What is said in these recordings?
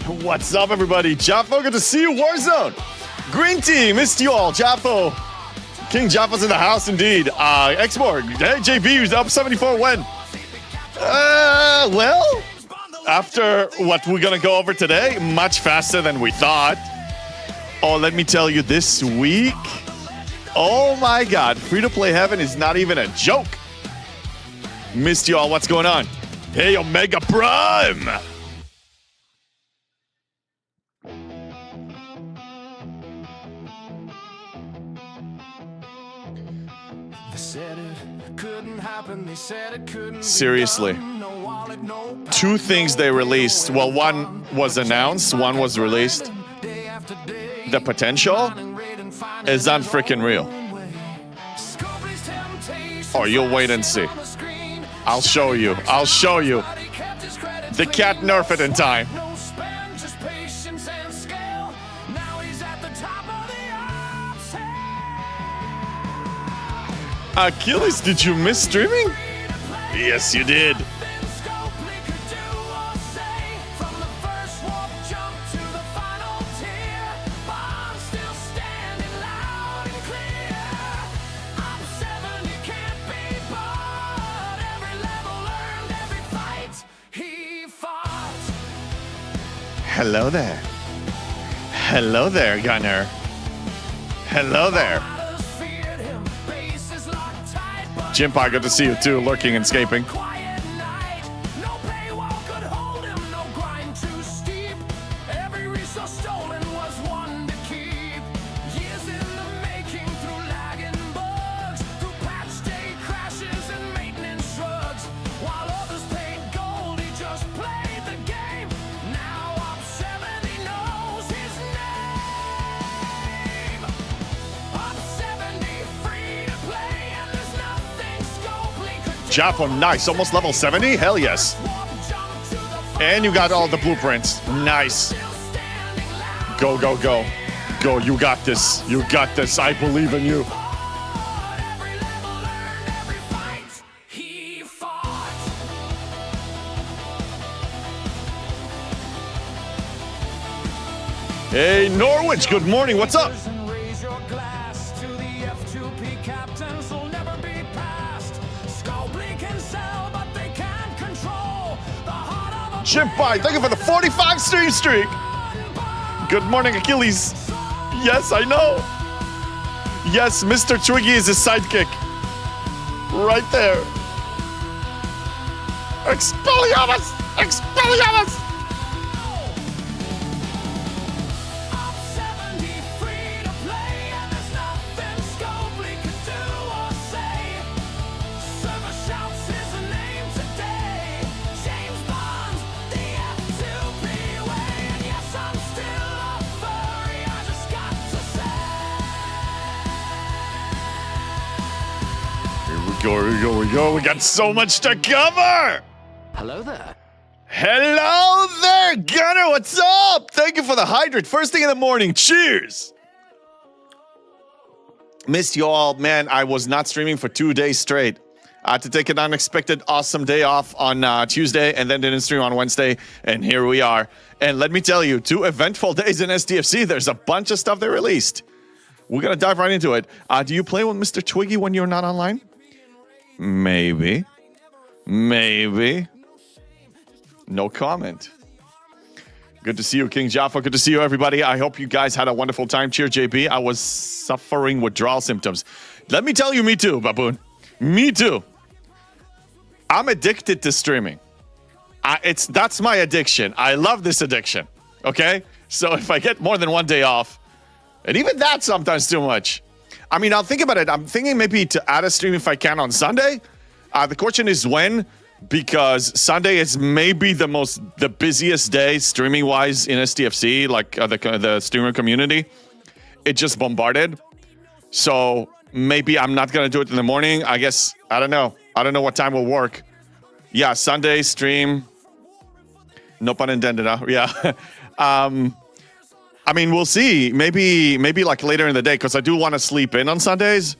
What's up, everybody? Jaffo, good to see you. Warzone. Green team, missed you all. Jaffo. King Jaffa's in the house, indeed. Xborg. Hey, JB, who's up 74 when? Well, after what we're going to go over today, much faster than we thought. Oh, let me tell you, this week, oh my God, free-to-play heaven is not even a joke. Missed you all. What's going on? Hey, Omega Prime. Seriously. Two things they released. Well, one was announced, one was released. The potential is unfreaking real. Oh, you'll wait and see. I'll show you. I'll show you. The cat nerf it in time. Achilles, did you miss streaming? Yes, you did. Hello there. Hello there, Gunner. Hello there. Jimpai, good to see you too, lurking and escaping. Jaffo, nice. Almost level 70? Hell yes. And you got all the blueprints. Nice. Go, go, go. Go, you got this. You got this. I believe in you. Hey, Norwich, good morning. What's up? Chimpai, thank you for the 45 stream streak. Good morning, Achilles. Yes, I know. Yes, Mr. Twiggy is his sidekick. Right there. Expelliarmus! Expelliarmus! We go. We got so much to cover. Hello there. Hello there, Gunner. What's up? Thank you for the hydrate. First thing in the morning. Cheers. Missed you all. Man, I was not streaming for 2 days straight. I had to take an unexpected, awesome day off on Tuesday and then didn't stream on Wednesday. And here we are. And let me tell you, 2 eventful days in SDFC. There's a bunch of stuff they released. We're going to dive right into it. Do you play with Mr. Twiggy when you're not online? Maybe. Maybe. No comment. Good to see you, King Jaffa. Good to see you, everybody. I hope you guys had a wonderful time. Cheer, JB. I was suffering withdrawal symptoms. Let me tell you, me too, Baboon. Me too. I'm addicted to streaming. That's my addiction. I love this addiction. Okay? So if I get more than 1 day off, and even that sometimes too much. I mean, I'll think about it. I'm thinking maybe to add a stream if I can on Sunday. The question is when, because Sunday is maybe the busiest day streaming-wise in STFC, like the streamer community. It just bombarded. So maybe I'm not going to do it in the morning. I guess, I don't know. I don't know what time will work. Yeah, Sunday stream. No pun intended, huh? Yeah. I mean, we'll see. Maybe like later in the day, because I do want to sleep in on Sundays.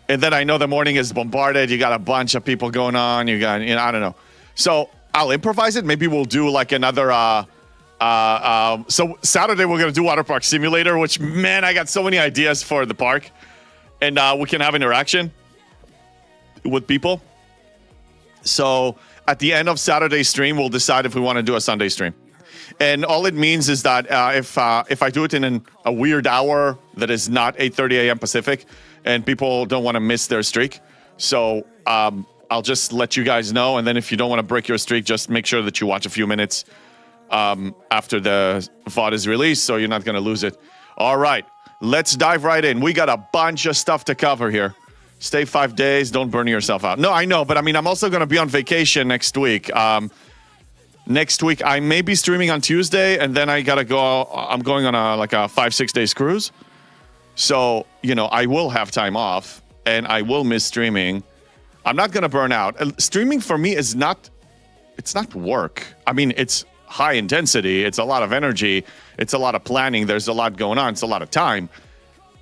And then I know the morning is bombarded. You got a bunch of people going on. You got, I don't know. So I'll improvise it. Maybe we'll do like another So Saturday we're gonna do Water Park Simulator, which, man, I got so many ideas for the park, and we can have interaction with people. So at the end of Saturday's stream, we'll decide if we want to do a Sunday stream. And all it means is that if I do it in a weird hour that is not 8:30 a.m. Pacific, and people don't want to miss their streak, so I'll just let you guys know. And then if you don't want to break your streak, just make sure that you watch a few minutes after the VOD is released, so you're not going to lose it. All right, let's dive right in. We got a bunch of stuff to cover here. Stay 5 days. Don't burn yourself out. No, I know, but I mean, I'm also going to be on vacation next week. Next week, I may be streaming on Tuesday, and then I got to go. I'm going on a 5-6 days cruise. So, I will have time off, and I will miss streaming. I'm not going to burn out. Streaming for me it's not work. I mean, it's high intensity. It's a lot of energy. It's a lot of planning. There's a lot going on. It's a lot of time.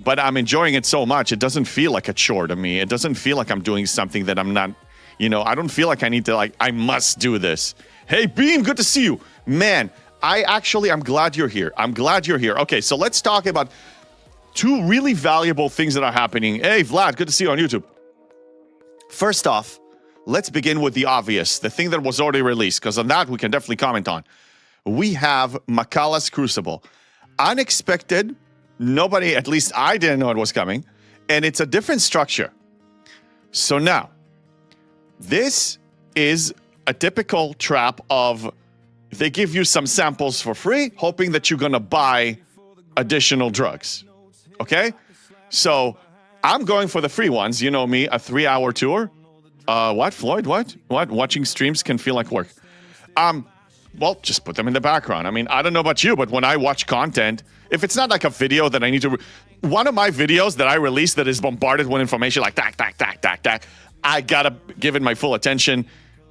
But I'm enjoying it so much. It doesn't feel like a chore to me. It doesn't feel like I'm doing something that I'm not, I don't feel like I need to, I must do this. Hey, Beam, good to see you. Man, I'm glad you're here. I'm glad you're here. Okay, so let's talk about two really valuable things that are happening. Hey, Vlad, good to see you on YouTube. First off, let's begin with the obvious, the thing that was already released, because on that we can definitely comment on. We have Makala's Crucible. Unexpected. Nobody, at least I didn't know it was coming. And it's a different structure. So now, this is a typical trap of they give you some samples for free, hoping that you're going to buy additional drugs. Okay? So I'm going for the free ones. You know me, a 3-hour tour. What, Floyd? What? Watching streams can feel like work. Well, just put them in the background. I mean, I don't know about you, but when I watch content, if it's not like a video that I need to... One of my videos that I release that is bombarded with information like tack, I gotta give it my full attention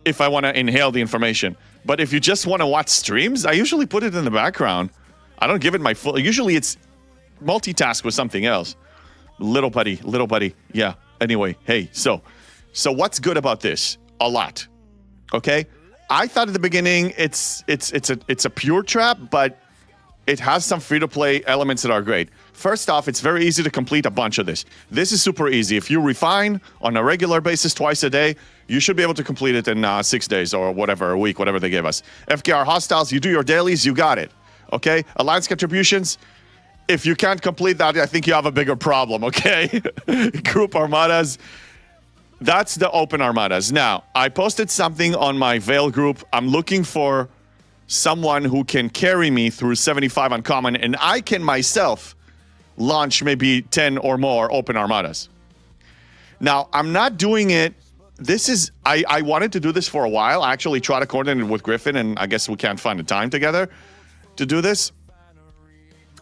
if I want to inhale the information. But if you just want to watch streams, I usually put it in the background. I don't give it my full... Usually it's multitask with something else. Little buddy. Yeah. Anyway, hey, so what's good about this? A lot. Okay? I thought at the beginning it's a pure trap, but it has some free-to-play elements that are great. First off, it's very easy to complete a bunch of this. This is super easy. If you refine on a regular basis twice a day, you should be able to complete it in 6 days or whatever, a week, whatever they give us. FKR Hostiles, you do your dailies, you got it. Okay? Alliance contributions, if you can't complete that, I think you have a bigger problem, okay? Group Armadas, that's the open Armadas. Now, I posted something on my Veil group. I'm looking for someone who can carry me through 75 uncommon, and I can myself launch maybe 10 or more open Armadas. Now, I'm not doing it. This is, I wanted to do this for a while. I actually tried to coordinate it with Griffin, and I guess we can't find the time together to do this.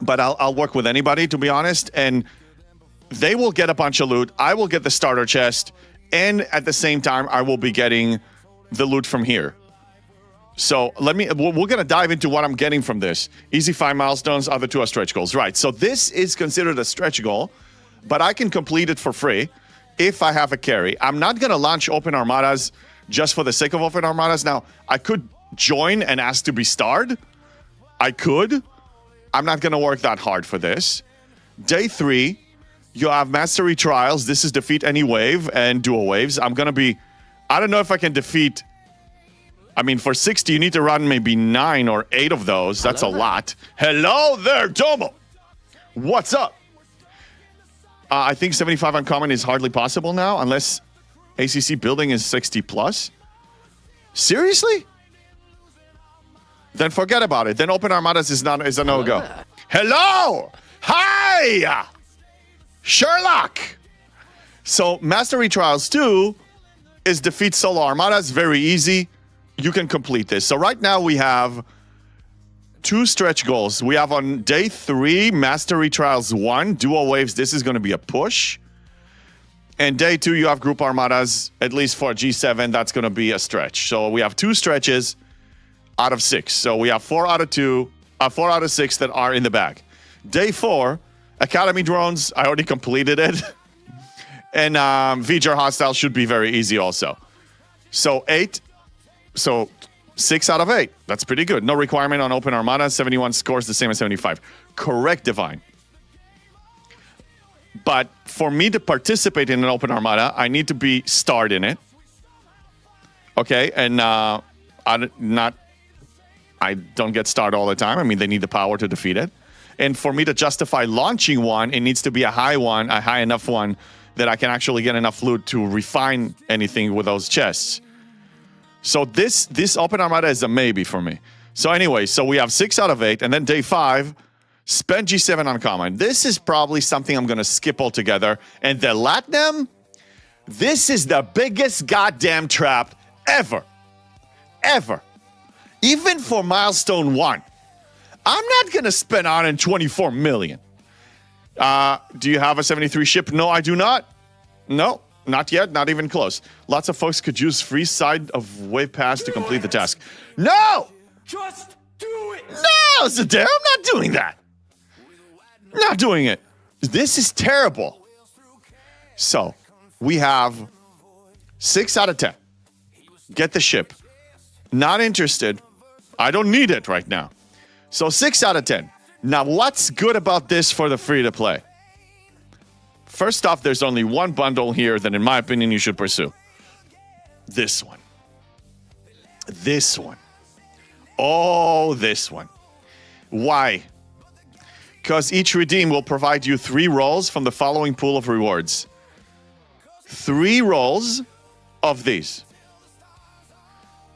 But I'll work with anybody, to be honest, and they will get a bunch of loot. I will get the starter chest, and at the same time, I will be getting the loot from here. So we're going to dive into what I'm getting from this. Easy 5 milestones, other 2 are stretch goals. Right, so this is considered a stretch goal, but I can complete it for free if I have a carry. I'm not going to launch open Armadas just for the sake of open Armadas. Now, I could join and ask to be starred. I could. I'm not going to work that hard for this. Day 3, you have Mastery Trials. This is defeat any wave and dual waves. I'm going to be... I don't know if I can defeat... I mean, for 60, you need to run maybe 9 or 8 of those. That's a lot. Hello there, Domo. What's up? I think 75 uncommon is hardly possible now, unless ACC building is 60 plus. Seriously? Then forget about it. Then open Armadas is a no-go. Hello! Hi! Sherlock! So, Mastery Trials 2 is defeat solo Armadas. Very easy. You can complete this. So right now we have 2 stretch goals. We have on day 3, Mastery Trials 1, dual waves. This is going to be a push. And day 2, you have group Armadas, at least for G7, that's going to be a stretch. So we have 2 stretches out of 6. So we have 4 out of 6 that are in the bag. Day 4, Academy Drones, I already completed it. And VJR Hostile should be very easy also. So 8. So 6 out of 8. That's pretty good. No requirement on Open Armada. 71 scores the same as 75. Correct, Divine. But for me to participate in an Open Armada, I need to be starred in it. Okay, and I don't get starred all the time. I mean, they need the power to defeat it. And for me to justify launching one, it needs to be a high enough one that I can actually get enough loot to refine anything with those chests. So this Open Armada is a maybe for me. So anyway, so we have 6 out of 8, and then day 5, spend G7 uncommon. This is probably something I'm going to skip altogether. And the Latinum, this is the biggest goddamn trap ever. Ever. Even for milestone 1. I'm not going to spend 124 million. Do you have a 73 ship? No, I do not. No, not yet. Not even close. Lots of folks could use free side of wave pass to complete the task. No! Just do it! No, Zadare, I'm not doing that. Not doing it. This is terrible. So, we have 6 out of 10. Get the ship. Not interested. I don't need it right now. So 6 out of 10. Now, what's good about this for the free-to-play? First off, there's only one bundle here that, in my opinion, you should pursue. This one. This one. Oh, this one. Why? Because each redeem will provide you 3 rolls from the following pool of rewards. 3 rolls of these.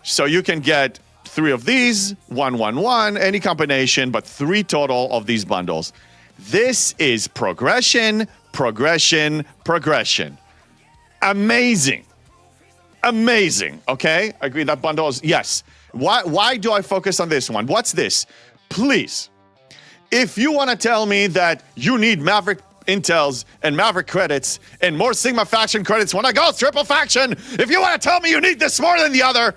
So you can get 3 of these, 1, 1, 1, any combination, but 3 total of these bundles. This is progression, progression, progression. Amazing. Amazing, okay? I agree that bundle is, yes. Why do I focus on this one? What's this? Please, if you want to tell me that you need Maverick Intels and Maverick credits and more Sigma faction credits when I go triple faction, if you want to tell me you need this more than the other,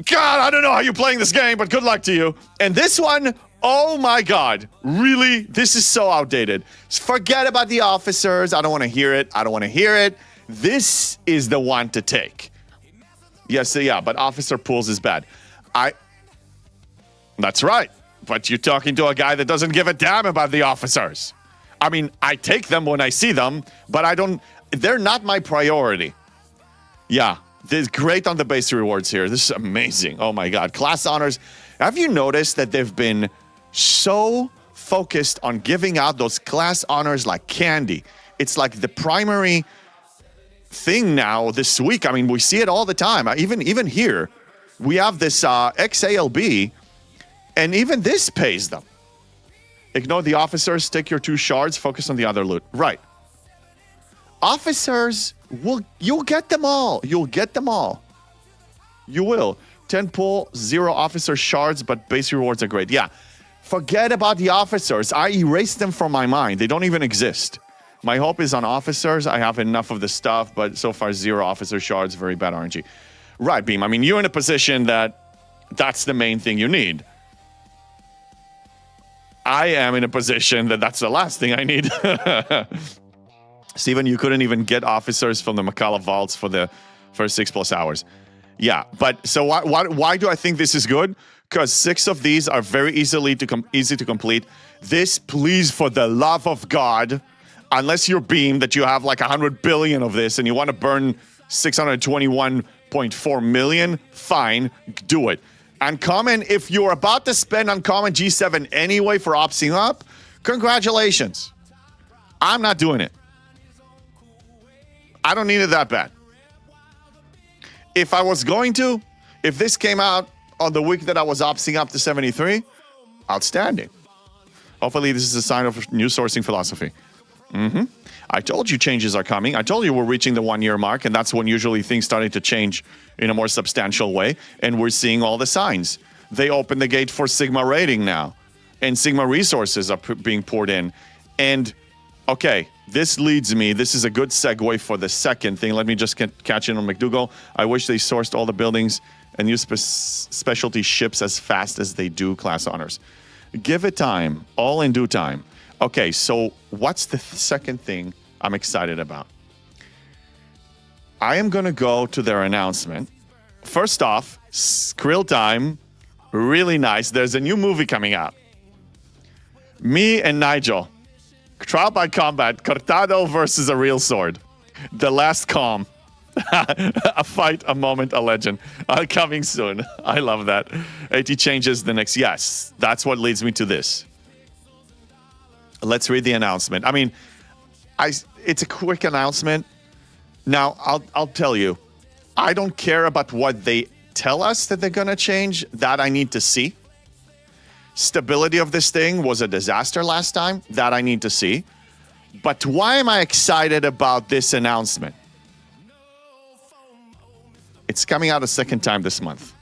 God, I don't know how you're playing this game, but good luck to you. And this one, oh my God, really? This is so outdated. Forget about the officers. I don't want to hear it. I don't want to hear it. This is the one to take. Yes, yeah, but officer pools is bad. That's right. But you're talking to a guy that doesn't give a damn about the officers. I mean, I take them when I see them, but they're not my priority. Yeah. This is great on the base rewards here. This is amazing. Oh my God. Class honors. Have you noticed that they've been so focused on giving out those class honors like candy? It's like the primary thing now this week. I mean, we see it all the time. Even here, we have this XALB, and even this pays them. Ignore the officers, take your 2 shards, focus on the other loot. Right. Officers, you'll get them all. You'll get them all. You will. 10 pull, 0 officer shards, but base rewards are great. Yeah. Forget about the officers. I erased them from my mind. They don't even exist. My hope is on officers. I have enough of the stuff, but so far 0 officer shards, very bad RNG. Right, Beam. I mean, you're in a position that's the main thing you need. I am in a position that's the last thing I need. Steven, you couldn't even get officers from the Makala vaults for the first 6+ hours. Yeah, but so why do I think this is good? Because 6 of these are very easy to complete. This, please, for the love of God, unless you're Beam, that you have like 100 billion of this and you want to burn 621.4 million, fine, do it. Uncommon, if you're about to spend uncommon G7 anyway for opting up, congratulations. I'm not doing it. I don't need it that bad. If I was going to, if this came out on the week that I was opting up to 73, outstanding. Hopefully this is a sign of new sourcing philosophy. I told you changes are coming. I told you we're reaching the 1-year mark, and that's when usually things started to change in a more substantial way, and we're seeing all the signs. They open the gate for Sigma rating now, and Sigma resources are being poured in. And, okay, this leads me, this is a good segue for the second thing. Let me just catch in on McDougal. I wish they sourced all the buildings and use specialty ships as fast as they do class honors. Give it time, all in due time. Okay, so what's the second thing I'm excited about? I am going to go to their announcement first off, Skrill time, really nice. There's a new movie coming out. Me and Nigel, Trial by Combat, Cortado versus a real sword. The Last Calm. A fight, a moment, a legend. Coming soon. I love that. AT changes the next. Yes, that's what leads me to this. Let's read the announcement. I mean, it's a quick announcement. Now, I'll tell you, I don't care about what they tell us that they're going to change. That I need to see. Stability of this thing was a disaster last time. That I need to see. But why am I excited about this announcement? It's coming out a second time this month.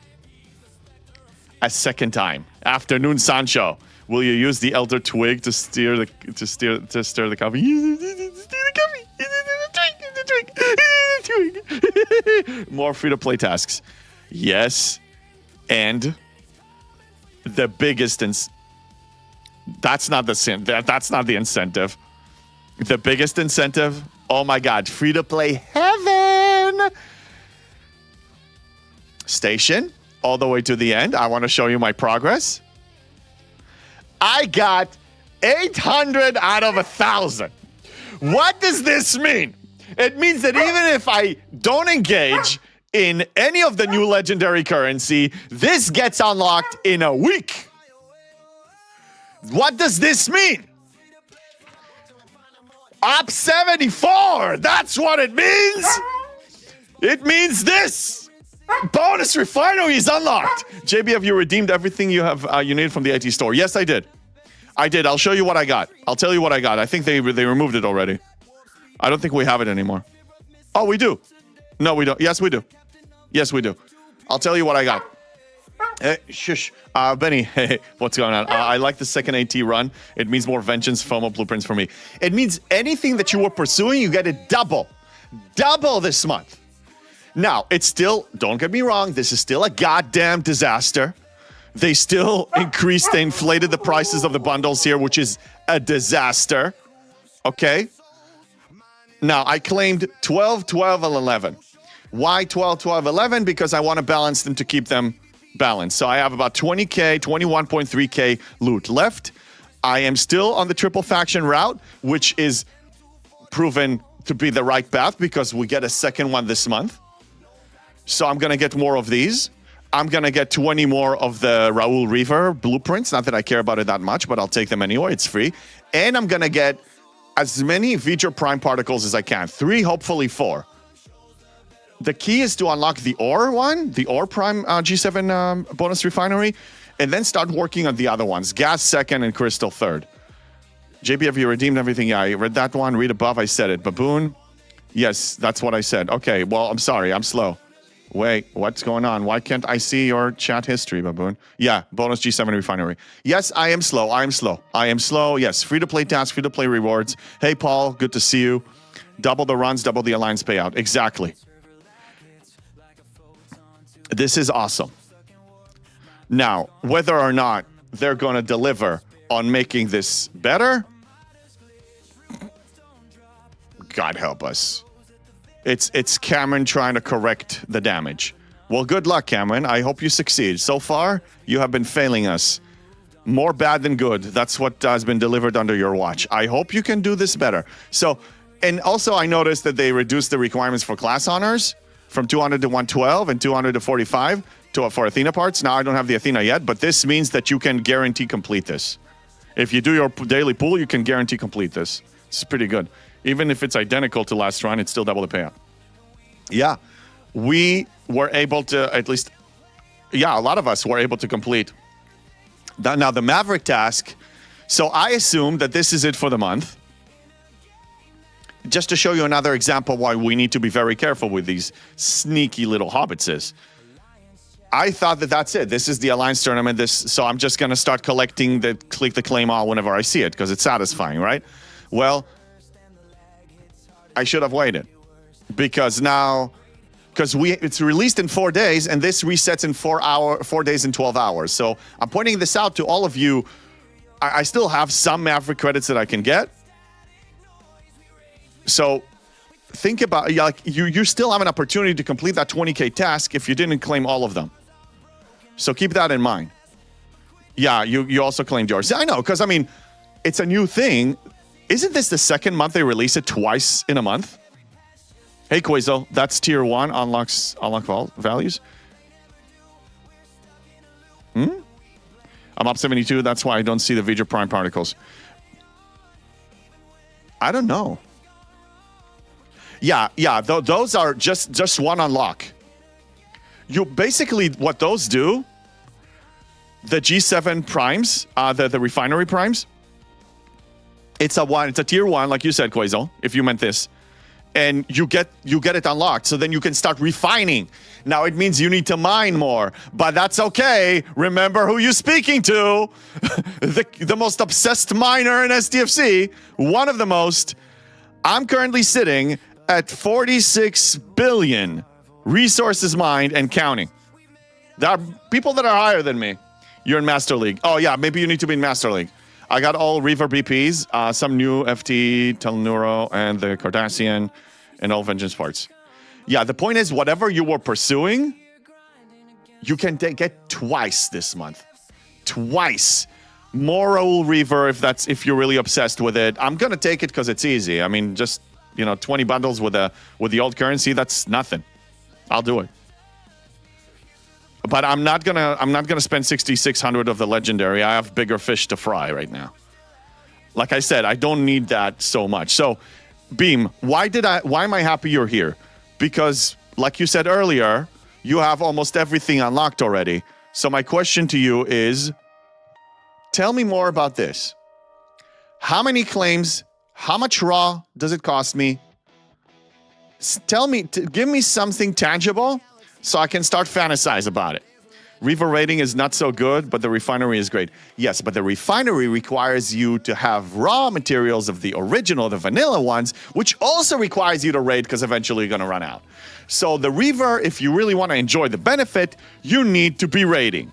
A second time. Afternoon Sancho. Will you use the elder twig to stir the coffee? More free-to-play tasks. Yes. And the biggest that's not the incentive. The biggest incentive, oh my God, free-to-play heaven. Station, all the way to the end. I want to show you my progress. I got 800 out of 1,000. What does this mean? It means that even if I don't engage in any of the new legendary currency, this gets unlocked in a week. What does this mean? Up 74. That's what it means. It means this. Bonus refinery is unlocked. JB, have you redeemed everything you need from the IT store? Yes, I did. I'll show you what I got. I'll tell you what I got. I think they removed it already. I don't think we have it anymore. Oh, we do. No, we don't. Yes, we do. Yes, we do. I'll tell you what I got. Hey, shush. Benny, hey, what's going on? I like the second AT run. It means more vengeance, FOMO blueprints for me. It means anything that you were pursuing, you get it double. Double this month. Now, it's still, don't get me wrong, this is still a goddamn disaster. They still inflated the prices of the bundles here, which is a disaster. Okay? Now, I claimed 12, 12, and 11. Why 12, 12, 11? Because I want to balance them to keep them balanced. So I have about 20K, 21.3K loot left. I am still on the triple faction route, which is proven to be the right path because we get a second one this month. So I'm going to get more of these. I'm going to get 20 more of the Raul Reaver blueprints. Not that I care about it that much, but I'll take them anyway. It's free. And I'm going to get as many V'ger Prime particles as I can. 3, hopefully 4. The key is to unlock the ore one, the ore Prime G7 bonus refinery, and then start working on the other ones. Gas second and crystal third. JB, have you redeemed everything? Yeah, I read that one. Read above. I said it. Baboon. Yes, that's what I said. Okay, well, I'm sorry. I'm slow. Wait, what's going on? Why can't I see your chat history, Baboon? Yeah, bonus G7 refinery. Yes, I am slow. I am slow. I am slow. Yes, free-to-play tasks, free-to-play rewards. Hey, Paul, good to see you. Double the runs, double the alliance payout. Exactly. This is awesome. Now, whether or not they're going to deliver on making this better, God help us. It's Cameron trying to correct the damage. Well, good luck, Cameron. I hope you succeed. So far, you have been failing us. More bad than good. That's what has been delivered under your watch. I hope you can do this better. So, and also I noticed that they reduced the requirements for class honors from 200 to 112 and 200 to 45 for Athena parts. Now, I don't have the Athena yet, but this means that you can guarantee complete this. If you do your daily pool, you can guarantee complete this. It's pretty good. Even if it's identical to last run, it's still double the payout. Yeah, we were able to, at least, yeah, a lot of us were able to complete. Now, the Maverick task, so I assume that this is it for the month. Just to show you another example why we need to be very careful with these sneaky little hobbitses. I thought that that's it. This is the Alliance tournament. So I'm just going to start collecting click the claim all whenever I see it because it's satisfying, right? Well, I should have waited because now, it's released in 4 days and this resets in 4 days and 12 hours. So I'm pointing this out to all of you. I still have some Maverick credits that I can get. So think about, like, you still have an opportunity to complete that 20K task if you didn't claim all of them. So keep that in mind. Yeah, you also claimed yours. I know, because, I mean, it's a new thing. Isn't this the second month they release it twice in a month? Hey, Quazo, that's tier 1 unlock values. I'm up 72. That's why I don't see the Vija Prime particles. I don't know. Yeah. Those are just one unlock. You basically, what those do, the G7 primes, the refinery primes, it's a tier 1, like you said, Quazo, if you meant this. And you get it unlocked, so then you can start refining. Now it means you need to mine more, but that's okay. Remember who you're speaking to. the most obsessed miner in STFC, one of the most. I'm currently sitting at 46 billion resources mined and counting. There are people that are higher than me. You're in Master League. Oh yeah, maybe you need to be in Master League. I got all Reaver BPs, some new FT, Telnuro, and the Cardassian, and all Vengeance parts. Yeah, the point is, whatever you were pursuing, you can get twice this month. Twice. More Raoul Reaver if you're really obsessed with it. I'm gonna take it because it's easy. I mean, just 20 bundles with the old currency, that's nothing. I'll do it. But I'm not gonna spend 6,600 of the legendary. I have bigger fish to fry right now. Like I said, I don't need that so much. So, Beam, why am I happy you're here? Because, like you said earlier, you have almost everything unlocked already. So my question to you is, tell me more about this. How many claims? How much raw does it cost me? Give me something tangible so I can start fantasize about it. Reaver rating is not so good, but the refinery is great. Yes, but the refinery requires you to have raw materials of the original, the vanilla ones, which also requires you to raid because eventually you're going to run out. So the Reaver, if you really want to enjoy the benefit, you need to be raiding.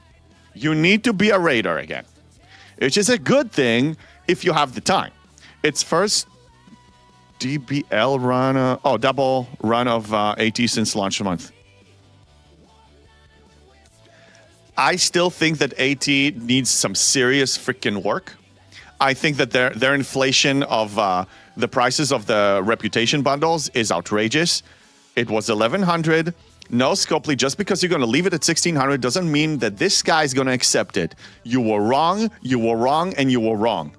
You need to be a raider again, which is a good thing if you have the time. It's first DBL run, double run of AT since launch month. I still think that AT needs some serious freaking work. I think that their inflation of the prices of the reputation bundles is outrageous. It was 1,100. No, Scopely, just because you're going to leave it at 1,600 doesn't mean that this guy's going to accept it. You were wrong, and you were wrong.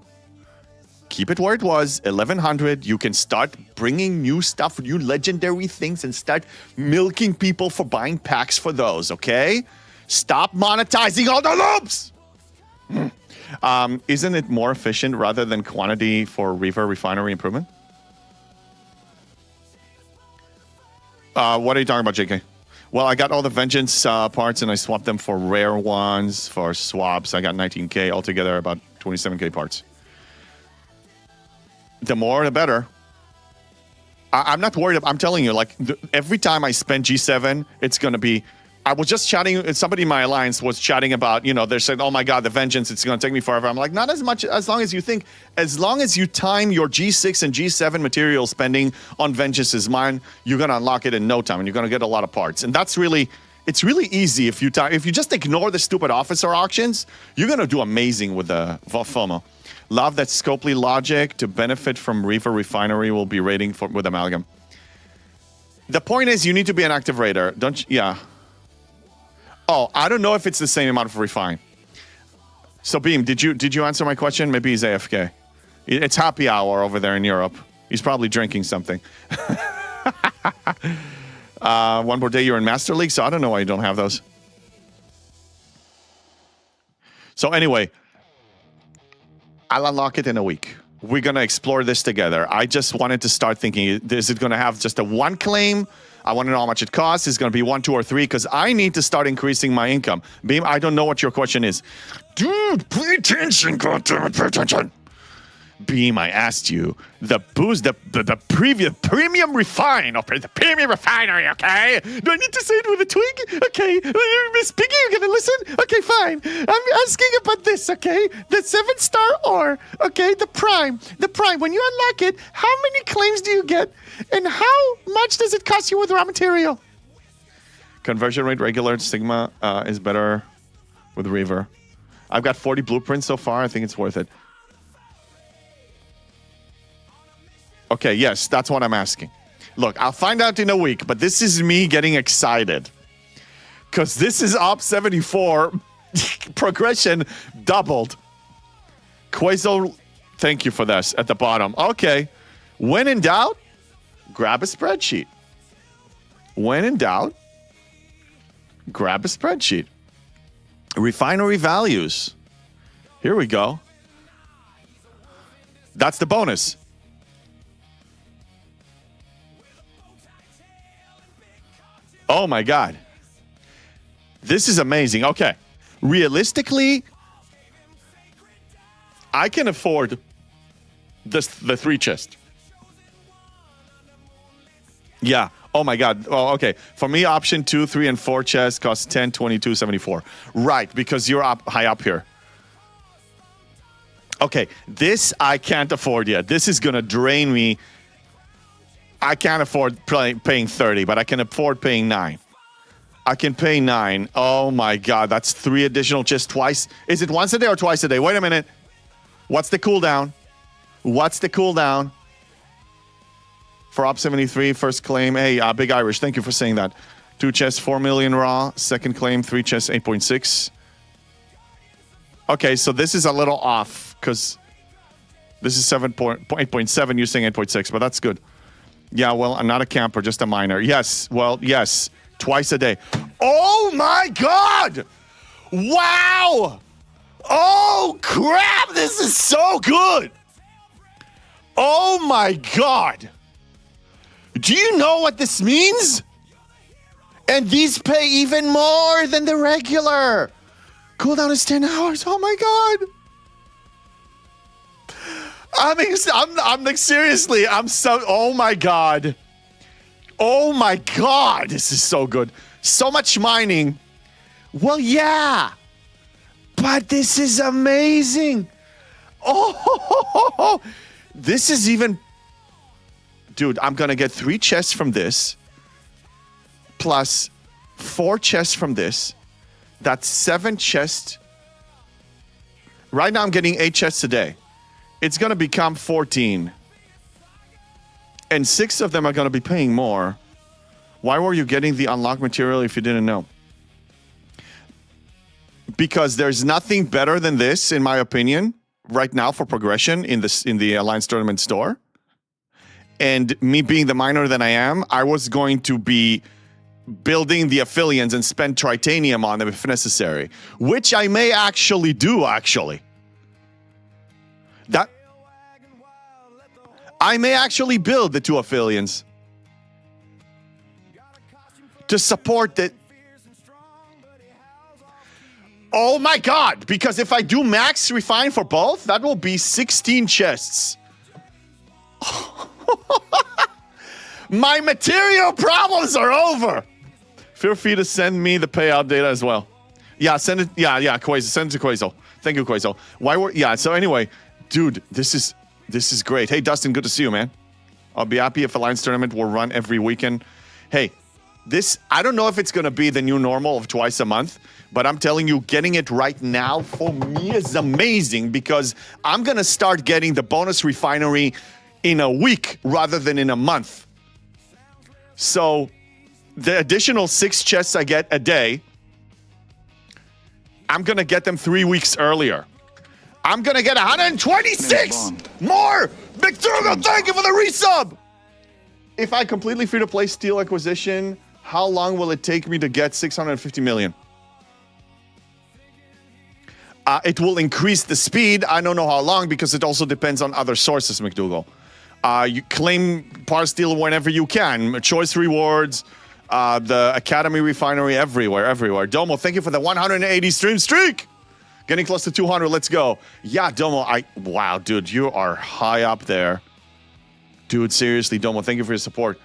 Keep it where it was, 1,100. You can start bringing new stuff, new legendary things, and start milking people for buying packs for those, okay? Stop monetizing all the loops! Isn't it more efficient rather than quantity for Reaver refinery improvement? What are you talking about, JK? Well, I got all the Vengeance parts and I swapped them for rare ones, for swaps. I got 19K altogether, about 27K parts. The more, the better. I'm not worried. I'm telling you, like, every time I spend G7, it's going to be... I was just chatting, somebody in my alliance was chatting about, they're saying, oh my God, the Vengeance, it's going to take me forever. I'm like, not as much, as long as you think. As long as you time your G6 and G7 material spending on Vengeance's mine, you're going to unlock it in no time, and you're going to get a lot of parts. And that's really, it's really easy if you just ignore the stupid officer auctions, you're going to do amazing with the FOMO. Love that Scopely logic to benefit from Reaver Refinery will be raiding with Amalgam. The point is, you need to be an active raider. Don't you? Yeah. Oh, I don't know if it's the same amount of refine. So, Beam, did you answer my question? Maybe he's AFK. It's happy hour over there in Europe. He's probably drinking something. One more day you're in Master League, so I don't know why you don't have those. So anyway, I'll unlock it in a week. We're going to explore this together. I just wanted to start thinking, is it going to have just a one claim? I want to know how much it costs. Is it going to be 1, 2, or 3? Because I need to start increasing my income. Beam, I don't know what your question is. Dude, pay attention, goddammit, pay attention. Beam, I asked you. The booze, the previous premium refine, the premium refinery, okay? Do I need to say it with a twig? Okay, Miss Piggy, you're gonna listen? Okay, fine. I'm asking about this, okay? The 7-star ore, okay? The prime. When you unlock it, how many claims do you get? And how much does it cost you with raw material? Conversion rate regular, Sigma is better with Reaver. I've got 40 blueprints so far. I think it's worth it. Okay, yes, that's what I'm asking. Look, I'll find out in a week, but this is me getting excited. Because this is Op 74. Progression doubled. Quasel, thank you for this at the bottom. Okay. When in doubt, grab a spreadsheet. When in doubt, grab a spreadsheet. Refinery values. Here we go. That's the bonus. Oh my God. This is amazing. Okay. Realistically, I can afford the 3 chest. Yeah. Oh my God. Oh, okay. For me, option 2, 3, and 4 chests cost 10, 22, 74. Right, because you're up high up here. Okay, this I can't afford yet. This is gonna drain me. I can't afford paying 30, but I can afford paying 9. I can pay 9. Oh my God, that's 3 additional chests twice. Is it once a day or twice a day? Wait a minute. What's the cooldown? What's the cooldown? For Op 73, first claim. Hey, Big Irish, thank you for saying that. 2 chests, 4 million raw. Second claim, 3 chests, 8.6. Okay, so this is a little off because this is 8.7. You're saying 8.6, but that's good. Yeah, well, I'm not a camper, just a miner. Yes, well, yes, twice a day. Oh my God! Wow! Oh crap! This is so good! Oh my God! Do you know what this means? And these pay even more than the regular. Cooldown is 10 hours. Oh my God. I'm like, seriously, I'm so, oh my God. Oh my God. This is so good. So much mining. Well, yeah. But this is amazing. Oh, this is even, dude, I'm going to get 3 chests from this, plus 4 chests from this. That's 7 chests. Right now I'm getting 8 chests a day. It's going to become 14. And 6 of them are going to be paying more. Why were you getting the unlocked material if you didn't know? Because there's nothing better than this, in my opinion, right now for progression in the Alliance Tournament store. And me being the miner that I am, I was going to be building the affiliates and spend tritanium on them if necessary, which I may actually do, That I may actually build the 2 affiliates to support the. Oh my God, because if I do max refine for both, that will be 16 chests. My material problems are over. Feel free to send me the payout data as well. Yeah, send it. Yeah, Quasel. Send it to Quasel. Thank you, Quasel. So anyway, dude, this is great. Hey, Dustin, good to see you, man. I'll be happy if Alliance Tournament will run every weekend. Hey, I don't know if it's going to be the new normal of twice a month, but I'm telling you, getting it right now for me is amazing because I'm going to start getting the bonus refinery in a week rather than in a month. So the additional 6 chests I get a day, I'm going to get them 3 weeks earlier. I'm going to get 126 more. McDougall, thank you for the resub. If I completely free-to-play Steel Acquisition, how long will it take me to get 650 million? It will increase the speed. I don't know how long because it also depends on other sources, McDougall. You claim Par Steel whenever you can. Choice rewards, the Academy Refinery, everywhere. Domo, thank you for the 180 stream streak. Getting close to 200. Let's go. Yeah, Domo. Wow, dude, you are high up there. Dude, seriously, Domo, thank you for your support.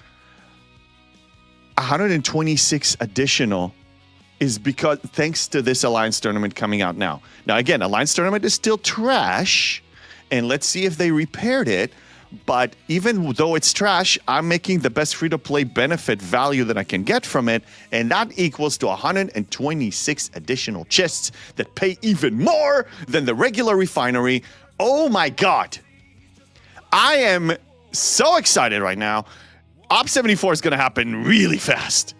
126 additional is because thanks to this Alliance tournament coming out now. Now, again, Alliance tournament is still trash, and let's see if they repaired it. But even though it's trash, I'm making the best free-to-play benefit value that I can get from it, and that equals to 126 additional chests that pay even more than the regular refinery. Oh my God. I am so excited right now. Op 74 is going to happen really fast.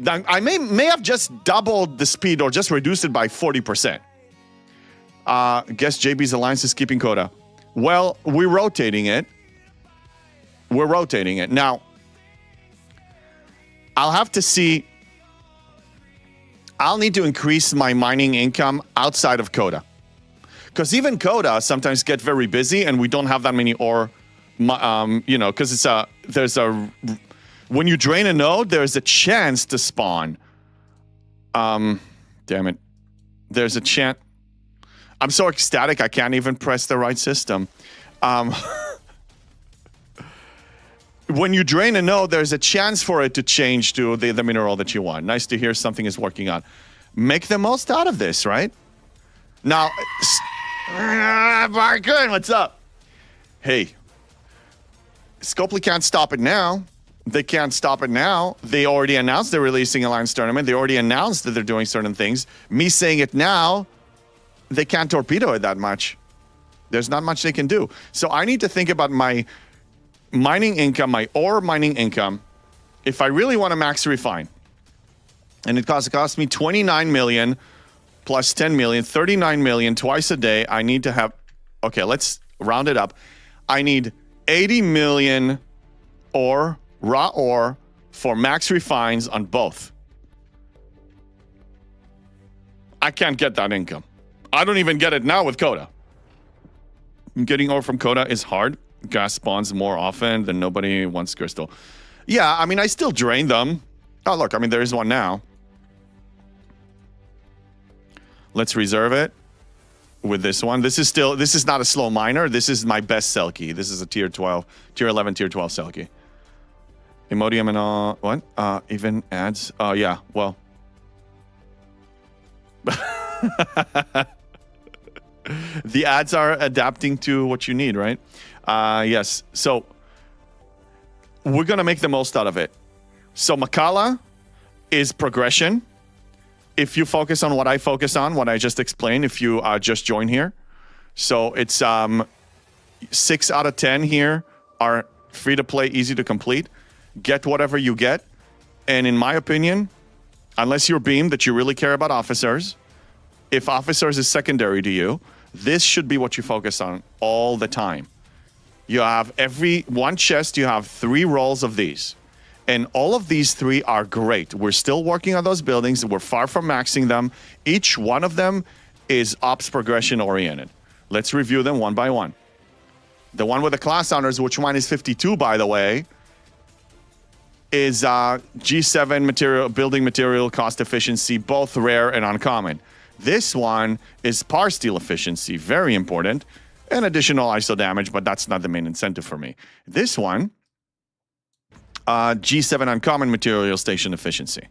I may have just doubled the speed or just reduced it by 40%. Guess JB's Alliance is keeping Coda. Well, we're rotating it. We're rotating it. Now, I'll have to see. I'll need to increase my mining income outside of Coda. Because even Coda sometimes get very busy and we don't have that many ore, you know, because when you drain a node, there's a chance to spawn. Damn it. There's a chance. I'm so ecstatic I can't even press the right system. When you drain a node, there's a chance for it to change to the mineral that you want. Nice to hear something is working out. Make the most out of this, right? Now, Barkun, what's up? Hey, Scopely can't stop it now. They can't stop it now. They already announced they're releasing Alliance Tournament. They already announced that they're doing certain things. Me saying it now, they can't torpedo it that much. There's not much they can do. So I need to think about my mining income, my ore mining income, if I really want to max refine. And it cost me 29 million plus 10 million, 39 million twice a day. I need to have, okay, let's round it up. I need 80 million ore, raw ore, for max refines on both. I can't get that income. I don't even get it now with Coda. Getting ore from Coda is hard. Gas spawns more often than nobody wants crystal. Yeah, I mean, I still drain them. Oh, look, I mean, there is one now. Let's reserve it with this one. This is not a slow miner. This is my best cell key. This is a tier 12, tier 11, tier 12 cell key. Imodium and all, what? Even ads? Oh, yeah, well. The ads are adapting to what you need, right? Yes. So we're going to make the most out of it. So Makala is progression. If you focus on what I focus on, what I just explained, if you just join here. So it's 6 out of 10 here are free to play, easy to complete. Get whatever you get. And in my opinion, unless you're beamed that you really care about officers, if officers is secondary to you, this should be what you focus on all the time. You have every one chest, you have 3 rolls of these. And all of these 3 are great. We're still working on those buildings. We're far from maxing them. Each one of them is ops progression oriented. Let's review them one by one. The one with the class honors, which one is 52, by the way, is G7 material, building material cost efficiency, both rare and uncommon. This one is par steel efficiency, very important, and additional ISO damage, but that's not the main incentive for me. This one, G7 uncommon material station efficiency,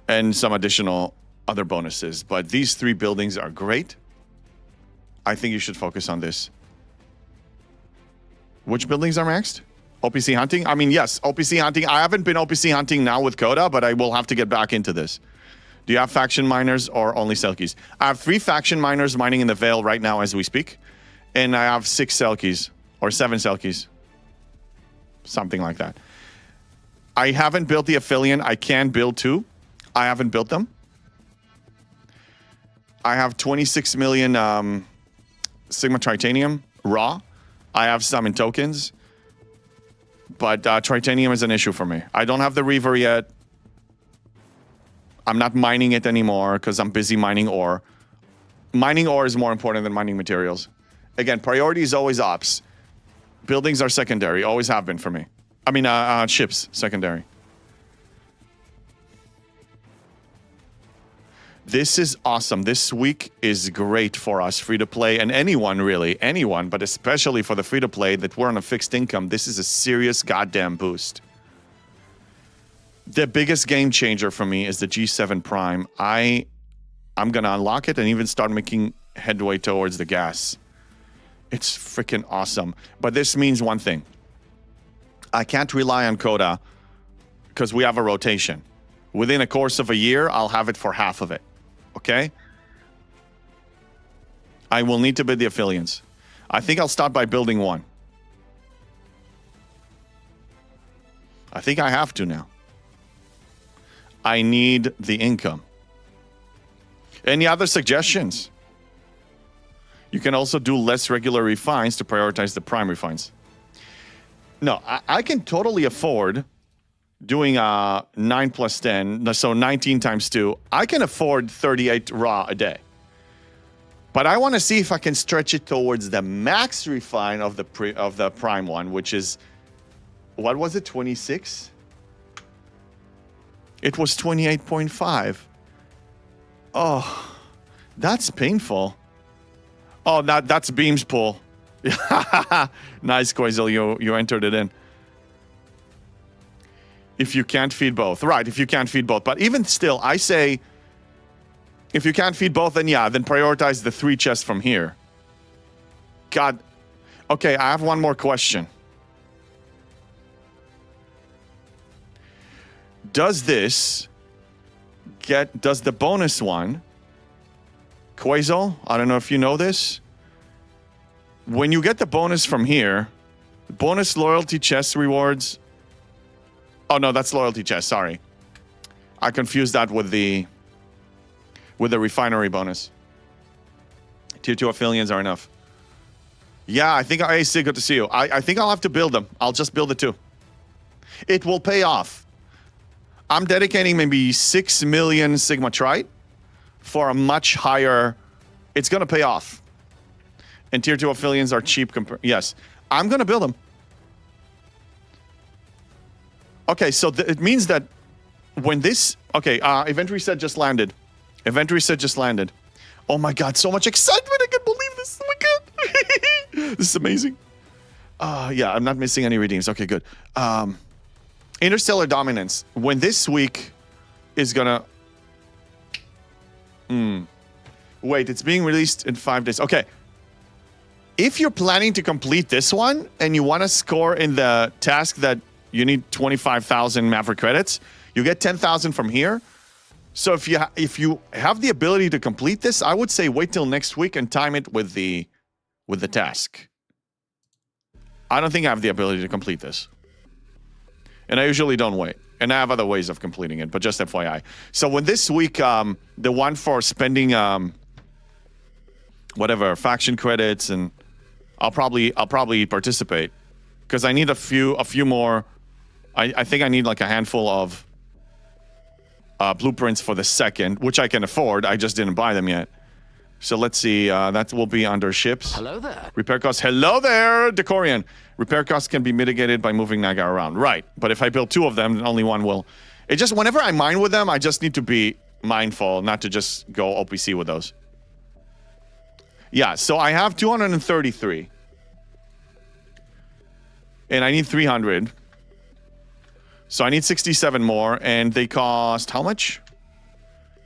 and some additional other bonuses. But these 3 buildings are great. I think you should focus on this. Which buildings are maxed? OPC hunting? I mean, yes, OPC hunting. I haven't been OPC hunting now with Coda, but I will have to get back into this. Do you have faction miners or only cell keys? I have 3 faction miners mining in the Veil right now as we speak. And I have 6 cell keys or 7 cell keys. Something like that. I haven't built the Aphelion. I can build 2. I haven't built them. I have 26 million Sigma Tritanium raw. I have some in tokens. But Tritanium is an issue for me. I don't have the Reaver yet. I'm not mining it anymore because I'm busy mining ore. Mining ore is more important than mining materials. Again, priority is always ops. Buildings are secondary, always have been for me. I mean, ships, secondary. This is awesome. This week is great for us, free-to-play, and anyone, really. Anyone, but especially for the free-to-play that we're on a fixed income. This is a serious goddamn boost. The biggest game changer for me is the G7 Prime. I'm going to unlock it and even start making headway towards the gas. It's freaking awesome. But this means one thing. I can't rely on Coda because we have a rotation. Within a course of a year, I'll have it for half of it. Okay? I will need to bid the affiliates. I think I'll start by building one. I think I have to now. I need the income. Any other suggestions? You can also do less regular refines to prioritize the prime refines. No, I can totally afford doing 9 plus 10, so 19 times 2. I can afford 38 raw a day. But I want to see if I can stretch it towards the max refine of the prime one, which is, what was it, 26? It was 28.5. Oh, that's painful. Oh, that's Beam's pull. Nice, Quazel, you entered it in. If you can't feed both. Right, if you can't feed both. But even still, I say, if you can't feed both, then yeah, then prioritize the 3 chests from here. God. Okay, I have one more question. Does the bonus one, Quazel, I don't know if you know this, when you get the bonus from here, bonus loyalty chest rewards, oh no, that's loyalty chest, sorry. I confused that with the refinery bonus. Tier 2 affiliates are enough. Yeah, I think, hey, Sig, good to see you. I think I'll have to build them. I'll just build the 2. It will pay off. I'm dedicating maybe 6 million Sigma Trite for a much higher... It's going to pay off. And Tier 2 affiliates are cheap. Yes. I'm going to build them. Okay, so it means that when this... Okay, event reset just landed. Event reset just landed. Oh my god, so much excitement. I can't believe this. Oh my god. This is amazing. Yeah, I'm not missing any redeems. Okay, good. Interstellar Dominance. When this week is gonna... Wait, it's being released in 5 days. Okay. If you're planning to complete this one and you want to score in the task that you need 25,000 Maverick credits, you get 10,000 from here. So if you have the ability to complete this, I would say wait till next week and time it with the task. I don't think I have the ability to complete this. And I usually don't wait. And I have other ways of completing it, but just FYI. So when this week, the one for spending whatever faction credits, and I'll probably participate because I need a few more. I think I need like a handful of blueprints for the second, which I can afford. I just didn't buy them yet. So let's see. That will be under ships. Hello there. Repair costs. Hello there, Decorian. Repair costs can be mitigated by moving Naga around. Right. But if I build 2 of them, then only one will. It just, whenever I mine with them, I just need to be mindful not to just go OPC with those. Yeah, so I have 233. And I need 300. So I need 67 more, and they cost how much?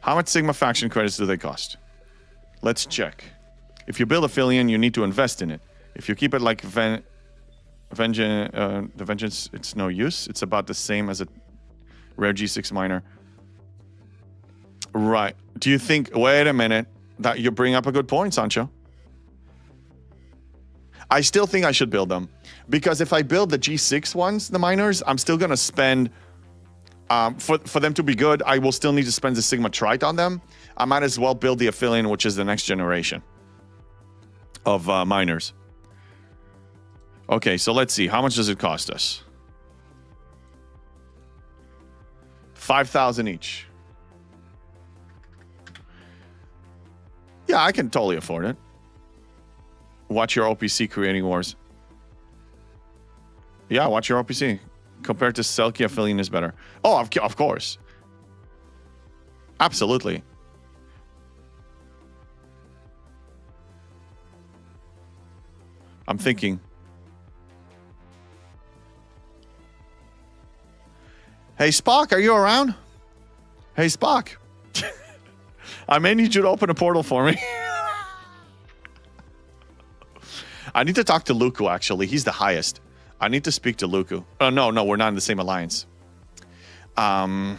How much Sigma faction credits do they cost? Let's check. If you build a Filion, you need to invest in it. If you keep it like the Vengeance, it's no use. It's about the same as a rare G6 miner. Right. Do you think... Wait a minute. That you bring up a good point, Sancho. I still think I should build them. Because if I build the G6 ones, the miners, I'm still going to spend... for them to be good, I will still need to spend the Sigma Trite on them. I might as well build the Affiliate, which is the next generation of miners. Okay, so let's see. How much does it cost us? 5,000 each. Yeah, I can totally afford it. Watch your OPC creating wars. Yeah, watch your OPC. Compared to Selkie, Affiliate is better. Oh, of course. Absolutely. I'm thinking. Hey, Spock, are you around? Hey, Spock. I may need you to open a portal for me. I need to talk to Luku, actually. He's the highest. I need to speak to Luku. Oh, no, we're not in the same alliance. Yeah.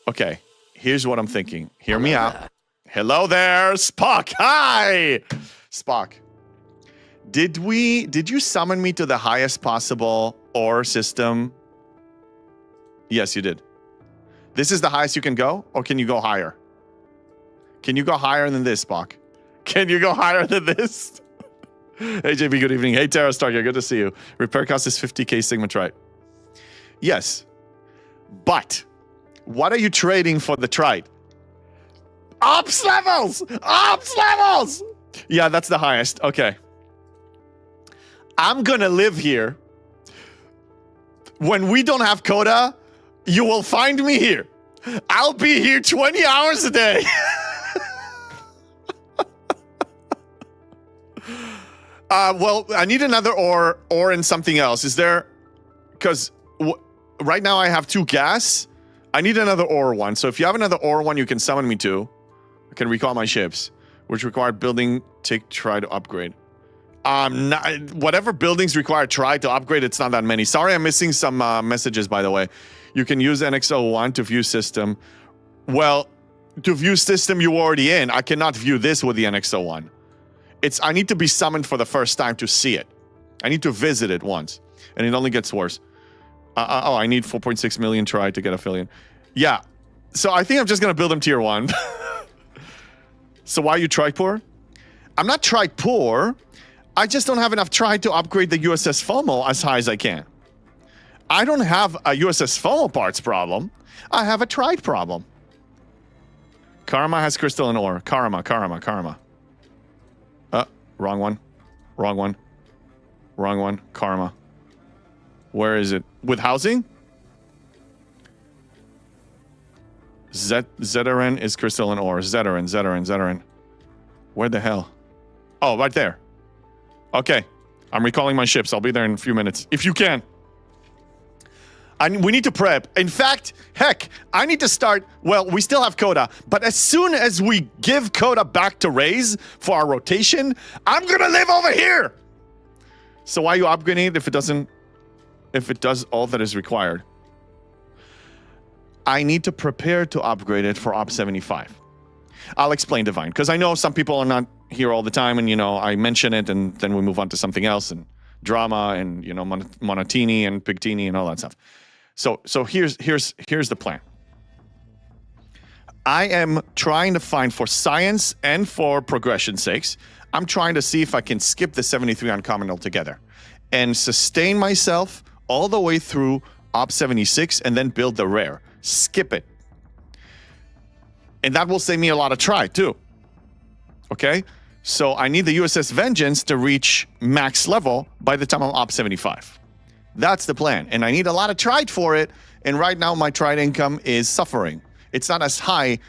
Okay. Here's what I'm thinking. Hear me out. Hello there, Spock. Hi, Spock. Did you summon me to the highest possible ore system? Yes, you did. This is the highest you can go, or can you go higher? Can you go higher than this, Spock? Can you go higher than this? Hey, JP, good evening. Hey, Terra Stark, good to see you. Repair cost is 50k Sigma Trite. Yes. But what are you trading for the Trite? Ops levels! Ops levels! Yeah, that's the highest. Okay. I'm gonna live here. When we don't have Coda, you will find me here. I'll be here 20 hours a day. Well, I need another ore and something else. Is there... Because right now I have 2 gas. I need another ore one. So if you have another ore one you can summon me to, I can recall my ships, which require building, try to upgrade. Whatever buildings require try to upgrade, it's not that many. Sorry, I'm missing some messages, by the way. You can use NX01 to view system. Well, to view system you're already in. I cannot view this with the NX01. I need to be summoned for the first time to see it. I need to visit it once. And it only gets worse. I need 4.6 million try to get affiliate. Yeah. So I think I'm just going to build them tier 1. So why are you try poor? I'm not try poor. I just don't have enough try to upgrade the USS FOMO as high as I can. I don't have a USS FOMO parts problem. I have a trite problem. Karma has crystal and ore. Karma. Wrong one. Karma. Where is it? With housing? Zeteran is crystal and ore. Zeteran. Where the hell? Oh, right there. Okay. I'm recalling my ships. I'll be there in a few minutes. If you can. We need to prep. In fact, heck, I need to start... Well, we still have Coda, but as soon as we give Coda back to Raze for our rotation, I'm gonna live over here! So why are you upgrading it if it doesn't... If it does all that is required? I need to prepare to upgrade it for Op 75. I'll explain, Divine, because I know some people are not here all the time, and, you know, I mention it, and then we move on to something else, and drama, and, you know, Monotini, and Pigtini, and all that stuff. So here's the plan. I am trying to find, for science and for progression's sakes, I'm trying to see if I can skip the 73 uncommon altogether and sustain myself all the way through Op 76 and then build the rare. Skip it. And that will save me a lot of try, too. Okay? So I need the USS Vengeance to reach max level by the time I'm Op 75. That's the plan. And I need a lot of trite for it. And right now, my trite income is suffering. It's not as high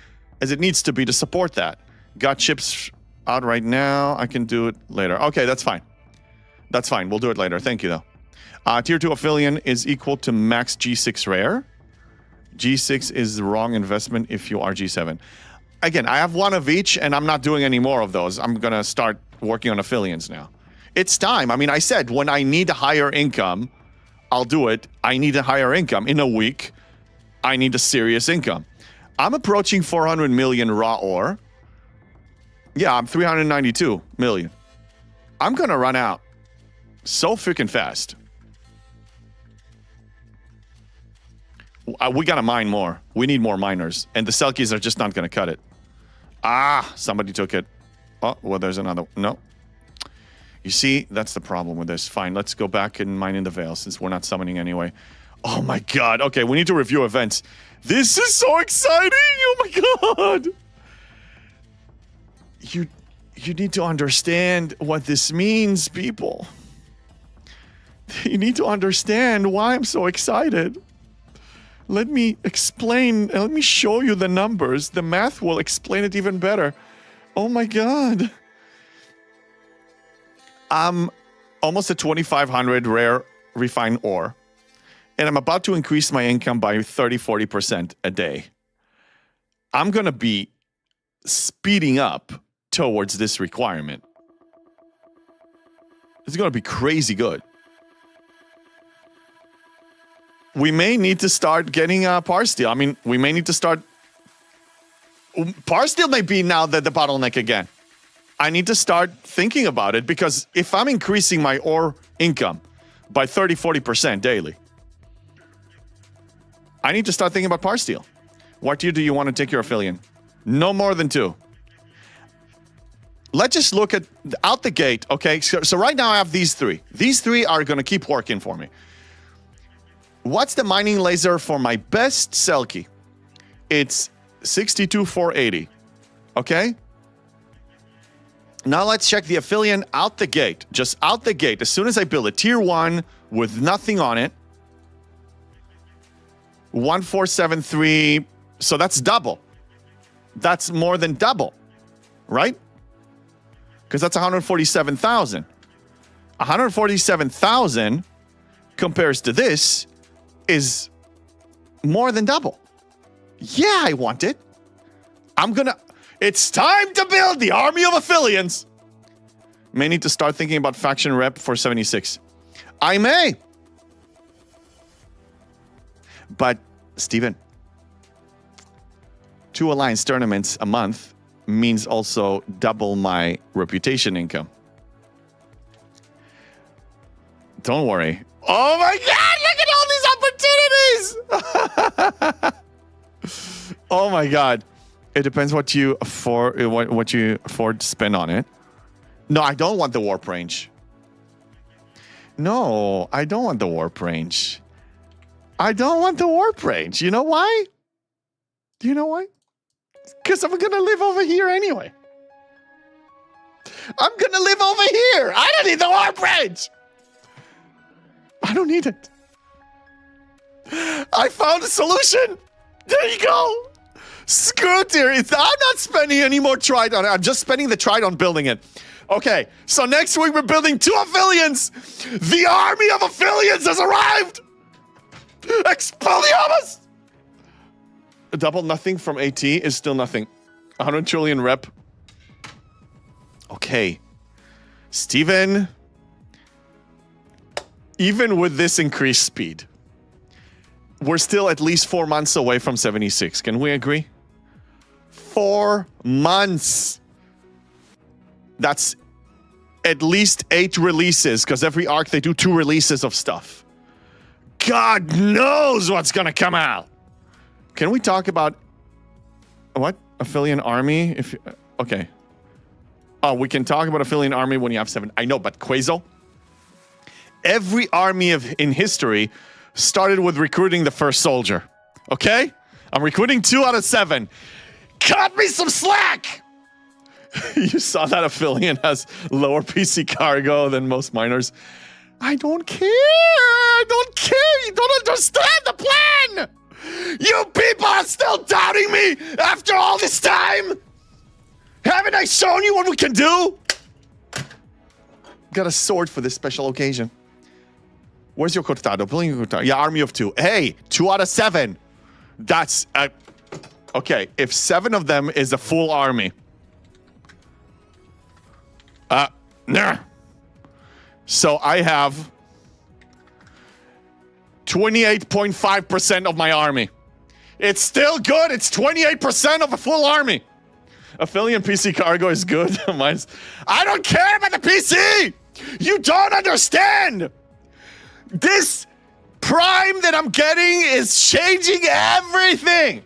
as it needs to be to support that. Got ships out right now. I can do it later. Okay, that's fine. That's fine. We'll do it later. Thank you, though. Tier 2 Aphelion is equal to max G6 rare. G6 is the wrong investment if you are G7. Again, I have one of each, and I'm not doing any more of those. I'm going to start working on Aphelions now. It's time. I mean, I said when I need a higher income, I'll do it. I need a higher income. In a week, I need a serious income. I'm approaching 400 million raw ore. Yeah, I'm 392 million. I'm going to run out so freaking fast. We got to mine more. We need more miners. And the Selkies are just not going to cut it. Ah, somebody took it. Oh, well, there's another. No. You see, that's the problem with this. Fine, let's go back and mine in the Veil since we're not summoning anyway. Oh my god. Okay, we need to review events. This is so exciting. Oh my god. You need to understand what this means, people. You need to understand why I'm so excited. Let me explain, let me show you the numbers. The math will explain it even better. Oh my god. I'm almost at 2,500 rare refined ore, and I'm about to increase my income by 30-40% a day. I'm going to be speeding up towards this requirement. It's going to be crazy good. We may need to start getting par steel. I mean, we may need to start... Par steel may be now the bottleneck again. I need to start thinking about it, because if I'm increasing my ore income by 30-40% daily, I need to start thinking about par steel. What tier do you want to take your affiliate? No more than 2. Let's just look at out the gate, okay? So right now I have these 3. These 3 are going to keep working for me. What's the mining laser for my best Selkie? It's 62,480, okay? Now let's check the affiliate out the gate. Just out the gate, as soon as I build a tier 1 with nothing on it, 1473, so that's double. That's more than double, right? Because that's 147,000. 147,000 compares to this is more than double. Yeah, I want it. It's time to build the army of affiliates. May need to start thinking about faction rep for 76. I may. But, Steven, 2 alliance tournaments a month means also double my reputation income. Don't worry. Oh my God, look at all these opportunities! Oh my God. It depends what you afford to spend on it. No, I don't want the warp range. No, I don't want the warp range. I don't want the warp range. You know why? Do you know why? Because I'm going to live over here anyway. I'm going to live over here. I don't need the warp range. I don't need it. I found a solution. There you go. Screw tier. I'm not spending any more Tridon. I'm just spending the Tridon building it. Okay, so next week we're building 2 affiliates. The army of affiliates has arrived. Expelliarmus! A double nothing from AT is still nothing. 100 trillion rep. Okay. Steven. Even with this increased speed, we're still at least 4 months away from 76. Can we agree? 4 months. That's at least 8 releases, because every arc they do 2 releases of stuff. God knows what's gonna come out. Can we talk about what? Affiliate army? Okay. Oh, we can talk about affiliate army when you have 7. I know, but Quazo? Every army in history started with recruiting the first soldier. Okay? I'm recruiting 2 out of 7. Cut me some slack! You saw that affiliate has lower PC cargo than most miners. I don't care. I don't care. You don't understand the plan. You people are still doubting me after all this time. Haven't I shown you what we can do? Got a sword for this special occasion. Where's your Cortado? Building your Cortado. Yeah, army of 2. Hey, 2 out of 7. That's... okay, if 7 of them is a full army. Nah. So I have 28.5% of my army. It's still good. It's 28% of a full army. Affiliate PC cargo is good. Mine's... I don't care about the PC. You don't understand. This prime that I'm getting is changing everything.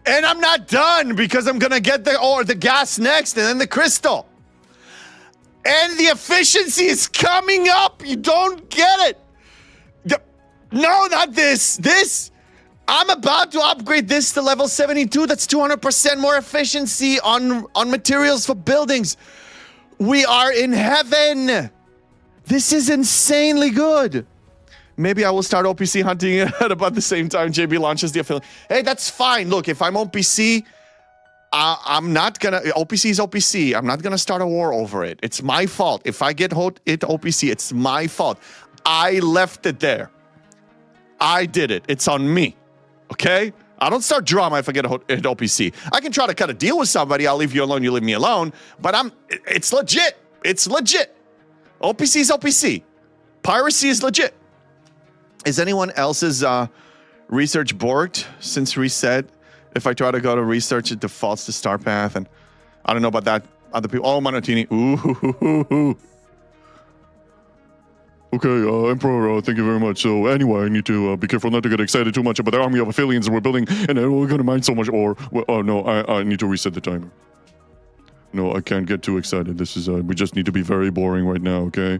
And I'm not done, because I'm going to get the gas next and then the crystal. And the efficiency is coming up. You don't get it. No, not this. This. I'm about to upgrade this to level 72. That's 200% more efficiency on materials for buildings. We are in heaven. This is insanely good. Maybe I will start OPC hunting at about the same time JB launches the affiliate. Hey, that's fine. Look, if I'm OPC, I'm not gonna. OPC is OPC. I'm not gonna start a war over it. It's my fault. If I get hit OPC, it's my fault. I left it there. I did it. It's on me. Okay? I don't start drama if I get hit OPC. I can try to cut a deal with somebody. I'll leave you alone. You leave me alone. But it's legit. It's legit. OPC is OPC. Piracy is legit. Is anyone else's research borked since reset? If I try to go to research, it defaults to star path. And I don't know about that. Other people. Oh, Monotini. Ooh. Okay, Emperor, thank you very much. So anyway, I need to be careful not to get excited too much about the army of affiliates we're building, and we're going to mine so much ore. Well, oh, no, I need to reset the timer. No, I can't get too excited. This is, we just need to be very boring right now, okay?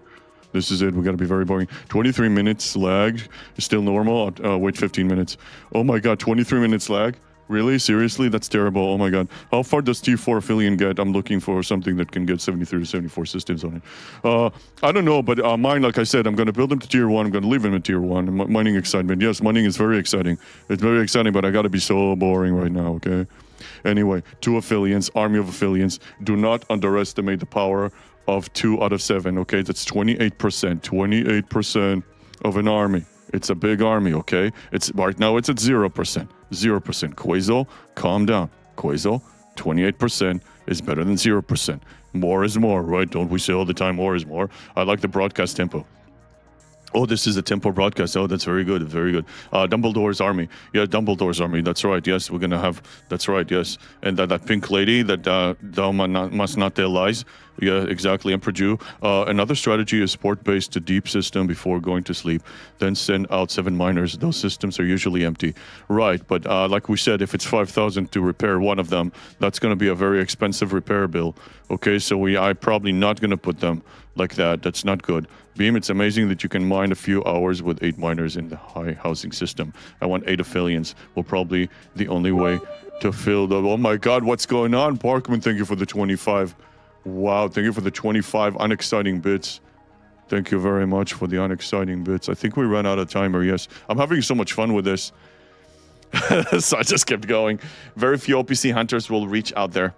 This is it. We got to be very boring. 23 minutes lag is still normal. Wait 15 minutes. Oh my God, 23 minutes lag? Really? Seriously? That's terrible. Oh my God. How far does T4 affiliate get? I'm looking for something that can get 73 to 74 systems on it. I don't know, but mine, like I said, I'm going to build them to tier 1. I'm going to leave them at tier 1. Mining excitement. Yes, mining is very exciting. It's very exciting, but I got to be so boring right now, okay? Anyway, 2 affiliates, army of affiliates. Do not underestimate the power of 2 out of 7, okay? That's 28%. 28% of an army. It's a big army, okay? It's right now it's at 0%. 0%. Quasel, calm down. Quasel, 28% is better than 0%. More is more, right? Don't we say all the time more is more? I like the broadcast tempo. Oh, this is a tempo broadcast. Oh, that's very good. Very good. Dumbledore's army. Yeah, Dumbledore's army. That's right. Yes, we're going to have... That's right, yes. And that pink lady that thou must not tell lies. Yeah, exactly. Emperor Jew. Another strategy is port-based to deep system before going to sleep. Then send out 7 miners. Those systems are usually empty. Right, but like we said, if it's 5,000 to repair one of them, that's going to be a very expensive repair bill. Okay, so I'm probably not going to put them like that. That's not good. Beam, it's amazing that you can mine a few hours with 8 miners in the high housing system. I want 8 affiliates. Well, probably the only way to fill the... Oh my God, what's going on? Parkman, thank you for the 25. Wow, thank you for the 25 unexciting bits. Thank you very much for the unexciting bits. I think we ran out of timer, yes. I'm having so much fun with this. So I just kept going. Very few OPC hunters will reach out there.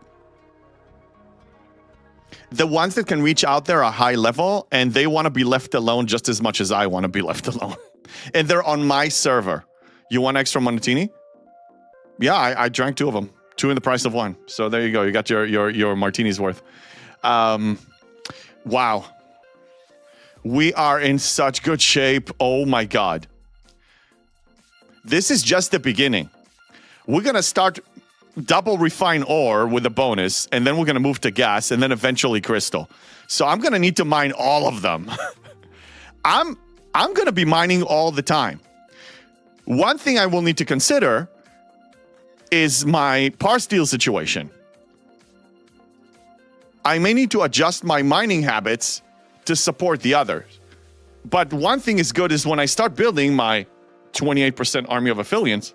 The ones that can reach out there are high level, and they want to be left alone just as much as I want to be left alone. And they're on my server. You want extra Monotini? Yeah, I drank 2 of them. 2 in the price of 1. So there you go. You got your martini's worth. Wow. We are in such good shape. Oh my God. This is just the beginning. We're going to start double refine ore with a bonus, and then we're going to move to gas, and then eventually crystal. So I'm going to need to mine all of them. I'm going to be mining all the time. One thing I will need to consider is my parse deal situation. I may need to adjust my mining habits to support the others. But one thing is good is when I start building my 28% army of affiliates,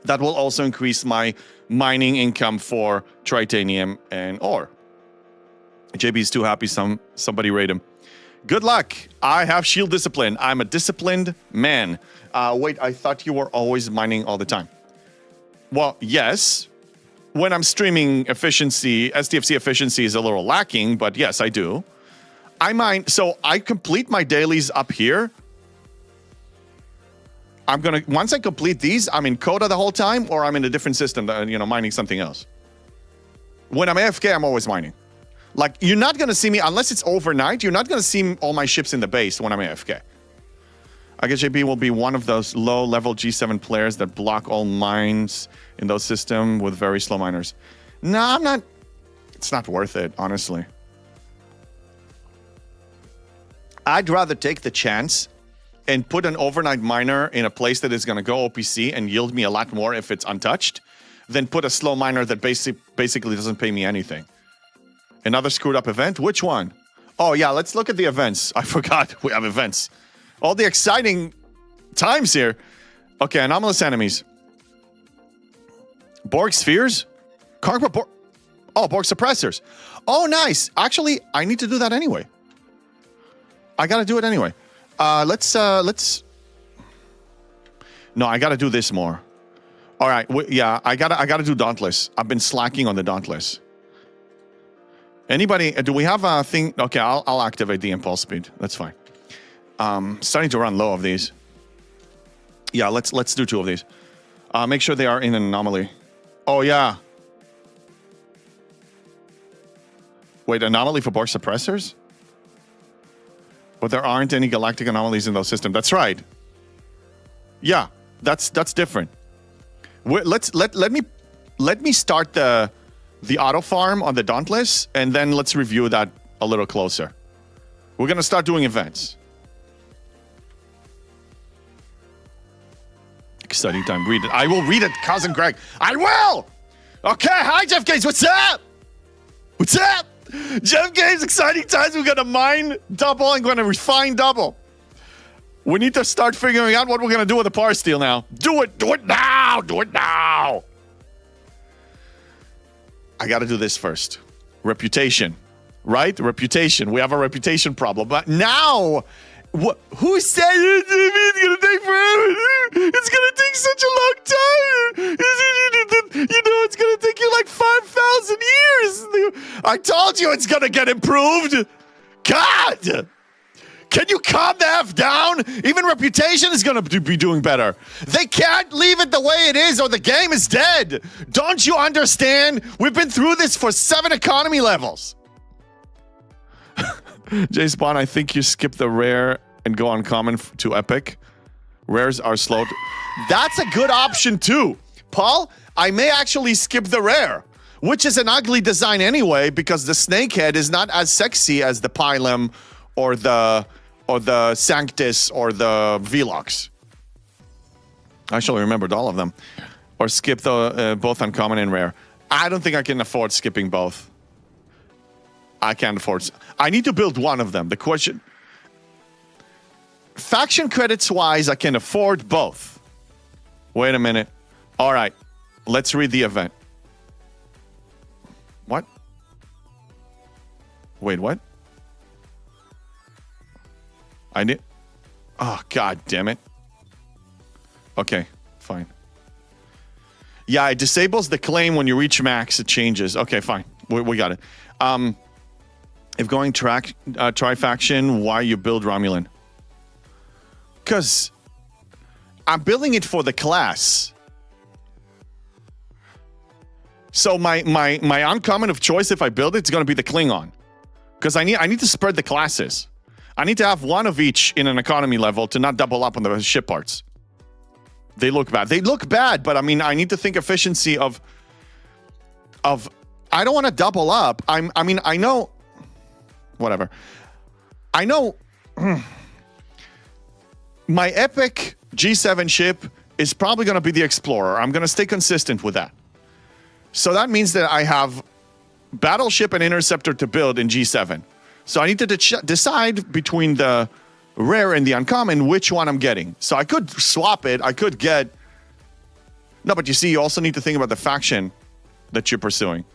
that will also increase my mining income for titanium and ore. JB is too happy. Somebody rate him. Good luck. I have shield discipline. I'm a disciplined man. Wait, I thought you were always mining all the time. Well, yes. When I'm streaming efficiency, STFC efficiency is a little lacking, but yes, I do. I mine. So I complete my dailies up here. Once I complete these, I'm in Coda the whole time, or I'm in a different system, mining something else. When I'm AFK, I'm always mining. Like, you're not going to see me, unless it's overnight, you're not going to see all my ships in the base when I'm AFK. I guess JP will be one of those low-level G7 players that block all mines in those systems with very slow miners. No, I'm not. It's not worth it, honestly. I'd rather take the chance and put an overnight miner in a place that is going to go OPC and yield me a lot more if it's untouched, than put a slow miner that basically doesn't pay me anything. Another screwed up event? Which one? Oh, yeah, let's look at the events. I forgot we have events. All the exciting times here. Okay, anomalous enemies. Borg spheres? Borg suppressors. Oh, nice. Actually, I need to do that anyway. I got to do it anyway. Let's... No, I got to do this more. All right. Yeah, I gotta do Dauntless. I've been slacking on the Dauntless. Anybody? Do we have a thing? Okay, I'll activate the impulse speed. That's fine. Starting to run low of these. Yeah, let's do 2 of these. Make sure they are in an anomaly. Oh yeah. Wait, anomaly for Borg suppressors? But there aren't any galactic anomalies in those systems. That's right. Yeah, that's different. Let me start the auto farm on the Dauntless, and then let's review that a little closer. We're gonna start doing events. Exciting time. Read it. I will read it, cousin Greg. I will. Okay. Hi, Jeff Gates. What's up? What's up? Jeff Games, exciting times. We're going to mine double and going to refine double. We need to start figuring out what we're going to do with the power steel now. Do it. Do it now. Do it now. I got to do this first. Reputation. Right? Reputation. We have a reputation problem. But now, who said it's going to take forever? It's going to take such a long time. You know, it's going to take you like 5,000 years. I told you it's going to get improved. God! Can you calm the F down? Even Reputation is going to be doing better. They can't leave it the way it is or the game is dead. Don't you understand? We've been through this for 7 economy levels. J Spawn, I think you skip the rare and go uncommon to epic. Rares are slow. That's a good option too. Paul, I may actually skip the rare, which is an ugly design anyway, because the snakehead is not as sexy as the Pylum or the Sanctus or the Velox. I actually remembered all of them. Or skip the both uncommon and rare. I don't think I can afford skipping both. I can't afford. I need to build one of them. The question. Faction credits wise, I can afford both. Wait a minute. All right. Let's read the event. What? Wait, what? I need. Oh, God damn it. Okay, fine. Yeah, it disables the claim when you reach max, it changes. Okay, fine. We got it. If going tri-faction, why you build Romulan? Because I'm building it for the class. So my uncommon of choice, if I build it, it's going to be the Klingon. Because I need to spread the classes. I need to have one of each in an economy level to not double up on the ship parts. They look bad. They look bad, but I mean, I need to think efficiency of I don't want to double up. I mean, I know. Whatever. I know. My epic G7 ship is probably going to be the Explorer. I'm going to stay consistent with that. So that means that I have Battleship and Interceptor to build in G7. So I need to decide between the rare and the uncommon which one I'm getting. So I could swap it. I could get... No, but you see, you also need to think about the faction that you're pursuing.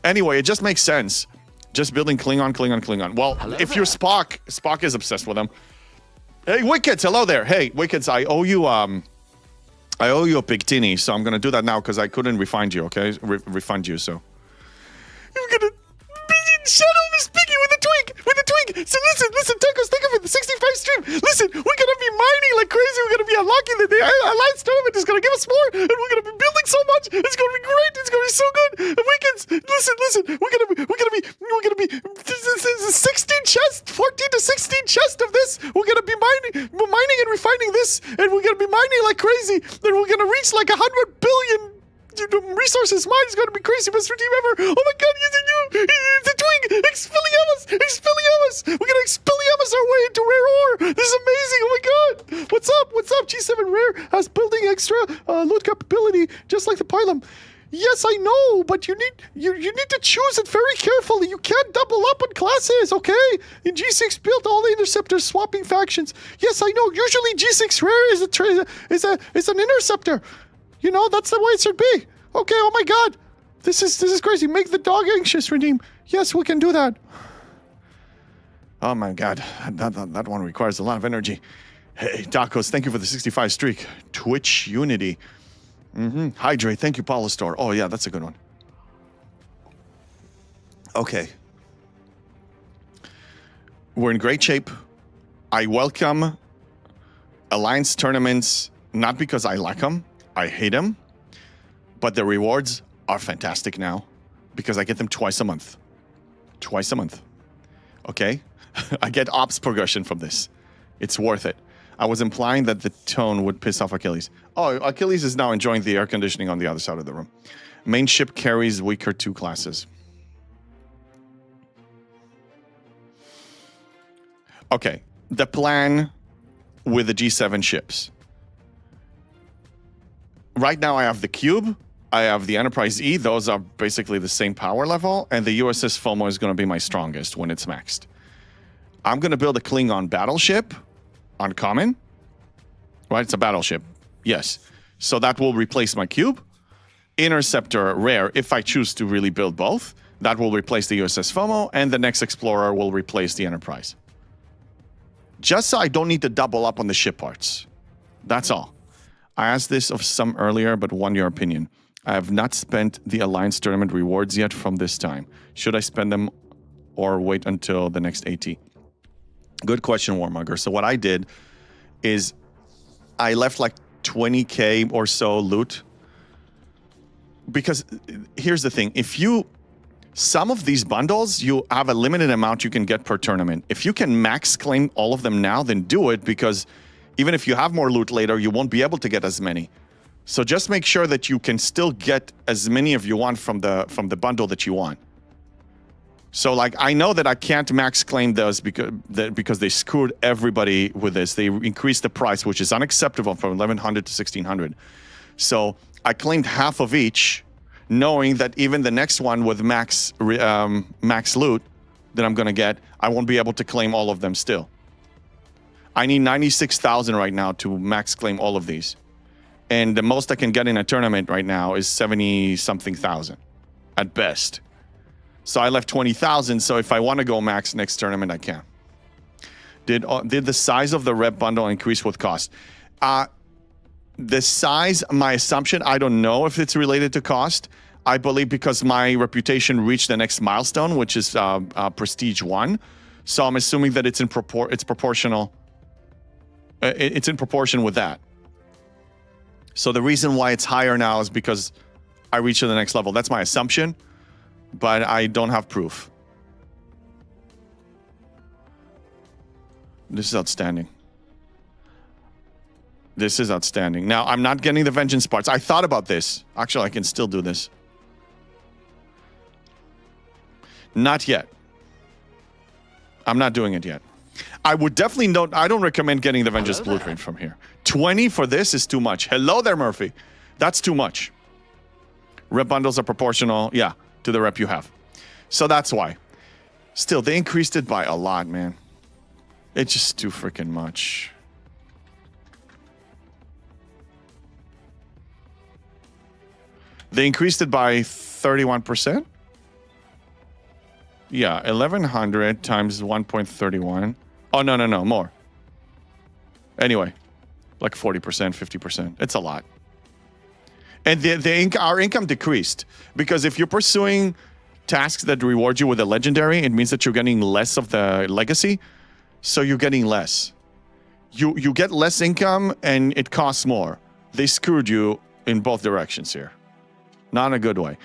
Anyway, it just makes sense. Just building Klingon. Well, hello if you're Spock is obsessed with them. Hey, Wickets, hello there. Hey, Wickets, I owe you a Pictini, so I'm gonna do that now because I couldn't refund you. Okay, refund you. So I'm gonna shadow Miss Piggy with a twink. So listen, Tacos, thank you for the 65 stream. Listen, we're gonna be mining like crazy. We're gonna be unlocking the Alliance tournament is gonna give us more, and we're gonna be building so much. It's gonna be great. It's gonna be so good. And Wickets, listen. We're gonna be 16 chests, 14 to 16 chests of this. We're gonna be mining and refining this, and we're gonna be mining like crazy. And we're gonna reach like 100 billion. Resources mine is going to be crazy, best team ever. Oh my God, it's a twig. Expelliarmus. We're going to Expelliarmus our way into rare ore. This is amazing. Oh my God. What's up? G7 Rare has building extra loot capability, just like the Pylum. Yes, I know, but you need to choose it very carefully. You can't double up on classes, okay? In G6 build all the interceptors swapping factions. Yes, I know. Usually G6 Rare is an interceptor. You know, that's the way it should be. Okay, oh my God. This is crazy. Make the dog anxious, redeem. Yes, we can do that. Oh my God. That one requires a lot of energy. Hey, Tacos, thank you for the 65 streak. Twitch Unity. Hydrate. Thank you, Polystor. Oh, yeah, that's a good one. Okay. We're in great shape. I welcome Alliance tournaments, not because I like them. I hate them. But the rewards are fantastic now because I get them twice a month. Twice a month. Okay? I get ops progression from this. It's worth it. I was implying that the tone would piss off Achilles. Oh, Achilles is now enjoying the air conditioning on the other side of the room. Main ship carries weaker 2 classes. Okay. The plan with the G7 ships. Right now I have the Cube. I have the Enterprise E. Those are basically the same power level. And the USS FOMO is going to be my strongest when it's maxed. I'm going to build a Klingon battleship. Uncommon, right? It's a battleship. Yes. So that will replace my Cube. Interceptor rare, if I choose to really build both. That will replace the USS FOMO, and the next Explorer will replace the Enterprise. Just so I don't need to double up on the ship parts. That's all. I asked this of some earlier, but want your opinion. I have not spent the Alliance Tournament rewards yet from this time. Should I spend them or wait until the next AT? Good question, Warmonger. So what I did is I left like 20K or so loot. Because here's the thing. If you... Some of these bundles, you have a limited amount you can get per tournament. If you can max claim all of them now, then do it. Because even if you have more loot later, you won't be able to get as many. So just make sure that you can still get as many of you want from the bundle that you want. So, like, I know that I can't max claim those because they screwed everybody with this. They increased the price, which is unacceptable, from 1,100 to 1,600. So, I claimed half of each, knowing that even the next one with max loot that I'm going to get, I won't be able to claim all of them still. I need 96,000 right now to max claim all of these. And the most I can get in a tournament right now is 70-something thousand at best. So I left 20,000, so if I want to go max next tournament, I can. Did the size of the rep bundle increase with cost? The size, my assumption, I don't know if it's related to cost. I believe because my reputation reached the next milestone, which is Prestige 1. So I'm assuming that it's proportional. It's in proportion with that. So the reason why it's higher now is because I reached to the next level. That's my assumption. But I don't have proof. This is outstanding. This is outstanding. Now, I'm not getting the Vengeance parts. I thought about this. Actually, I can still do this. Not yet. I'm not doing it yet. I would definitely not. I don't recommend getting the Vengeance Blueprint from here. 20 for this is too much. Hello there, Murphy. That's too much. Rep bundles are proportional. Yeah. To the rep you have. So that's why. Still, they increased it by a lot, man. It's just too freaking much. They increased it by 31%? Yeah, 1,100 times 1.31. Oh, no, more. Anyway, like 40%, 50%. It's a lot. And our income decreased because if you're pursuing tasks that reward you with a legendary, it means that you're getting less of the legacy, so you're getting less. You get less income and it costs more. They screwed you in both directions here. Not in a good way.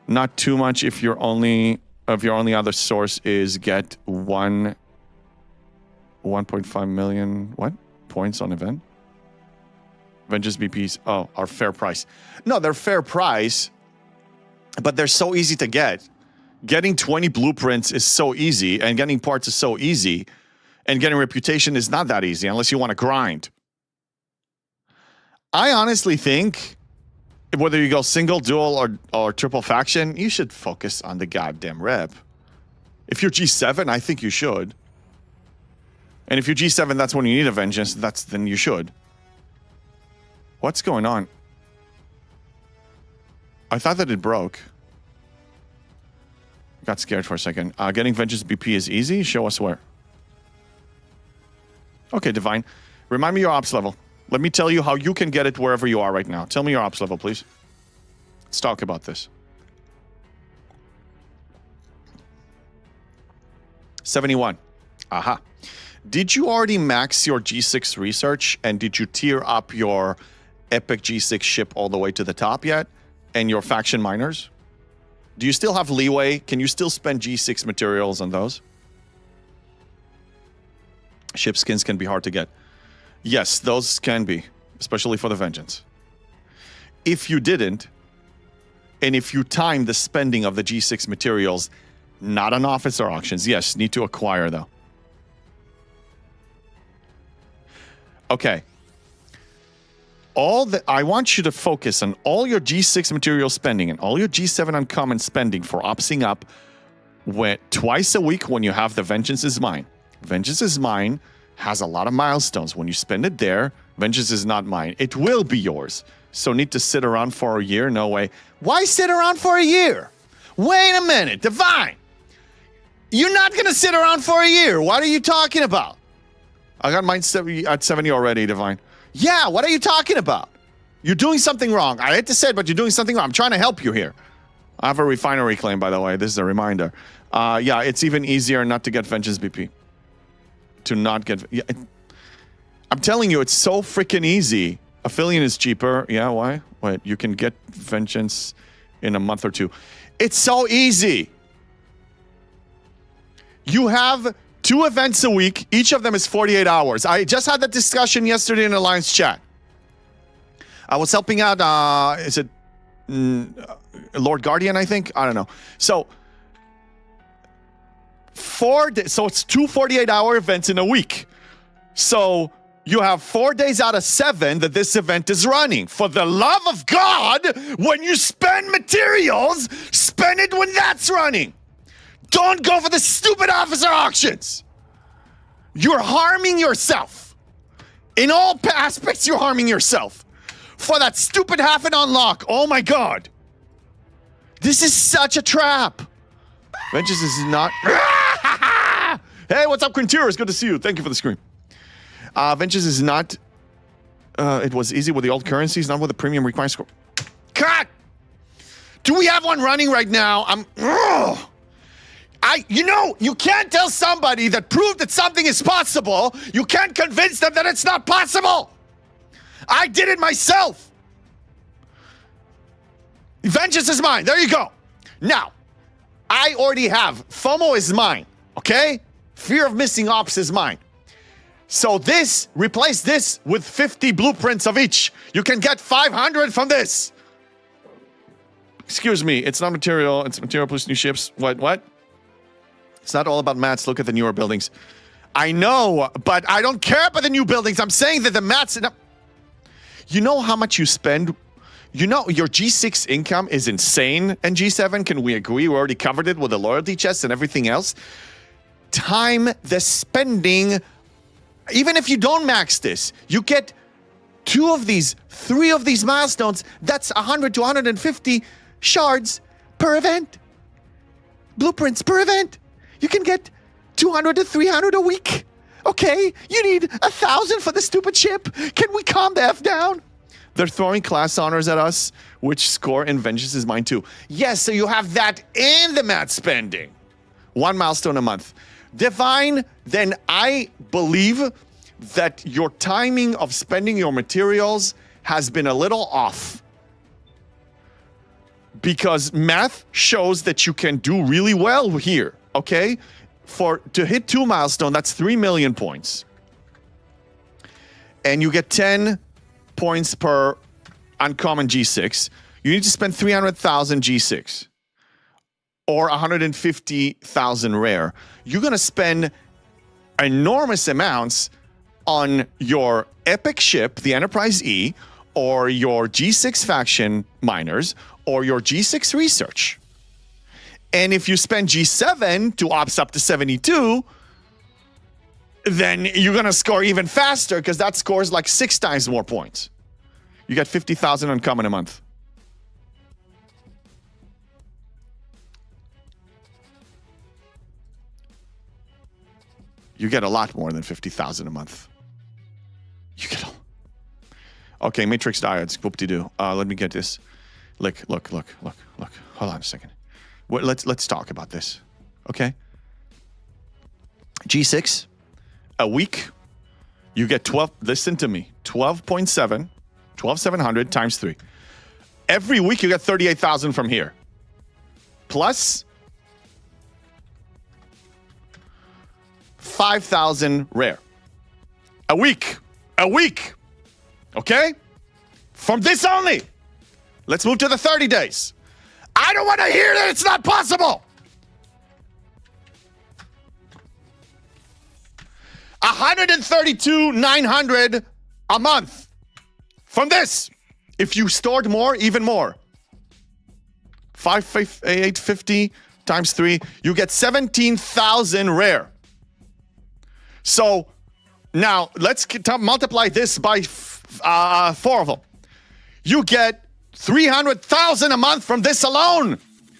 Not too much if your only other source is get 1.5 million points on event. Vengeance BPs, are fair price. No, they're fair price, but they're so easy to get. Getting 20 blueprints is so easy, and getting parts is so easy, and getting reputation is not that easy unless you want to grind. I honestly think whether you go single, dual, or triple faction, you should focus on the goddamn rep. If you're G7, I think you should. And if you're G7, that's when you need a Vengeance, then you should. What's going on? I thought that it broke. Got scared for a second. Getting Vengeance BP is easy? Show us where. Okay, Divine. Remind me your ops level. Let me tell you how you can get it wherever you are right now. Tell me your ops level, please. Let's talk about this. 71. Aha. Did you already max your G6 research, and did you tier up your epic G6 ship all the way to the top yet? And your faction miners? Do you still have leeway? Can you still spend G6 materials on those? Ship skins can be hard to get. Yes, those can be, especially for the Vengeance. If you didn't, and if you time the spending of the G6 materials, not on officer auctions, yes, need to acquire though. Okay. I want you to focus on all your G6 material spending and all your G7 uncommon spending for opsing up twice a week when you have the Vengeance is Mine. Vengeance is Mine has a lot of milestones. When you spend it there, Vengeance is not mine. It will be yours. So need to sit around for a year? No way. Why sit around for a year? Wait a minute, Divine. You're not going to sit around for a year. What are you talking about? I got mine at 70 already, Divine. Yeah, what are you talking about? You're doing something wrong. I hate to say it, but you're doing something wrong. I'm trying to help you here. I have a refinery claim, by the way. This is a reminder. Yeah, it's even easier not to get Vengeance BP. To not get... Yeah, I'm telling you, it's so freaking easy. Affiliate is cheaper. Yeah, why? Wait, you can get Vengeance in a month or two. It's so easy. You have 2 events a week. Each of them is 48 hours. I just had that discussion yesterday in Alliance chat. I was helping out, is it Lord Guardian, I think? I don't know. So, so it's 2 48-hour events in a week. So you have 4 days out of 7 that this event is running. For the love of God, when you spend materials, spend it when that's running. Don't go for the stupid officer auctions. You're harming yourself. In all aspects, you're harming yourself. For that stupid half an unlock. Oh my God. This is such a trap. Vengeance is not... Hey, what's up, Quintier? It's good to see you. Thank you for the screen. Vengeance is not... it was easy with the old currencies, not with the premium required score. Cut! Do we have one running right now? You know, you can't tell somebody that proved that something is possible. You can't convince them that it's not possible. I did it myself. Vengeance is mine. There you go. Now, I already have. FOMO is mine. Okay? Fear of missing ops is mine. So this, replace this with 50 blueprints of each. You can get 500 from this. Excuse me, it's not material. It's material plus new ships. What? It's not all about mats. Look at the newer buildings. I know, but I don't care about the new buildings. I'm saying that the mats... You know how much you spend? You know, your G6 income is insane. And G7, can we agree? We already covered it with the loyalty chest and everything else. Time the spending. Even if you don't max this, you get 2 of these, 3 of these milestones. That's 100 to 150 shards per event. Blueprints per event. You can get 200 to 300 a week. Okay, you need 1,000 for the stupid ship. Can we calm the F down? They're throwing class honors at us, which score in Vengeance is mine too. Yes, so you have that and the mat spending. 1 milestone a month. Divine, then I believe that your timing of spending your materials has been a little off. Because math shows that you can do really well here, okay? To hit 2 milestone, that's 3 million points. And you get 10 points per uncommon G6. You need to spend 300,000 G6 or 150,000 rare. You're going to spend enormous amounts on your epic ship, the Enterprise E, or your G6 faction miners, or your G6 research. And if you spend G7 to ops up to 72, then you're going to score even faster because that scores like 6 times more points. You get 50,000 uncommon a month. You get a lot more than 50,000 a month. Okay, matrix diodes. Whoop-de-doo. Let me get this. Look. Hold on a second. Let's talk about this. Okay? G6, a week, you get 12, listen to me, 12.7, 12,700 times 3. Every week you get 38,000 from here. Plus 5,000 rare. A week. Okay? From this only. Let's move to the 30 days. I don't want to hear that it's not possible. 132,900 a month from this. If you stored more, even more. 850 times 3, you get 17,000 rare. So now let's multiply this by 4 of them. You get 300,000 a month from this alone.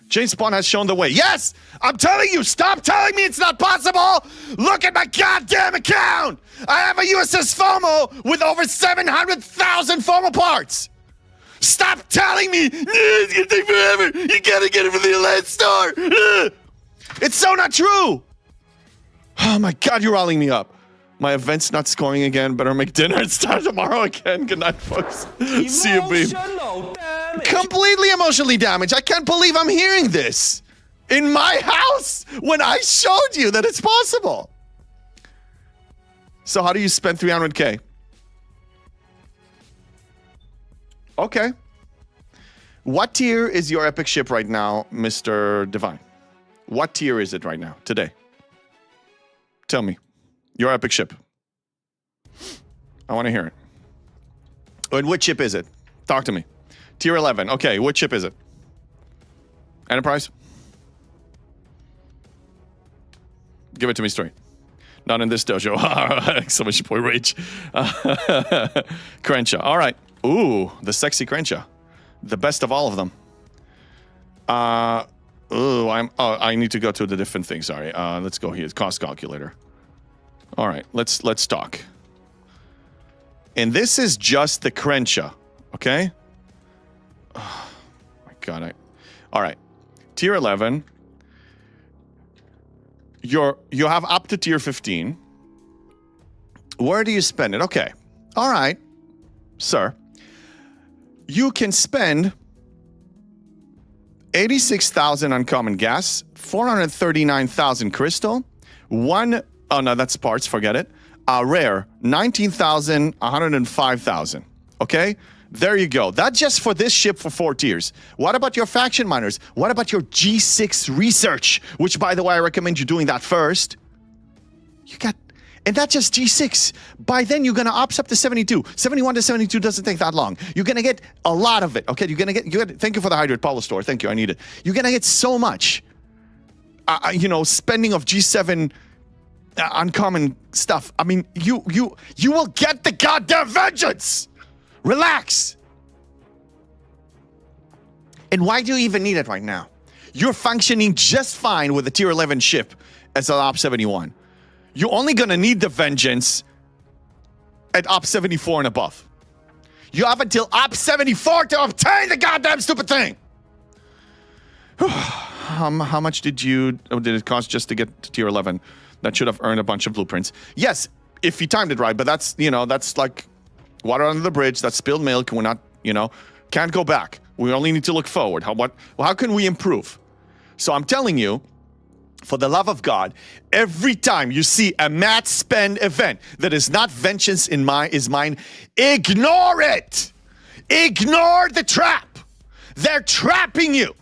James Bond has shown the way. Yes, I'm telling you, stop telling me it's not possible. Look at my goddamn account. I have a USS FOMO with over 700,000 FOMO parts. Stop telling me it's gonna take forever. You gotta get it from the Alliance store. It's so not true. Oh my God, you're riling me up. My event's not scoring again. Better make dinner and start tomorrow again. Good night, folks. See you, babe. Completely emotionally damaged. I can't believe I'm hearing this in my house when I showed you that it's possible. So how do you spend 300K? Okay. What tier is your epic ship right now, Mr. Divine? What tier is it right now, today? Tell me. Your epic ship. I want to hear it. And which ship is it? Talk to me. Tier 11. Okay, which ship is it? Enterprise? Give it to me straight. Not in this dojo. Exclamation point rage. Crenshaw. All right. Ooh, the sexy Crenshaw. The best of all of them. I need to go to the different thing. Sorry. Let's go here. Cost calculator. All right, let's talk. And this is just the Crenshaw, okay? Oh my God, all right. Tier 11. You have up to tier 15. Where do you spend it? Okay. All right, sir. You can spend 86,000 uncommon gas, 439,000 crystal, oh no, that's parts, forget it. Rare, 19,000, 105,000. Okay? There you go. That's just for this ship for 4 tiers. What about your faction miners? What about your G6 research? Which, by the way, I recommend you doing that first. And that's just G6. By then, you're going to ops up to 72. 71 to 72 doesn't take that long. You're going to get a lot of it. Okay? You're going to get, thank you for the Hydrate Polo store. Thank you. I need it. You're going to get so much, spending of G7 uncommon stuff. I mean, you will get the goddamn vengeance. Relax. And why do you even need it right now? You're functioning just fine with a tier 11 ship as an Op 71. You're only gonna need the vengeance at Op 74 and above. You have until Op 74 to obtain the goddamn stupid thing. How much did it cost just to get to tier 11? That should have earned a bunch of blueprints. Yes, if you timed it right, but that's like water under the bridge. That's spilled milk. We're not, can't go back. We only need to look forward. How can we improve? So I'm telling you, for the love of God, every time you see a Matt spend event that is not vengeance is mine, ignore it. Ignore the trap. They're trapping you.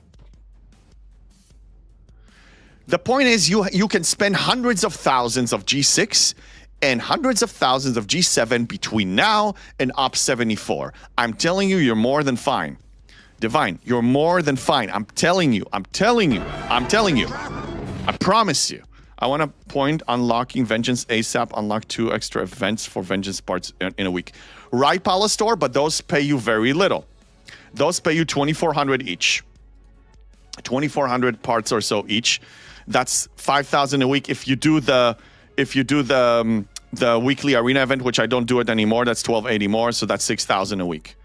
The point is you can spend hundreds of thousands of G6 and hundreds of thousands of G7 between now and Op 74. I'm telling you, you're more than fine. Divine, you're more than fine. I'm telling you. I promise you. I want to point unlocking Vengeance ASAP. Unlock 2 extra events for Vengeance parts in a week. Right, Palo Store, but those pay you very little. Those pay you 2,400 each. 2,400 parts or so each. That's 5,000 a week. If you do the the weekly arena event, which I don't do it anymore. That's 1280 more, so that's 6,000 a week.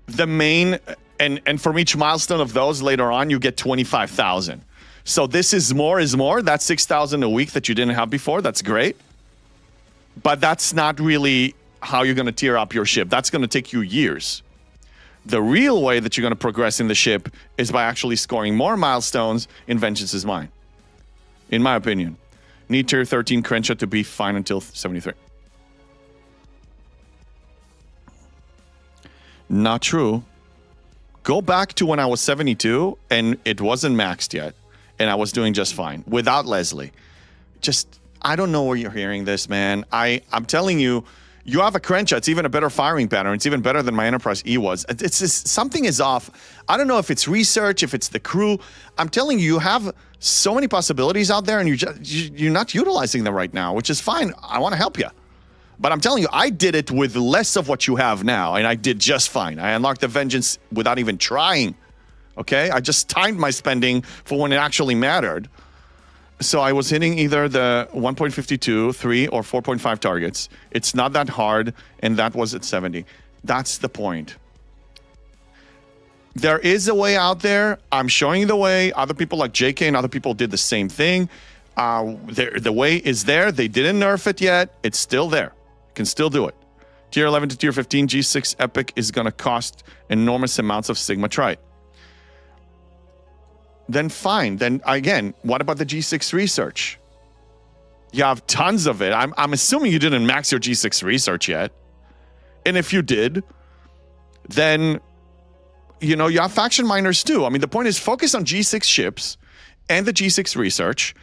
The main, and from each milestone of those later on, you get 25,000. So this is more. That's 6,000 a week that you didn't have before. That's great. But that's not really how you're going to tier up your ship. That's going to take you years. The real way that you're going to progress in the ship is by actually scoring more milestones in Vengeance's Mine. In my opinion. Need tier 13 Crenshaw to be fine until 73. Not true. Go back to when I was 72 and it wasn't maxed yet. And I was doing just fine without Leslie. Just, I don't know where you're hearing this, man. I'm telling you, you have a Crenshaw. It's even a better firing pattern. It's even better than my Enterprise E was. It's just, something is off. I don't know if it's research, if it's the crew. I'm telling you, you have so many possibilities out there and you're not utilizing them right now, which is fine. I want to help you. But I'm telling you, I did it with less of what you have now, and I did just fine. I unlocked the Vengeance without even trying, okay? I just timed my spending for when it actually mattered. So I was hitting either the 1.52, 3, or 4.5 targets. It's not that hard, and that was at 70. That's the point. There is a way out there. I'm showing you the way. Other people like JK and other people did the same thing. The way is there. They didn't nerf it yet. It's still there. Can still do it. Tier 11 to tier 15 G6 Epic is going to cost enormous amounts of Sigma Trite. Then fine. Then again, what about the G6 research? You have tons of it. I'm assuming you didn't max your G6 research yet. And if you did, then you know you have faction miners too. I mean, the point is focus on G6 ships and the G6 research.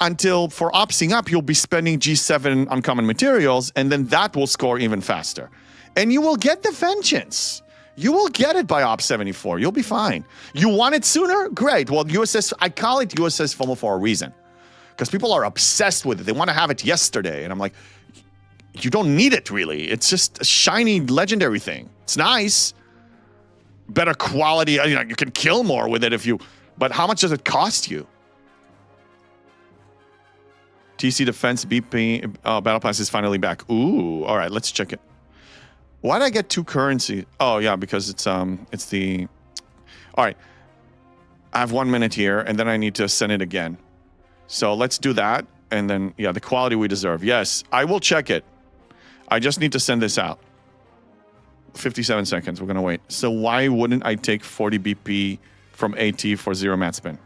Until for opsing up, you'll be spending G7 uncommon materials, and then that will score even faster. And you will get the Vengeance. You will get it by Op 74. You'll be fine. You want it sooner? Great. Well, USS, I call it USS FOMO for a reason. Because people are obsessed with it. They want to have it yesterday. And I'm like, you don't need it, really. It's just a shiny, legendary thing. It's nice. Better quality. You know, you can kill more with it if you... But how much does it cost you? TC Defense BP Battle Pass is finally back. Ooh, all right, let's check it. Why did I get 2 currency? Oh yeah, because it's the. All right, I have 1 minute here, and then I need to send it again. So let's do that, and then yeah, the quality we deserve. Yes, I will check it. I just need to send this out. 57 seconds. We're gonna wait. So why wouldn't I take 40 BP from AT for 0 mat spin?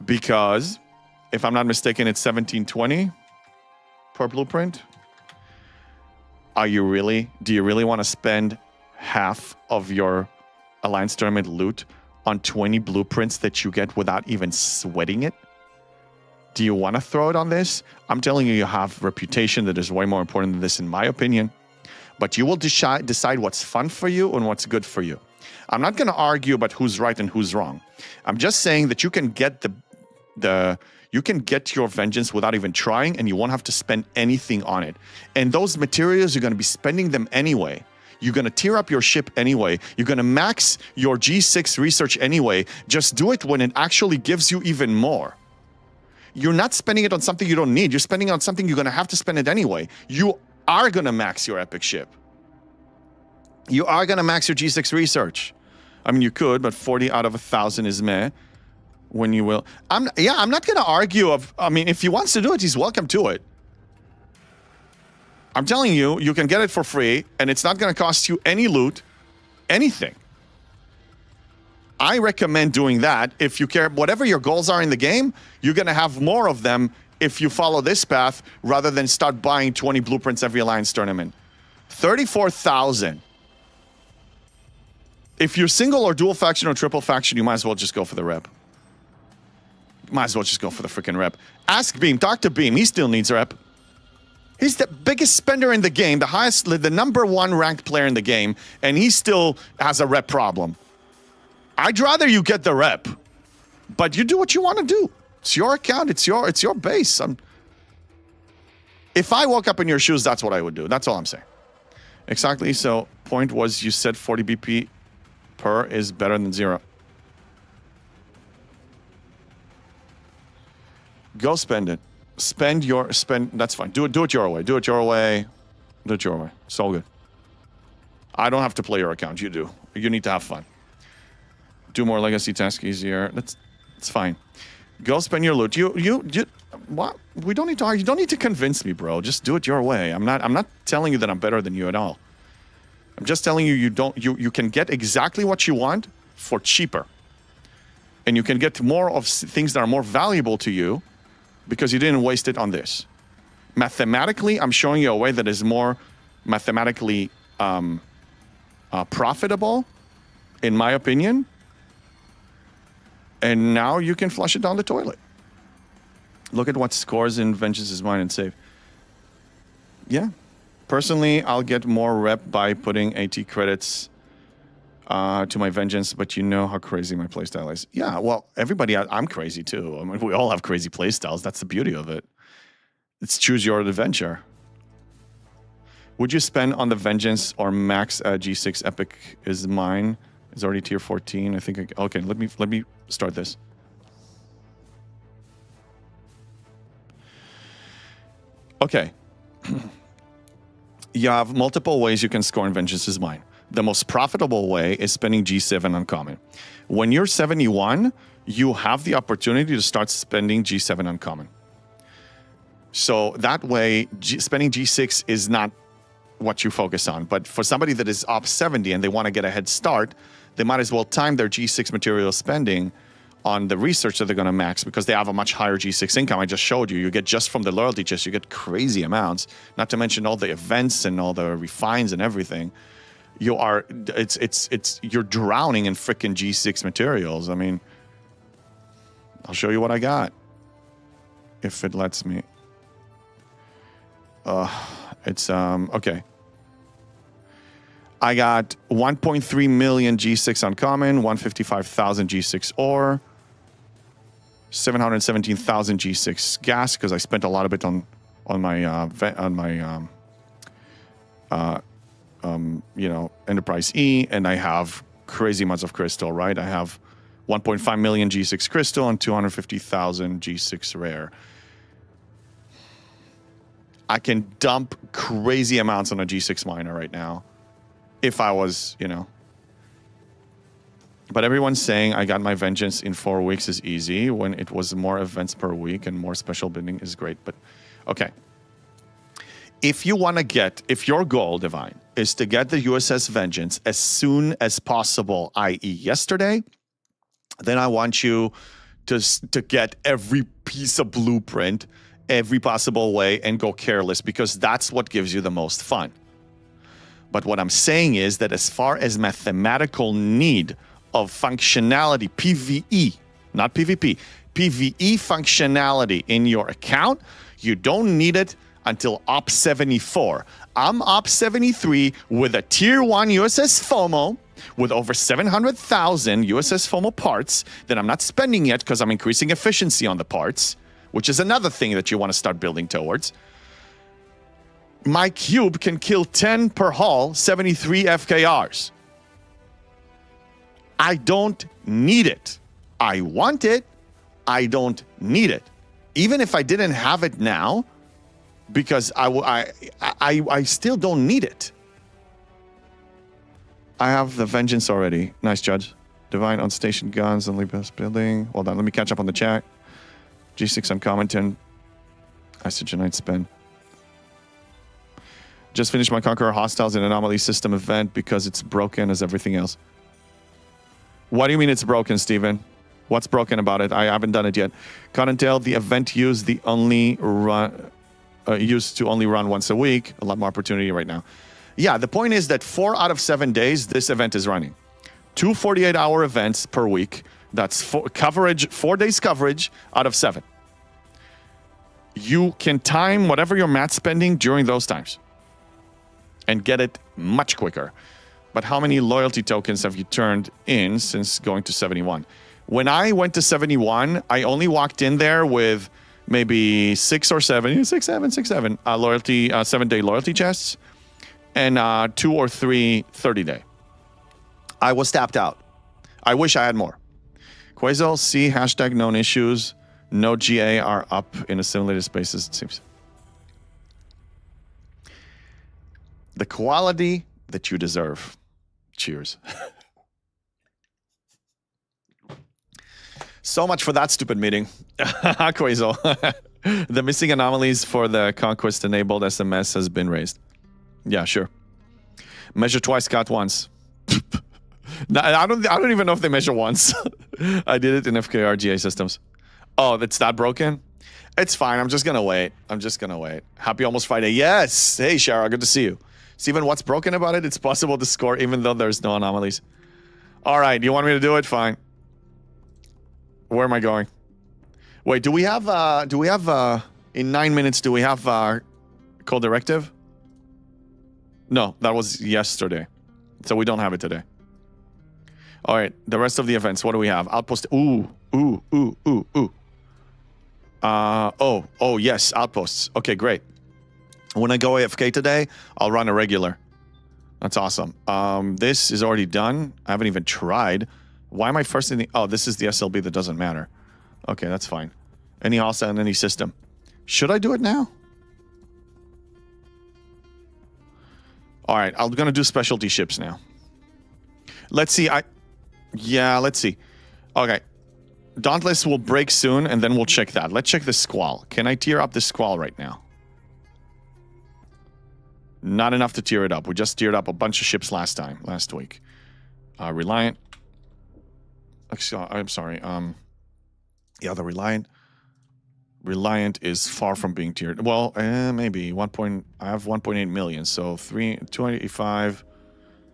Because, if I'm not mistaken, it's 1720 per blueprint. Do you really want to spend half of your Alliance Tournament loot on 20 blueprints that you get without even sweating it? Do you want to throw it on this? I'm telling you, you have reputation that is way more important than this, in my opinion. But you will decide what's fun for you and what's good for you. I'm not going to argue about who's right and who's wrong. I'm just saying that you can get you can get your Vengeance without even trying, and you won't have to spend anything on it. And those materials, you're going to be spending them anyway. You're going to tier up your ship anyway. You're going to max your G6 research anyway. Just do it when it actually gives you even more. You're not spending it on something you don't need. You're spending it on something you're going to have to spend it anyway. You are going to max your epic ship. You are going to max your G6 research. I mean, you could, but 40 out of 1,000 is meh. When you will. I'm not going to argue I mean, if he wants to do it, he's welcome to it. I'm telling you, you can get it for free, and it's not going to cost you any loot, anything. I recommend doing that. If you care, whatever your goals are in the game, you're going to have more of them if you follow this path rather than start buying 20 blueprints every Alliance tournament. 34,000. If you're single or dual faction or triple faction, you might as well just go for the rep. Might as well just go for the freaking rep. Ask Beam. Talk to Beam. He still needs rep. He's the biggest spender in the game, the #1 ranked player in the game, and he still has a rep problem. I'd rather you get the rep, but you do what you want to do. It's your account. It's your base. If I woke up in your shoes, that's what I would do. That's all I'm saying. Exactly. So point was you said 40 BP per is better than 0. Go spend it. Spend. That's fine. Do it your way. Do it your way. Do it your way. It's all good. I don't have to play your account. You do. You need to have fun. Do more legacy tasks easier. It's fine. Go spend your loot. You what? We don't need to argue. You don't need to convince me, bro. Just do it your way. I'm not telling you that I'm better than you at all. I'm just telling you you can get exactly what you want for cheaper. And you can get more of things that are more valuable to you because you didn't waste it on this. Mathematically, I'm showing you a way that is more mathematically profitable, in my opinion. And now you can flush it down the toilet. Look at what scores in Vengeance's Mine and Save. Yeah. Personally, I'll get more rep by putting AT credits to my Vengeance, but you know how crazy my playstyle is. Yeah, well, everybody, I'm crazy too. I mean, we all have crazy playstyles. That's the beauty of it. It's choose your adventure. Would you spend on the Vengeance or max G6 Epic is mine? It's already tier 14. I think. Okay, let me start this. Okay. You have multiple ways you can score in Vengeance's Mine. The most profitable way is spending G7 uncommon. When you're 71, you have the opportunity to start spending G7 uncommon. So that way, spending G6 is not what you focus on. But for somebody that is up 70 and they want to get a head start, they might as well time their G6 material spending on the research that they're going to max because they have a much higher G6 income. I just showed you. You get just from the loyalty chest, you get crazy amounts. Not to mention all the events and all the refines and everything. You're drowning in freaking G6 materials. I mean, I'll show you what I got if it lets me. Okay. I got 1.3 million G6 uncommon, 155,000 G6 ore, 717,000 G6 gas because I spent a lot of it on my Enterprise E, and I have crazy amounts of crystal, right? I have 1.5 million G6 crystal and 250,000 G6 rare. I can dump crazy amounts on a G6 miner right now. If I was, But everyone's saying I got my Vengeance in 4 weeks is easy when it was more events per week and more special bidding is great. But, okay. If your goal, Divine, is to get the USS Vengeance as soon as possible, i.e. yesterday, then I want you to get every piece of blueprint every possible way and go careless because that's what gives you the most fun. But what I'm saying is that as far as mathematical need of functionality, PvE, not PvP, PvE functionality in your account, you don't need it until Op 74. I'm Op 73 with a Tier 1 USS FOMO with over 700,000 USS FOMO parts that I'm not spending yet because I'm increasing efficiency on the parts, which is another thing that you want to start building towards. My cube can kill 10 per hull, 73 FKRs. I don't need it. I want it. I don't need it. Even if I didn't have it now, because I still don't need it. I have the Vengeance already. Nice, Judge. Divine on station guns, only best building. Hold on, let me catch up on the chat. G6 uncommon 10. Isogenite spend. Just finished my Conqueror Hostiles and Anomaly System event because it's broken as everything else. What do you mean it's broken, Steven? What's broken about it? I haven't done it yet. Cottontail, the event used to only run once a week. A lot more opportunity right now. Yeah, the point is that 4 out of 7 days this event is running. 2 48-hour events per week. That's 4 days coverage out of 7. You can time whatever your mat spending during those times and get it much quicker. But how many loyalty tokens have you turned in since going to 71? When I went to 71, I only walked in there with maybe 6 or 7 loyalty 7-day loyalty chests and 2 or 3 30-day. I was tapped out. I wish I had more. Quasel, see hashtag known issues. No GA are up in assimilated spaces, it seems. The quality that you deserve. Cheers. So much for that stupid meeting. Quasel. The missing anomalies for the Conquest enabled SMS has been raised. Yeah, sure. Measure twice, cut once. No, I don't even know if they measure once. I did it in FKRGA systems. Oh, it's that broken? It's fine. I'm just gonna wait. Happy almost Friday. Yes. Hey, Shara, good to see you. Steven, what's broken about it? It's possible to score even though there's no anomalies. All right. You want me to do it? Fine. Where am I going? Wait, do we have in 9 minutes, do we have call directive? No, that was yesterday. So we don't have it today. All right, the rest of the events, what do we have? Outpost, ooh. Oh, yes, outposts. Okay, great. When I go AFK today, I'll run a regular. That's awesome. This is already done. I haven't even tried. Why am I first in the... Oh, this is the SLB that doesn't matter. Okay, that's fine. Any ALSA and any system. Should I do it now? All right, I'm going to do specialty ships now. Let's see. Yeah, let's see. Okay. Dauntless will break soon, and then we'll check that. Let's check the Squall. Can I tier up the Squall right now? Not enough to tier it up. We just tiered up a bunch of ships last week. Reliant. Actually, I'm sorry. Yeah, the Reliant is far from being tiered. Well, maybe I have 1.8 million, so 285,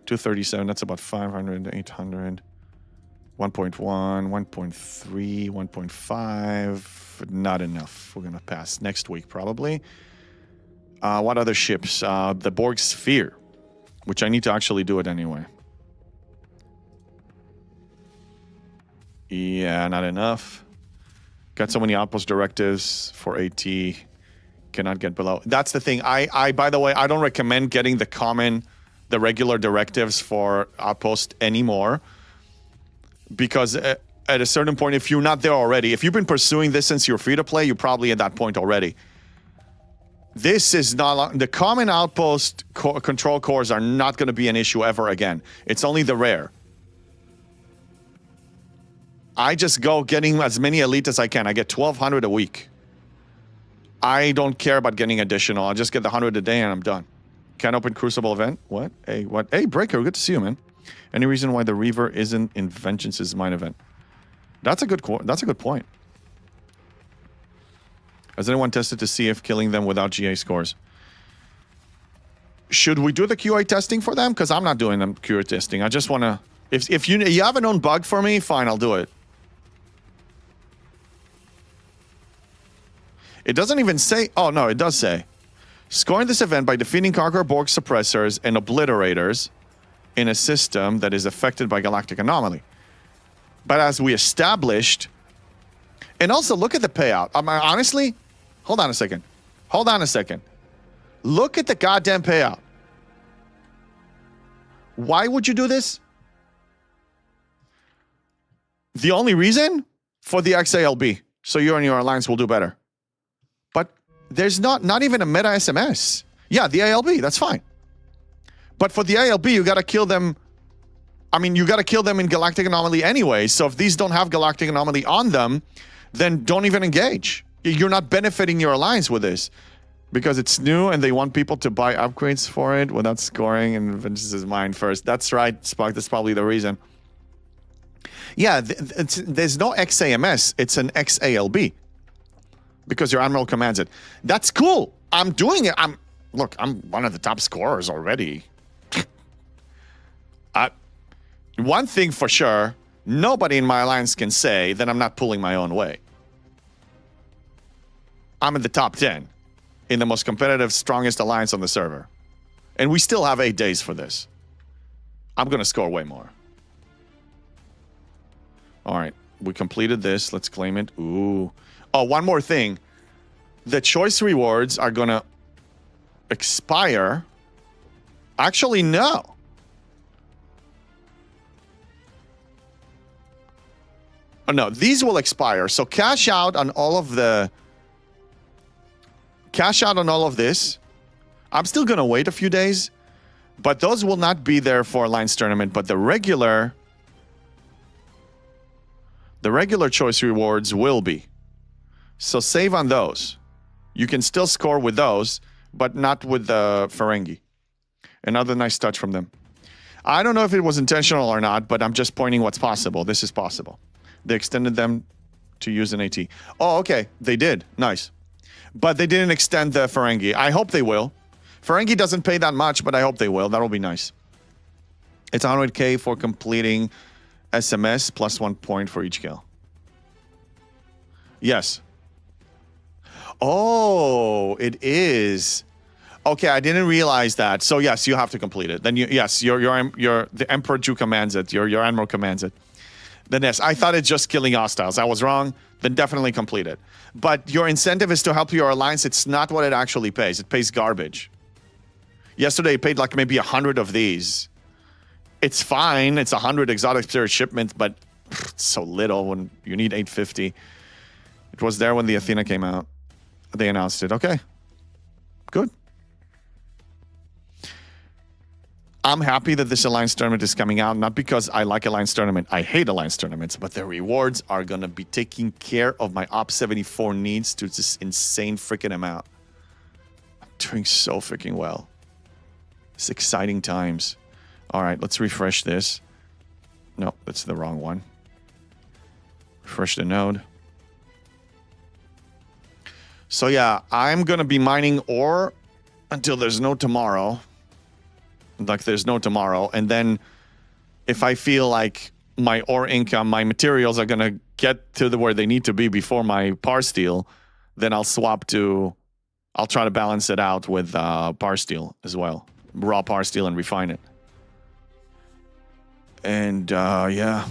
237. That's about 500, 800, 1.1, 1.3, 1.5. Not enough. We're gonna pass next week probably. What other ships? The Borg Sphere, which I need to actually do it anyway. Yeah, not enough. Got so many outpost directives for AT. Cannot get below. That's the thing. By the way, I don't recommend getting the regular directives for outpost anymore. Because at a certain point, if you're not there already, if you've been pursuing this since you're free to play, you're probably at that point already. This is not... The common outpost control cores are not going to be an issue ever again. It's only the rare. I just go getting as many elite as I can. I get 1,200 a week. I don't care about getting additional. I'll just get the 100 a day and I'm done. Can't open Crucible event? What? Hey, what? Hey, Breaker, good to see you, man. Any reason why the Reaver isn't in Vengeance's mine event? That's a good point. Has anyone tested to see if killing them without GA scores? Should we do the QA testing for them? Because I'm not doing them QA testing. I just want to... If you have a known bug for me, fine, I'll do it. It doesn't even say... Oh, no, it does say. Scoring this event by defeating Conqueror Borg suppressors and obliterators in a system that is affected by galactic anomaly. But as we established... And also, look at the payout. Honestly... Hold on a second. Look at the goddamn payout. Why would you do this? The only reason? For the XALB. So you and your alliance will do better. But there's not even a meta SMS. Yeah, the ALB, that's fine. But for the ALB, you gotta kill them. I mean, you gotta kill them in Galactic Anomaly anyway. So if these don't have Galactic Anomaly on them, then don't even engage. You're not benefiting your alliance with this. Because it's new and they want people to buy upgrades for it without scoring and Vengeance's mine first. That's right, Spock. That's probably the reason. Yeah, there's no XAMS. It's an XALB. Because your admiral commands it. That's cool. I'm doing it. Look, I'm one of the top scorers already. One thing for sure, nobody in my alliance can say that I'm not pulling my own way. I'm in the top 10 in the most competitive, strongest alliance on the server. And we still have 8 days for this. I'm going to score way more. All right, we completed this. Let's claim it. Ooh. Oh, one more thing. The choice rewards are going to expire. Actually, no. Oh, no, these will expire. So cash out on all of the... Cash out on all of this. I'm still going to wait a few days. But those will not be there for Alliance Tournament. But the regular choice rewards will be. So save on those. You can still score with those, but not with the Ferengi. Another nice touch from them. I don't know if it was intentional or not, but I'm just pointing what's possible. This is possible. They extended them to use an AT. Oh, okay. They did. Nice. But they didn't extend the Ferengi. I hope they will. Ferengi doesn't pay that much, but I hope they will. That'll be nice. It's 100k for completing SMS plus 1 point for each kill. Yes. Oh, it is. Okay, I didn't realize that. So yes, you have to complete it. Then yes, the Emperor Jew commands it. Your Admiral commands it. Then yes, I thought it's just killing hostiles. I was wrong. Then definitely complete it. But your incentive is to help your alliance. It's not what it actually pays. It pays garbage. Yesterday, it paid like maybe 100 of these. It's fine. It's 100 exotic spirit shipments, but it's so little when you need 850. It was there when the Athena came out. They announced it. Okay. Good. I'm happy that this Alliance Tournament is coming out, not because I like Alliance Tournament. I hate Alliance Tournaments, but the rewards are going to be taking care of my Op 74 needs to this insane freaking amount. I'm doing so freaking well. It's exciting times. All right, let's refresh this. No, that's the wrong one. Refresh the node. So yeah, I'm going to be mining ore until there's no tomorrow. Like there's no tomorrow. And then if I feel like my ore income, my materials are going to get to where they need to be before my par steel, then I'll swap to... I'll try to balance it out with par steel as well. Raw par steel and refine it. And yeah,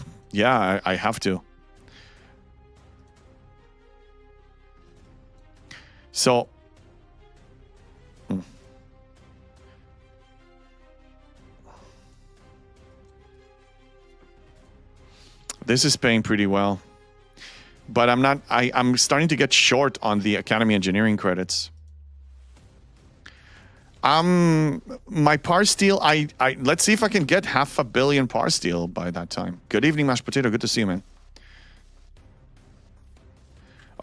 I have to. So, this is paying pretty well. But I'm not, I'm starting to get short on the Academy Engineering credits. My par steel, let's see if I can get 500 million par steel by that time. Good evening, mashed potato. Good to see you, man.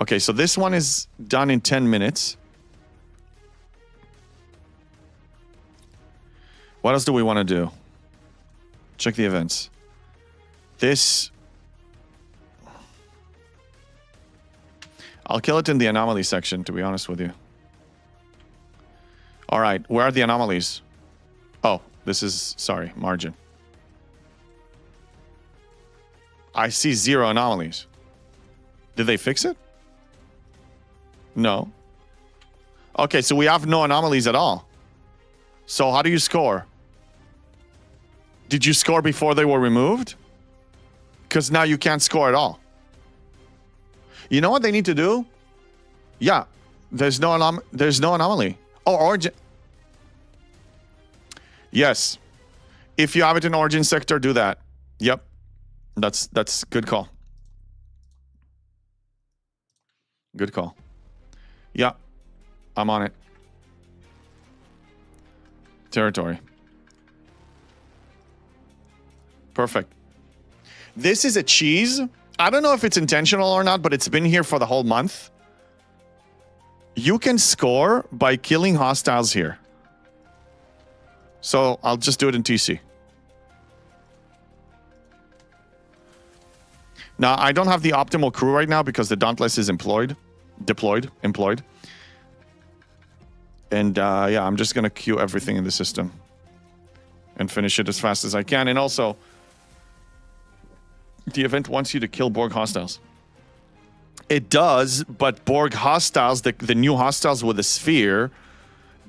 Okay, so this one is done in 10 minutes. What else do we want to do? Check the events. This... I'll kill it in the anomaly section, to be honest with you. All right, where are the anomalies? Oh, this is, sorry, margin. I see 0 anomalies. Did they fix it? No. Okay, so we have no anomalies at all. So how do you score? Did you score before they were removed? Because now you can't score at all. You know what they need to do? Yeah, there's no anomaly. Oh, origin. Yes. If you have it in origin sector, do that. Yep. That's good call. Good call. Yeah. I'm on it. Territory. Perfect. This is a cheese. I don't know if it's intentional or not, but it's been here for the whole month. You can score by killing hostiles here. So I'll just do it in TC. Now, I don't have the optimal crew right now because the Dauntless is employed. And yeah, I'm just going to queue everything in the system and finish it as fast as I can. And also, the event wants you to kill Borg hostiles. It does, but Borg hostiles, the new hostiles with a sphere,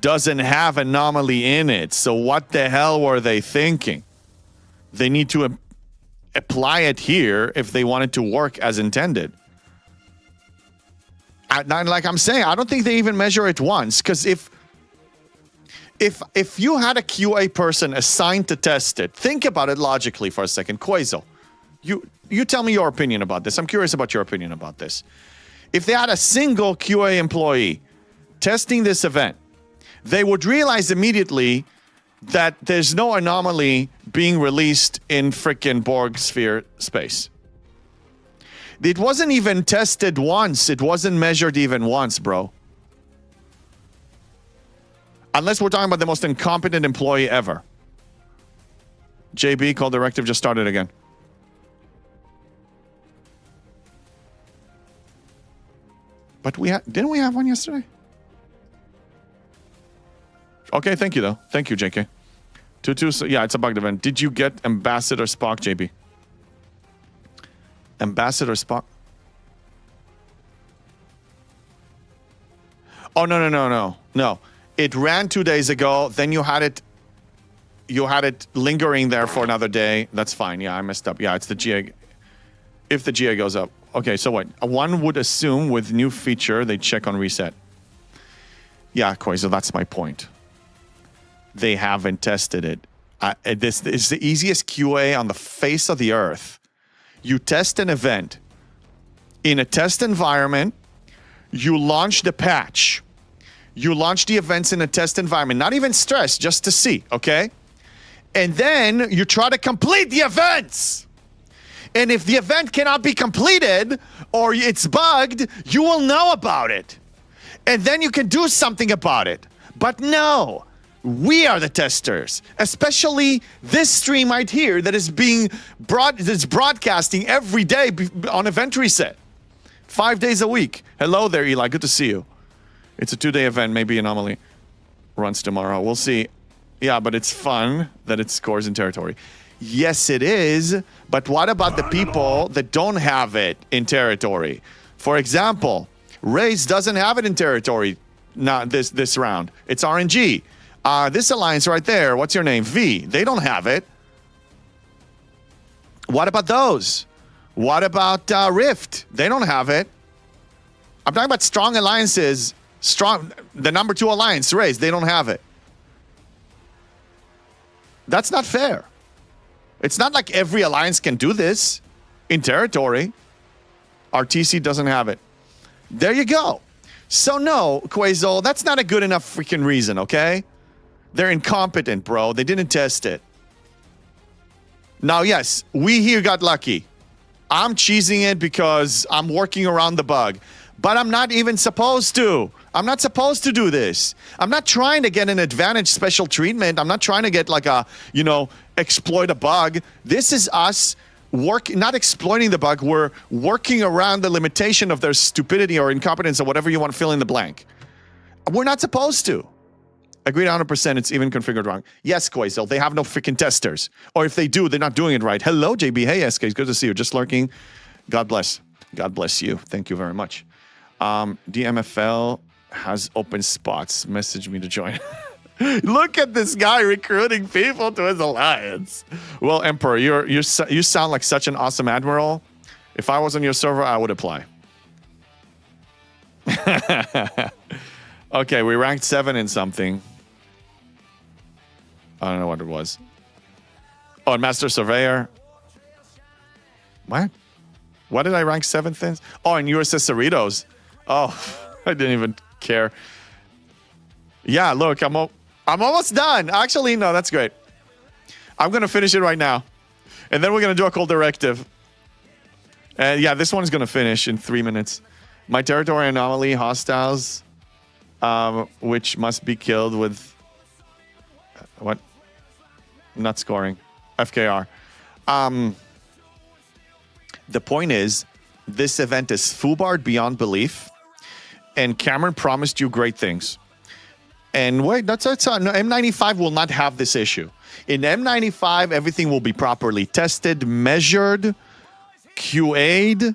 doesn't have anomaly in it. So what the hell were they thinking? They need to apply it here if they want it to work as intended. Like I'm saying, I don't think they even measure it once, because if you had a QA person assigned to test it, think about it logically for a second. Quasel, You tell me your opinion about this. I'm curious about your opinion about this. If they had a single QA employee testing this event, they would realize immediately that there's no anomaly being released in frickin' Borg sphere space. It wasn't even tested once. It wasn't measured even once, bro. Unless we're talking about the most incompetent employee ever. JB, call directive just started again. But didn't we have one yesterday? Okay, thank you though. Thank you, JK. 2-2, so yeah, it's a bugged event. Did you get Ambassador Spock, JB? Ambassador Spock? Oh, no. It ran 2 days ago, then you had it lingering there for another day. That's fine. Yeah, I messed up. Yeah, it's the GA. If the GA goes up. Okay, so what? One would assume with new feature, they check on reset. Yeah, Koi, so that's my point. They haven't tested it. This is the easiest QA on the face of the earth. You test an event in a test environment. You launch the patch. You launch the events in a test environment. Not even stress, just to see, okay? And then you try to complete the events. And if the event cannot be completed or it's bugged, you will know about it. And then you can do something about it. But no, we are the testers, especially this stream right here that is that's broadcasting every day on event reset. 5 days a week. Hello there, Eli. Good to see you. It's a 2-day event. Maybe Anomaly runs tomorrow. We'll see. Yeah, but it's fun that it scores in territory. Yes, it is. But what about the people that don't have it in territory? For example, Race doesn't have it in territory. Not this round. It's RNG. This alliance right there. What's your name? V. They don't have it. What about those? What about Rift? They don't have it. I'm talking about strong alliances. The number 2 alliance, Race. They don't have it. That's not fair. It's not like every alliance can do this in territory. RTC doesn't have it. There you go. So no, Quasol, that's not a good enough freaking reason, okay? They're incompetent, bro. They didn't test it. Now, yes, we here got lucky. I'm cheesing it because I'm working around the bug. But I'm not even supposed to. I'm not supposed to do this. I'm not trying to get an advantage special treatment. I'm not trying to get like a, exploit a bug. This is us not exploiting the bug. We're working around the limitation of their stupidity or incompetence or whatever you want to fill in the blank. We're not supposed to. Agreed 100%. It's even configured wrong. Yes, Quasel, they have no freaking testers. Or if they do, they're not doing it right. Hello, JB. Hey, SK. It's good to see you. Just lurking. God bless. God bless you. Thank you very much. DMFL has open spots. Message me to join. Look at this guy recruiting people to his alliance. Well, Emperor, you sound like such an awesome admiral. If I was on your server, I would apply. Okay, we ranked 7 in something. I don't know what it was. Oh, Master Surveyor. What? What did I rank 7th in? Oh, in USS Cerritos. Oh, I didn't even care. Yeah, look, I'm almost done. Actually, no, that's great. I'm going to finish it right now. And then we're going to do a call directive. And yeah, this one's going to finish in 3 minutes. My territory anomaly, hostiles, which must be killed with... What? Not scoring. FKR. The point is, this event is foobarred beyond belief. And Cameron promised you great things. And wait, that's M95 will not have this issue. In M95, everything will be properly tested, measured, QA'd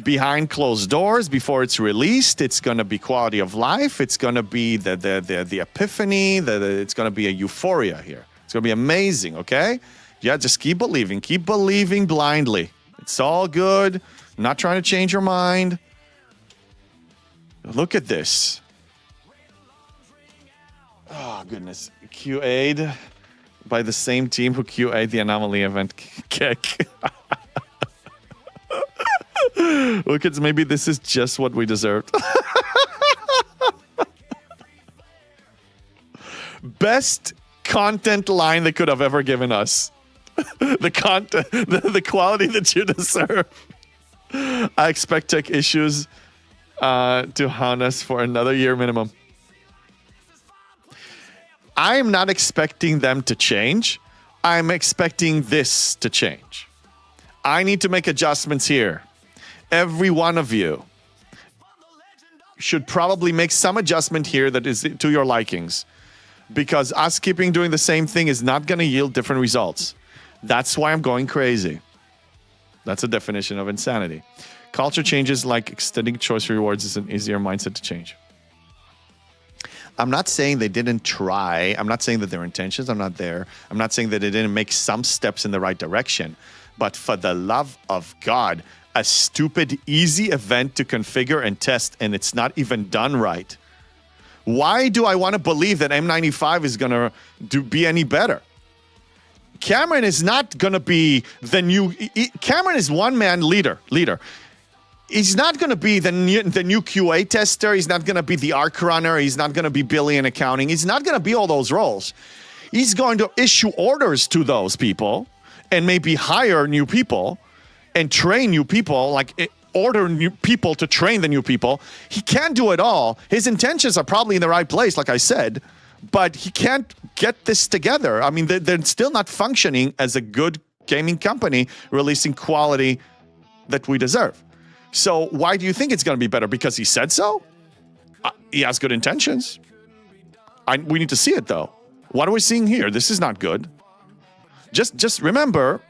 behind closed doors before it's released. It's going to be quality of life. It's going to be the epiphany. It's going to be a euphoria here. It's going to be amazing, okay? Yeah, just keep believing blindly. It's all good. I'm not trying to change your mind. Look at this. Oh, goodness. QA'd by the same team who QA'd the anomaly event kick. Look, it's maybe this is just what we deserved. Best content line they could have ever given us. The content, the quality that you deserve. I expect tech issues to haunt us for another year minimum. I am not expecting them to change. I'm expecting this to change. I need to make adjustments here. Every one of you should probably make some adjustment here that is to your likings, because us keeping doing the same thing is not going to yield different results. That's why I'm going crazy. That's a definition of insanity. Culture changes like extending choice rewards is an easier mindset to change. I'm not saying they didn't try. I'm not saying that their intentions are not there. I'm not saying that they didn't make some steps in the right direction. But for the love of God, a stupid, easy event to configure and test, and it's not even done right. Why do I want to believe that M95 is going to be any better? Cameron is not going to be the new... Cameron is one-man leader. He's not going to be the new QA tester. He's not going to be the ARC runner. He's not going to be Billy in accounting. He's not going to be all those roles. He's going to issue orders to those people and maybe hire new people and train new people, like order new people to train the new people. He can't do it all. His intentions are probably in the right place, like I said, but he can't get this together. I mean, they're still not functioning as a good gaming company, releasing quality that we deserve. So why do you think it's going to be better? Because he said so? He has good intentions. We need to see it, though. What are we seeing here? This is not good. Just remember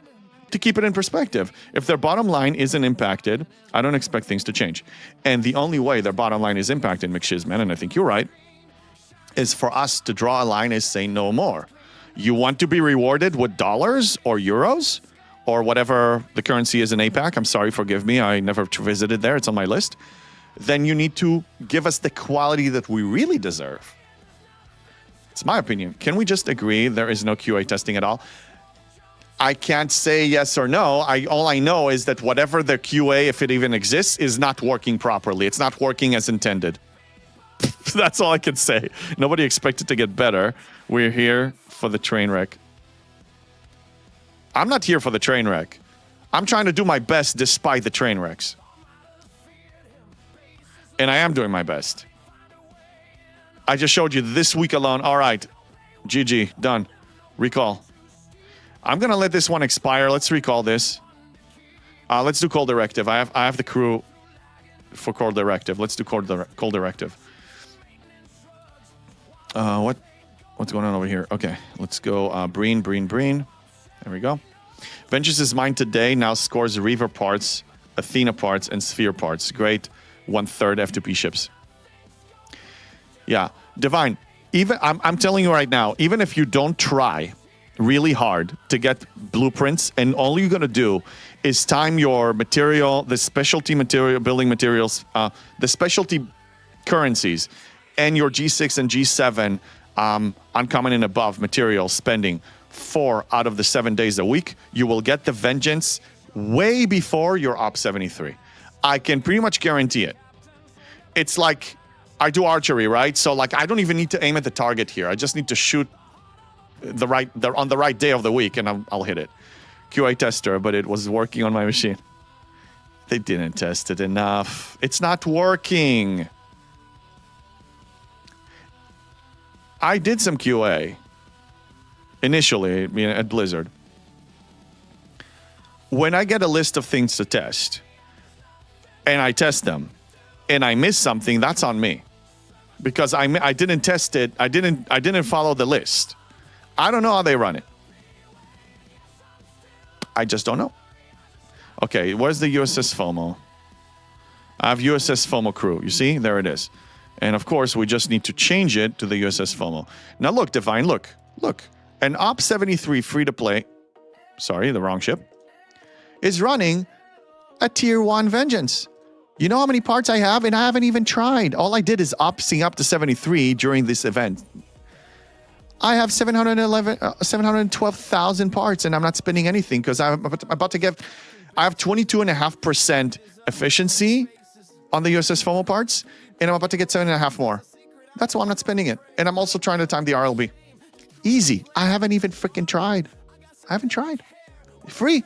to keep it in perspective. If their bottom line isn't impacted, I don't expect things to change. And the only way their bottom line is impacted, McShizman, and I think you're right, is for us to draw a line and say no more. You want to be rewarded with dollars or euros or whatever the currency is in APAC. I'm sorry, forgive me. I never visited there. It's on my list. Then you need to give us the quality that we really deserve. It's my opinion. Can we just agree there is no QA testing at all? I can't say yes or no. All I know is that whatever the QA, if it even exists, is not working properly. It's not working as intended. That's all I can say. Nobody expected to get better. We're here for the train wreck. I'm not here for the train wreck. I'm trying to do my best despite the train wrecks. And I am doing my best. I just showed you this week alone. All right. GG. Done. Recall. I'm going to let this one expire. Let's recall this. Let's do call directive. I have the crew for call directive. Let's do call directive. What's going on over here? Okay. Let's go Breen. There we go. Vengeance is mine today. Now scores Reaver parts, Athena parts, and Sphere parts. Great. 1/3 F2P ships. Yeah. Divine, even I'm telling you right now, even if you don't try really hard to get blueprints, and all you're going to do is time your material, the specialty material, building materials, the specialty currencies, and your G6 and G7 uncommon and above material spending 4 out of the 7 days a week, you will get the vengeance way before your Op 73. I can pretty much guarantee it. It's like I do archery, right? So like I don't even need to aim at the target here. I just need to shoot on the right day of the week, and I'll hit it. QA tester, but it was working on my machine. They didn't test it enough. It's not working. I did some QA initially at Blizzard. When I get a list of things to test and I test them and I miss something, that's on me, because I didn't test it. I didn't follow the list. I don't know how they run it. I just don't know. Okay, where's the USS FOMO? I have USS FOMO crew. You see? There it is. And of course, we just need to change it to the USS FOMO. Now look, Divine, look. An Op 73 free-to-play, sorry, the wrong ship, is running a Tier 1 Vengeance. You know how many parts I have? And I haven't even tried. All I did is opting up to 73 during this event. I have 712,000 parts, and I'm not spending anything because I'm about to get... I have 22.5% efficiency on the USS FOMO parts, and I'm about to get 7.5 more. That's why I'm not spending it. And I'm also trying to time the RLB. Easy. I haven't even freaking tried. I haven't tried. Free.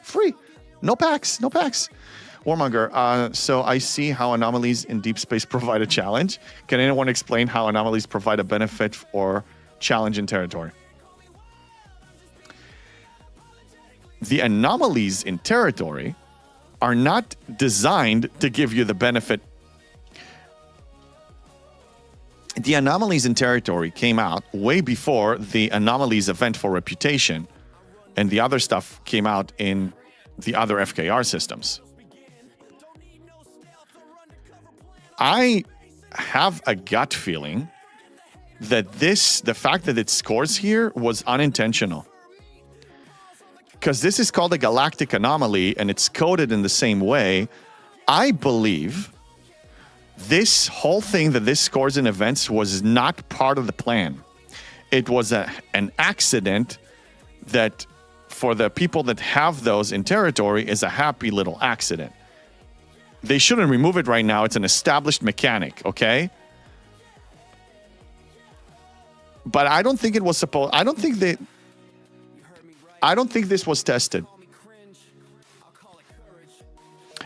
No packs. Warmonger, so I see how anomalies in deep space provide a challenge. Can anyone explain how anomalies provide a benefit or challenge in territory? The anomalies in territory are not designed to give you the benefit. The anomalies in territory came out way before the anomalies event for reputation, and the other stuff came out in the other FKR systems. I have a gut feeling that the fact that it scores here was unintentional. Because this is called a galactic anomaly and it's coded in the same way. I believe this whole thing that this scores in events was not part of the plan. It was an accident that for the people that have those in territory is a happy little accident. They shouldn't remove it right now. It's an established mechanic, okay? But I don't think it was supposed... I don't think this was tested.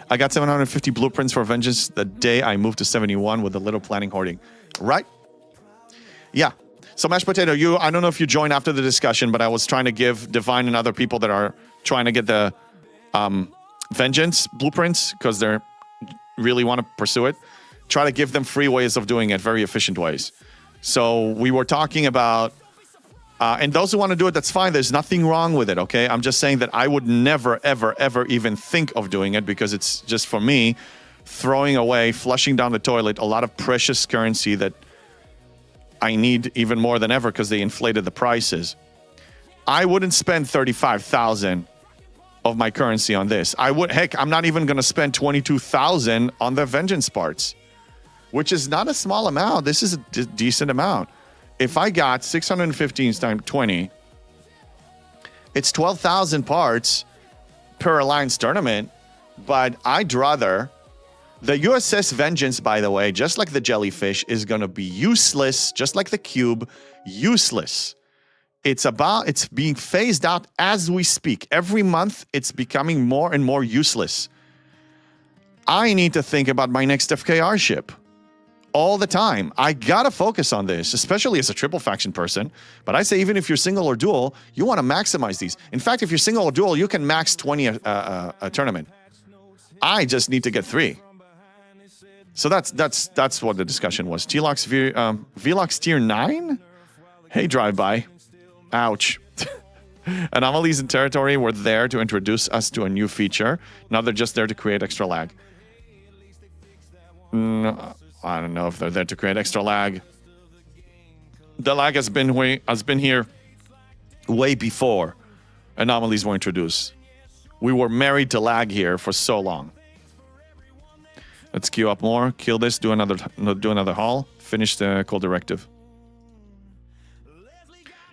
I got 750 blueprints for Vengeance the day I moved to 71 with a little planning hoarding. Right? Yeah. So Mashed Potato, I don't know if you joined after the discussion, but I was trying to give Divine and other people that are trying to get the Vengeance blueprints, because they're really want to pursue it, try to give them free ways of doing it, very efficient ways. So we were talking about, and those who want to do it, that's fine. There's nothing wrong with it, okay? I'm just saying that I would never, ever, ever even think of doing it, because it's just, for me, throwing away, flushing down the toilet, a lot of precious currency that I need even more than ever because they inflated the prices. I wouldn't spend 35,000 of my currency on this. Heck, I'm not even going to spend 22,000 on the Vengeance parts, which is not a small amount. This is a decent amount. If I got 615 times 20, it's 12,000 parts per Alliance tournament, but I'd rather... The USS Vengeance, by the way, just like the Jellyfish, is going to be useless, just like the Cube, useless. It's being phased out as we speak. Every month, it's becoming more and more useless. I need to think about my next FKR ship all the time. I got to focus on this, especially as a triple faction person. But I say even if you're single or dual, you want to maximize these. In fact, if you're single or dual, you can max 20 a tournament. I just need to get 3. So that's what the discussion was. Velox tier 9? Hey, drive-by. Ouch. Anomalies in territory were there to introduce us to a new feature. Now they're just there to create extra lag. No, I don't know if they're there to create extra lag. The lag has been here way before anomalies were introduced. We were married to lag here for so long. Let's queue up more. Kill this. Do another haul. Finish the call directive.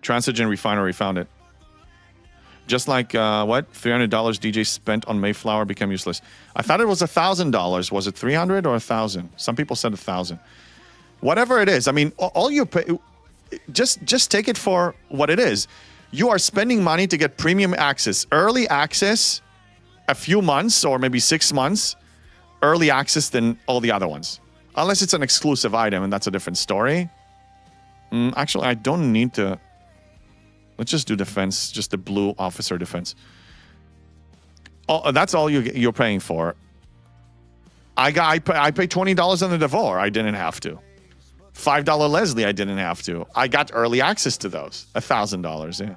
Transigen Refinery found it. Just like what? $300 DJ spent on Mayflower became useless. I thought it was $1,000. Was it 300 or 1,000? Some people said 1,000. Whatever it is. I mean, all you pay. Just take it for what it is. You are spending money to get premium access, early access, a few months or maybe 6 months. Early access than all the other ones. Unless it's an exclusive item, and that's a different story. Actually, I don't need to... Let's just do defense, just the blue officer defense. Oh, that's all you're paying for. I paid $20 on the Devore. I didn't have to. $5 Leslie, I didn't have to. I got early access to those. $1,000, yeah.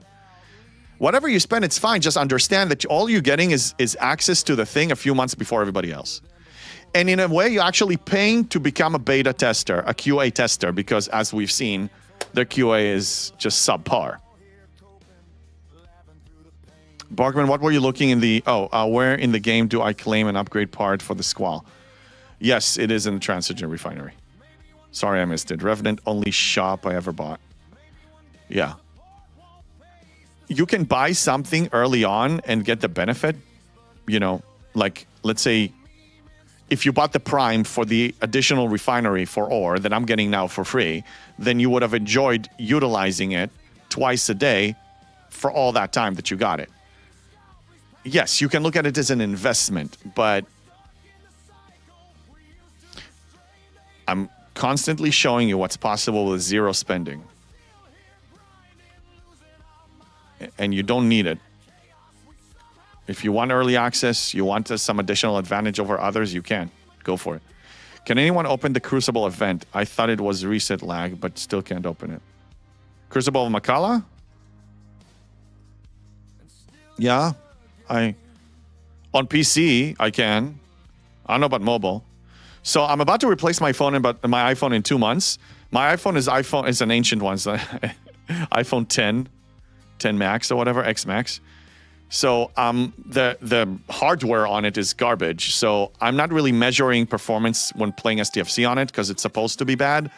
Whatever you spend, it's fine. Just understand that all you're getting is access to the thing a few months before everybody else. And in a way, you're actually paying to become a beta tester, a QA tester, because as we've seen, their QA is just subpar. Barkman, what were you looking in the... where in the game do I claim an upgrade part for the Squall? Yes, it is in the Transigen Refinery. Sorry I missed it. Revenant, only shop I ever bought. Yeah. You can buy something early on and get the benefit. You know, like, let's say... if you bought the Prime for the additional refinery for ore that I'm getting now for free, then you would have enjoyed utilizing it twice a day for all that time that you got it. Yes, you can look at it as an investment, but I'm constantly showing you what's possible with zero spending. And you don't need it. If you want early access, you want some additional advantage over others, you can. Go for it. Can anyone open the Crucible event? I thought it was reset lag, but still can't open it. Crucible of Makala? Yeah. On PC, I can. I don't know about mobile. So I'm about to replace my iPhone in 2 months. My iPhone is an ancient one. So iPhone 10 Max or whatever, X Max. So the hardware on it is garbage. So I'm not really measuring performance when playing STFC on it because it's supposed to be bad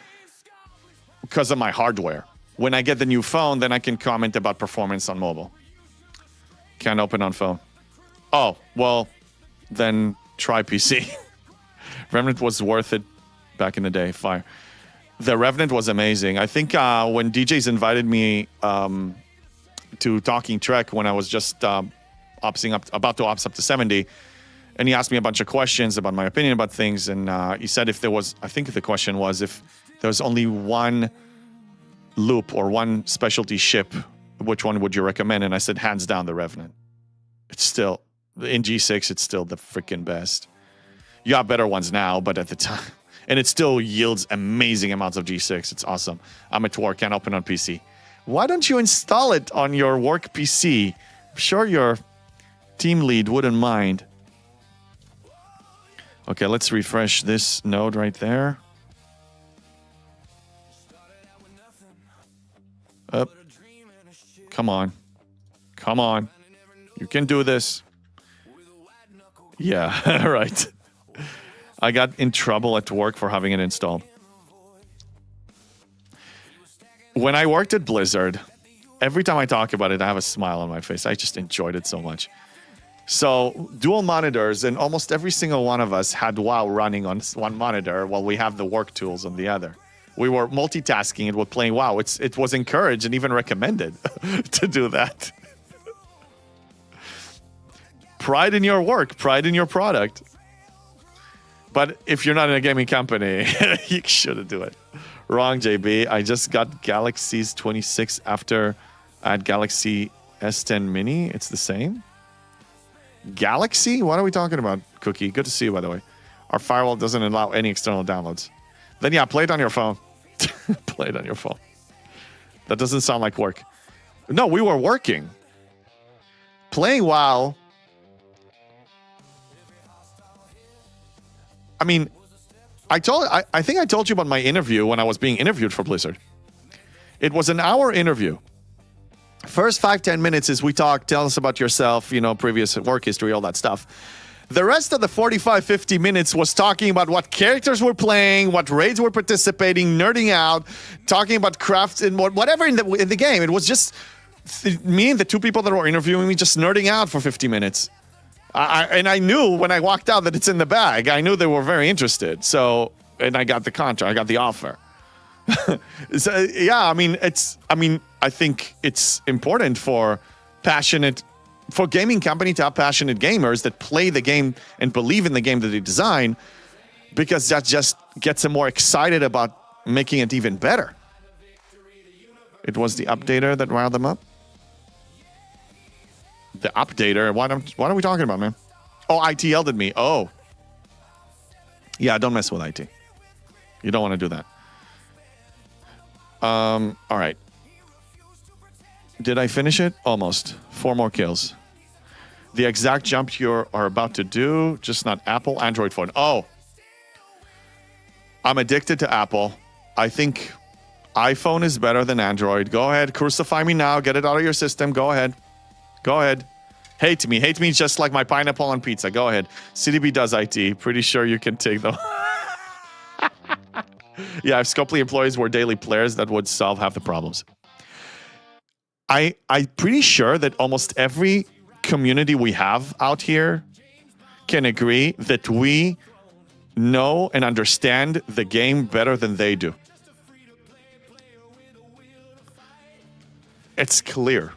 because of my hardware. When I get the new phone, then I can comment about performance on mobile. Can't open on phone. Oh, well, then try PC. Remnant was worth it back in the day. Fire. The Revenant was amazing. I think when DJs invited me to Talking Trek when I was just about to ops up to 70, and he asked me a bunch of questions about my opinion about things, and he said if there was, I think the question was if there was only one loop or one specialty ship, which one would you recommend? And I said hands down the Revenant. It's still, in G6, it's still the freaking best. You have better ones now, but at the time, and it still yields amazing amounts of G6. It's awesome. I'm at work, can't open on PC. Why don't you install it on your work PC? I'm sure your team lead wouldn't mind. Okay, let's refresh this node right there. Up. Come on. Come on. You can do this. Yeah, right. I got in trouble at work for having it installed. When I worked at Blizzard, every time I talk about it, I have a smile on my face. I just enjoyed it so much. So, dual monitors, and almost every single one of us had WoW running on one monitor while we have the work tools on the other. We were multitasking and we're playing WoW. It was encouraged and even recommended to do that. Pride in your work, pride in your product. But if you're not in a gaming company, you shouldn't do it. Wrong, JB. I just got Galaxy's 26 after I had Galaxy S10 Mini. It's the same. Galaxy? What are we talking about, Cookie? Good to see you, by the way. Our firewall doesn't allow any external downloads. Then, yeah, play it on your phone. Play it on your phone. That doesn't sound like work. No, we were working. Playing WoW. I mean, I think I told you about my interview when I was being interviewed for Blizzard. It was an hour interview. First 5-10 minutes is we talk, tell us about yourself, previous work history, all that stuff. The rest of the 45-50 minutes was talking about what characters we're playing, what raids we're participating, nerding out, talking about crafts and whatever in the game. It was just me and the two people that were interviewing me just nerding out for 50 minutes. And I knew when I walked out that it's in the bag. I knew they were very interested. So, and I got the contract, I got the offer. So, yeah, I think it's important for gaming company to have passionate gamers that play the game and believe in the game that they design, because that just gets them more excited about making it even better. It was the updater that riled them up. The updater? What are we talking about, man? Oh, IT yelled at me. Oh. Yeah, don't mess with IT. You don't want to do that. All right. Did I finish it? Almost. 4 more kills. The exact jump you are about to do, just not Apple, Android phone. Oh. I'm addicted to Apple. I think iPhone is better than Android. Go ahead. Crucify me now. Get it out of your system. Go ahead. Go ahead. Hate me. Hate me just like my pineapple on pizza. Go ahead. CDB does IT. Pretty sure you can take them. Yeah, if Scopely employees were daily players, that would solve half the problems. I'm pretty sure that almost every community we have out here can agree that we know and understand the game better than they do. It's clear.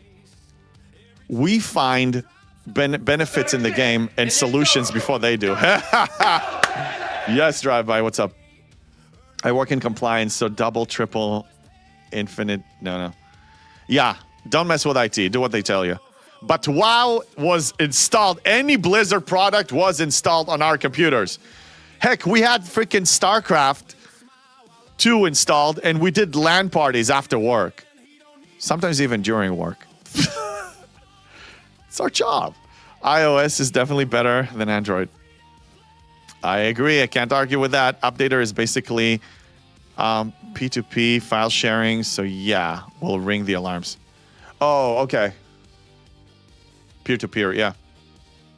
We find benefits in the game and solutions before they do. Yes, Drive-By, what's up? I work in compliance, so double, triple, infinite. No. Yeah, don't mess with IT. Do what they tell you. But WoW was installed. Any Blizzard product was installed on our computers. Heck, we had freaking StarCraft 2 installed, and we did LAN parties after work. Sometimes even during work. It's our job. iOS is definitely better than Android. I agree. I can't argue with that. Updater is basically P2P file sharing. So yeah, we'll ring the alarms. Oh, okay. Peer-to-peer, yeah.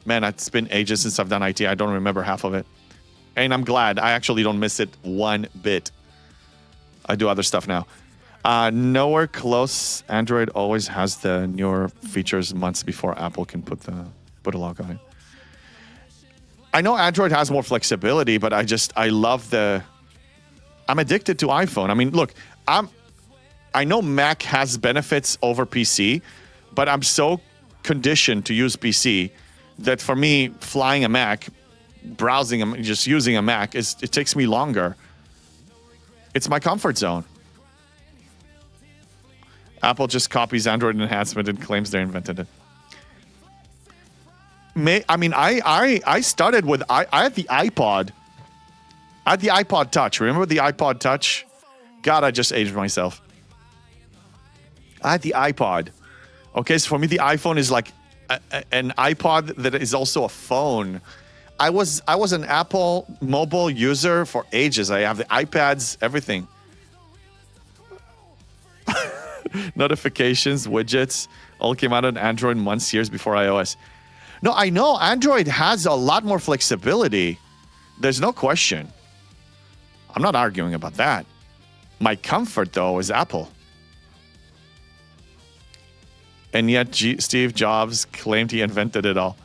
Man, it's been ages since I've done IT. I don't remember half of it. And I'm glad. I actually don't miss it one bit. I do other stuff now. Nowhere close. Android always has the newer features months before Apple can put a lock on it. I know Android has more flexibility, but I love I'm addicted to iPhone. I mean, look, I know Mac has benefits over PC, but I'm so conditioned to use PC that for me, flying a Mac, browsing, just using a Mac, it takes me longer. It's my comfort zone. Apple just copies Android enhancement and claims they invented it. I started with I had the iPod. I had the iPod Touch. Remember the iPod Touch? God, I just aged myself. I had the iPod. Okay, so for me, the iPhone is like an iPod that is also a phone. I was an Apple mobile user for ages. I have the iPads, everything. Notifications, widgets, all came out on Android months, years before iOS. No, I know Android has a lot more flexibility. There's no question. I'm not arguing about that. My comfort, though, is Apple. And yet Steve Jobs claimed he invented it all.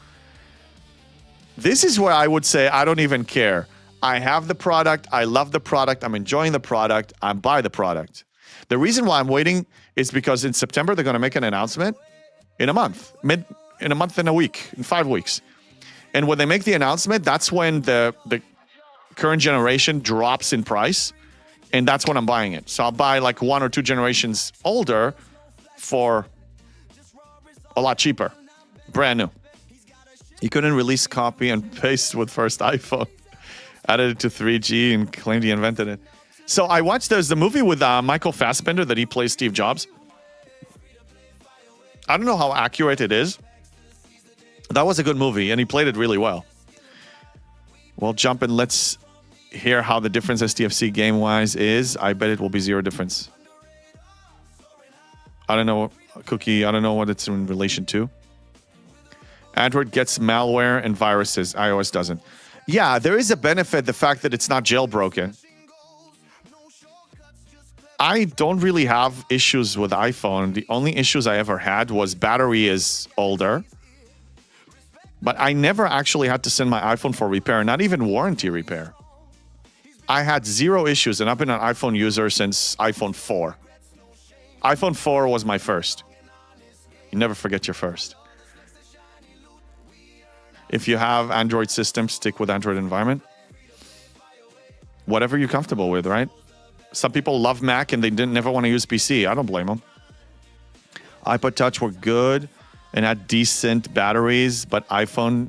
This is where I would say I don't even care. I have the product. I love the product. I'm enjoying the product. I buy the product. The reason why I'm waiting is because in September, they're going to make an announcement in a month. In a month and a week, in 5 weeks. And when they make the announcement, that's when the current generation drops in price. And that's when I'm buying it. So I'll buy like 1 or 2 generations older for a lot cheaper. Brand new. You couldn't release copy and paste with first iPhone. Added it to 3G and claimed he invented it. So I watched, there's the movie with Michael Fassbender that he plays Steve Jobs. I don't know how accurate it is. That was a good movie, and he played it really well. Well, jump in. Let's hear how the difference STFC game-wise is. I bet it will be 0 difference. I don't know, Cookie. I don't know what it's in relation to. Android gets malware and viruses. iOS doesn't. Yeah, there is a benefit, the fact that it's not jailbroken. I don't really have issues with iPhone. The only issues I ever had was battery is older. But I never actually had to send my iPhone for repair, not even warranty repair. I had 0 issues, and I've been an iPhone user since iPhone 4. iPhone 4 was my first. You never forget your first. If you have Android system, stick with Android environment. Whatever you're comfortable with, right? Some people love Mac and they never want to use PC. I don't blame them. iPod Touch were good and had decent batteries, but iPhone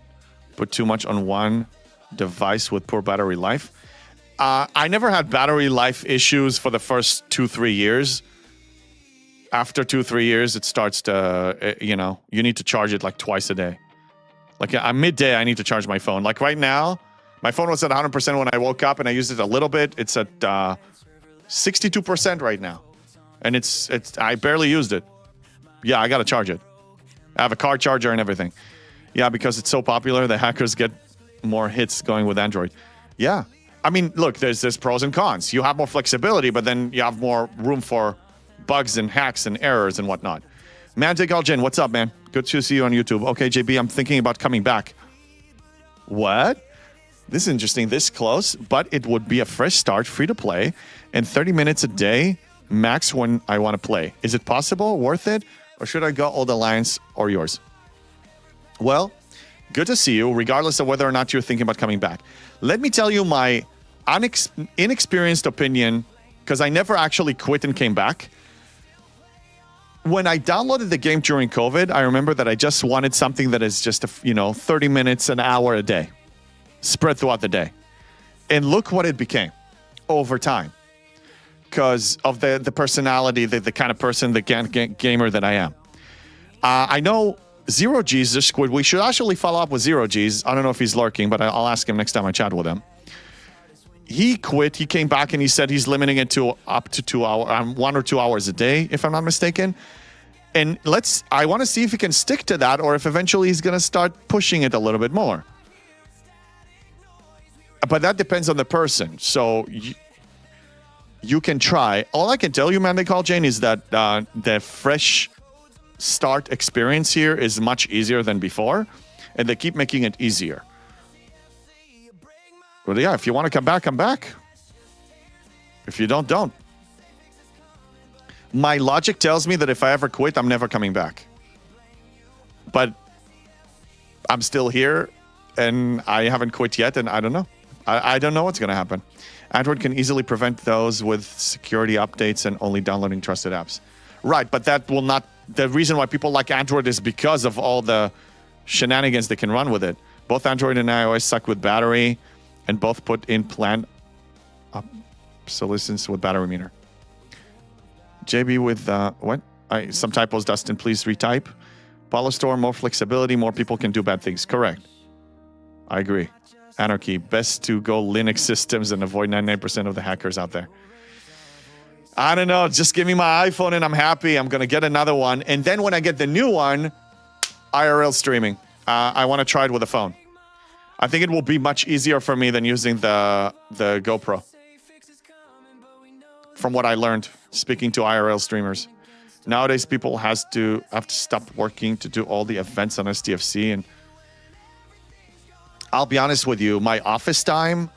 put too much on one device with poor battery life. I never had battery life issues for the first 2-3 years. After 2-3 years, it starts to, you need to charge it like twice a day. Like at midday, I need to charge my phone. Like right now, my phone was at 100% when I woke up and I used it a little bit. It's at 62% right now. And I barely used it. Yeah, I got to charge it. I have a car charger and everything. Yeah, because it's so popular, the hackers get more hits going with Android. Yeah. I mean, look, there's pros and cons. You have more flexibility, but then you have more room for bugs and hacks and errors and whatnot. Mantic Algin, what's up, man? Good to see you on YouTube. Okay, JB, I'm thinking about coming back. What? This is interesting. This close, but it would be a fresh start, free to play, and 30 minutes a day max when I want to play. Is it possible? Worth it? Or should I go Old Alliance or yours? Well, good to see you, regardless of whether or not you're thinking about coming back. Let me tell you my inexperienced opinion, because I never actually quit and came back. When I downloaded the game during COVID, I remember that I just wanted something that is just, 30 minutes, an hour a day, spread throughout the day. And look what it became over time, because of the personality, the kind of person, the gamer that I am. I know Zero G's, this squid, we should actually follow up with Zero G's. I don't know if he's lurking, but I'll ask him next time I chat with him. He quit, he came back, and he said he's limiting it to up to 2 hours, 1 or 2 hours a day, if I'm not mistaken. And I want to see if he can stick to that, or if eventually he's going to start pushing it a little bit more. But that depends on the person. So you can try. All I can tell you, man, they call Jane, is that the fresh start experience here is much easier than before, and they keep making it easier. But yeah, if you want to come back, come back. If you don't. My logic tells me that if I ever quit, I'm never coming back. But I'm still here, and I haven't quit yet, and I don't know. I don't know what's going to happen. Android can easily prevent those with security updates and only downloading trusted apps. Right, but that will not... The reason why people like Android is because of all the shenanigans they can run with it. Both Android and iOS suck with battery, and both put in planned obsolescence with battery meter. JB with, what? Some typos, Dustin, please retype. Paulo Store, more flexibility, more people can do bad things. Correct. I agree. Anarchy, best to go Linux systems and avoid 99% of the hackers out there. I don't know, just give me my iPhone and I'm happy. I'm going to get another one. And then when I get the new one, IRL streaming. I want to try it with a phone. I think it will be much easier for me than using the GoPro. From what I learned, speaking to IRL streamers. Nowadays, people have to stop working to do all the events on STFC. And I'll be honest with you, my office time,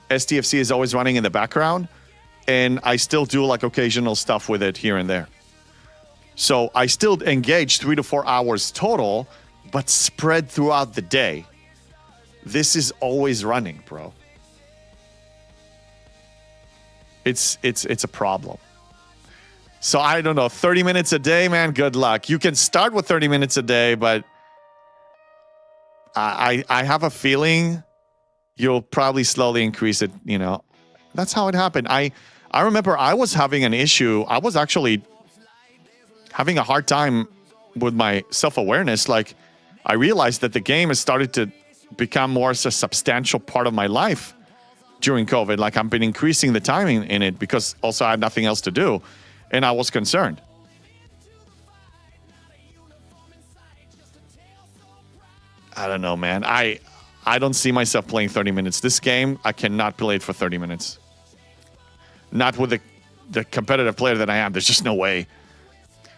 STFC is always running in the background. And I still do like occasional stuff with it here and there. So I still engage 3 to 4 hours total, but spread throughout the day. This is always running, bro. It's a problem. So I don't know, 30 minutes a day, man, good luck. You can start with 30 minutes a day, but I have a feeling you'll probably slowly increase it, That's how it happened. I remember I was having an issue. I was actually having a hard time with my self-awareness. Like, I realized that the game has started to become more a substantial part of my life during COVID. Like, I've been increasing the timing in it because also I had nothing else to do. And I was concerned. I don't know, man. I don't see myself playing 30 minutes. This game, I cannot play it for 30 minutes. Not with the competitive player that I am. There's just no way.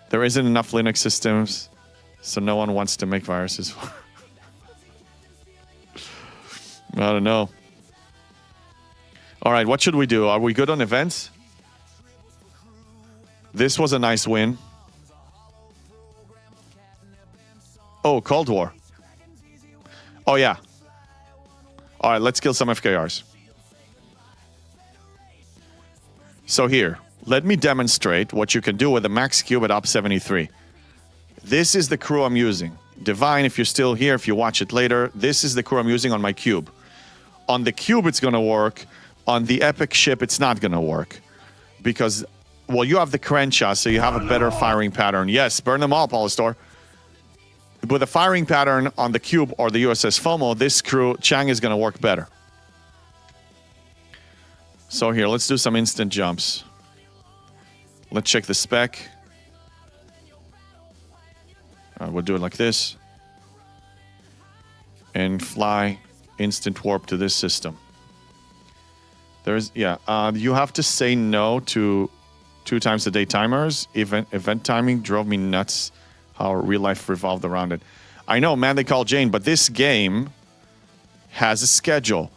There isn't enough Linux systems, so no one wants to make viruses. I don't know. All right, what should we do? Are we good on events? This was a nice win. Oh, Cold War. Oh, yeah. All right, let's kill some FKRs. So here, let me demonstrate what you can do with a max cube at Op 73. This is the crew I'm using. Divine, if you're still here, if you watch it later, this is the crew I'm using on my cube. On the cube, it's going to work. On the Epic ship, it's not going to work. Because, well, you have the Crenshaw, so you have a better firing pattern. Yes, burn them all, Polistor. With a firing pattern on the cube or the USS FOMO, this crew, Chang, is going to work better. So here, let's do some instant jumps. Let's check the spec. We'll do it like this. And fly instant warp to this system. There's, yeah, you have to say no to 2 times a day timers. Event timing drove me nuts how real life revolved around it. I know, man, they call Jane, but this game has a schedule.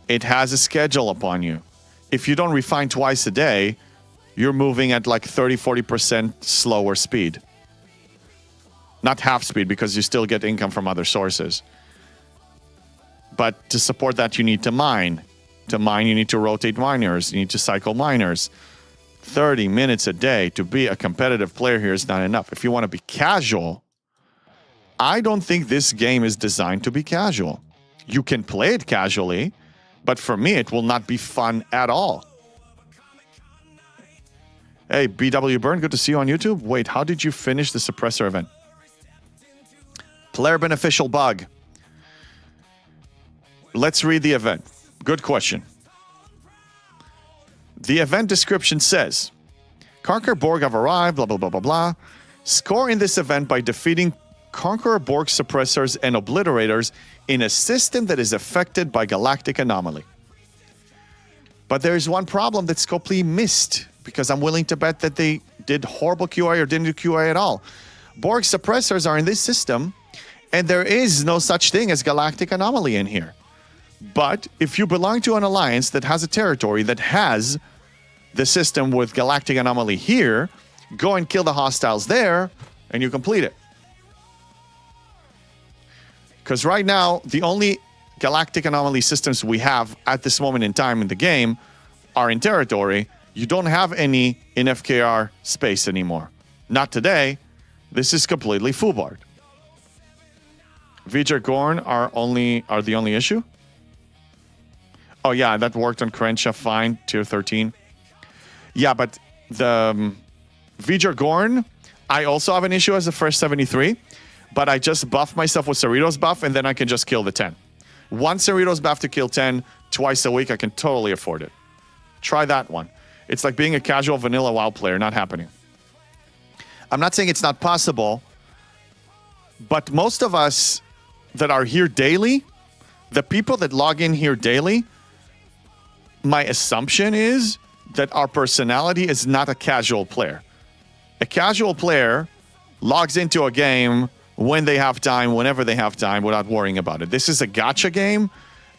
It has a schedule upon you. If you don't refine twice a day, you're moving at like 30-40% slower speed. Not half speed, because you still get income from other sources. But to support that, you need to mine. To mine, you need to rotate miners. You need to cycle miners. 30 minutes a day to be a competitive player here is not enough. If you want to be casual, I don't think this game is designed to be casual. You can play it casually, but for me, it will not be fun at all. Hey, BW Burn, good to see you on YouTube. Wait, how did you finish the suppressor event? Player beneficial bug. Let's read the event. Good question. The event description says, Conqueror Borg have arrived, blah, blah, blah, blah, blah. Score in this event by defeating Conqueror Borg suppressors and obliterators in a system that is affected by galactic anomaly. But there is one problem that Scopely missed, because I'm willing to bet that they did horrible QA or didn't do QA at all. Borg suppressors are in this system, and there is no such thing as galactic anomaly in here. But if you belong to an alliance that has a territory that has the system with galactic anomaly here, go and kill the hostiles there, and you complete it. Because right now, the only galactic anomaly systems we have at this moment in time in the game are in territory. You don't have any in FKR space anymore. Not today. This is completely foobarred. V'ger Gorn are the only issue? Oh yeah, that worked on Crenshaw fine, tier 13. Yeah, but the V'ger Gorn, I also have an issue as a fresh 73, but I just buff myself with Cerritos buff, and then I can just kill the 10. One Cerritos buff to kill 10 twice a week, I can totally afford it. Try that one. It's like being a casual vanilla WoW player, not happening. I'm not saying it's not possible, but most of us that are here daily, the people that log in here daily, my assumption is that our personality is not a casual player. A casual player logs into a game when they have time, whenever they have time, without worrying about it. This is a gacha game,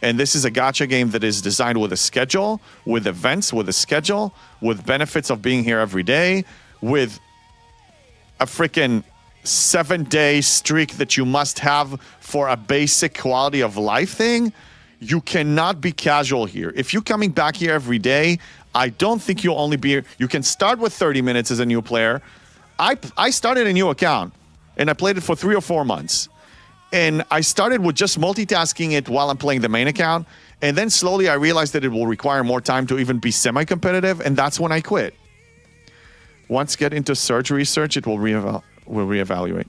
and this is a gacha game that is designed with a schedule, with events, with a schedule, with benefits of being here every day, with a freaking 7-day streak that you must have for a basic quality of life thing. You cannot be casual here. If you're coming back here every day, I don't think you'll only be here. You can start with 30 minutes as a new player. I started a new account, and I played it for 3 or 4 months. And I started with just multitasking it while I'm playing the main account. And then slowly I realized that it will require more time to even be semi-competitive, and that's when I quit. Once get into Surge research, it will reevaluate.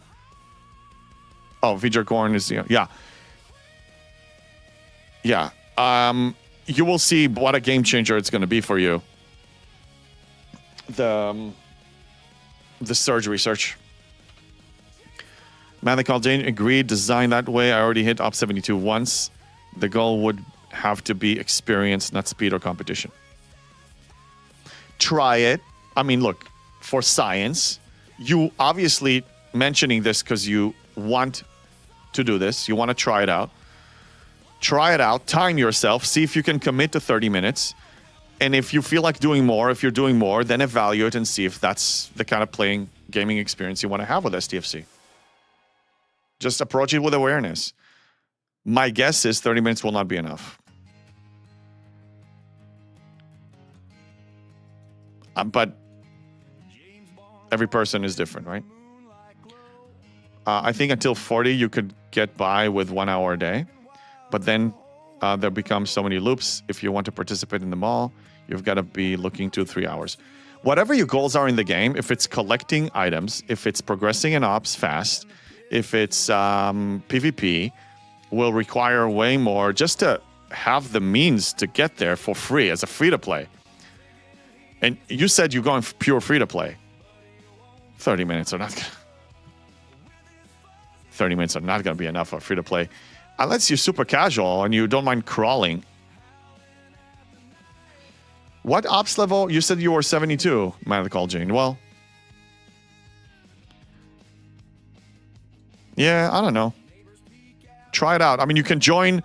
Oh, V'ger Gorn is, yeah. Yeah. You will see what a game changer it's going to be for you. The Surge research. Man, they called Jane agreed, design that way. I already hit Op 72 once. The goal would have to be experience, not speed or competition. Try it. I mean, look, for science, you obviously mentioning this because you want to do this. You want to try it out. Try it out. Time yourself. See if you can commit to 30 minutes. And if you feel like doing more, if you're doing more, then evaluate and see if that's the kind of gaming experience you want to have with STFC. Just approach it with awareness. My guess is 30 minutes will not be enough. But every person is different, right? I think until 40, you could get by with 1 hour a day. But then there become so many loops. If you want to participate in them all, you've got to be looking 2-3 hours. Whatever your goals are in the game, if it's collecting items, if it's progressing in ops fast, if it's PvP, will require way more just to have the means to get there for free as a free-to-play. And you said you're going pure free-to-play. 30 minutes are not going to... 30 minutes are not going to be enough for free-to-play. Unless you're super casual and you don't mind crawling. What ops level? You said you were 72, Medical Jane. Well... yeah, I don't know. Try it out. I mean, you can join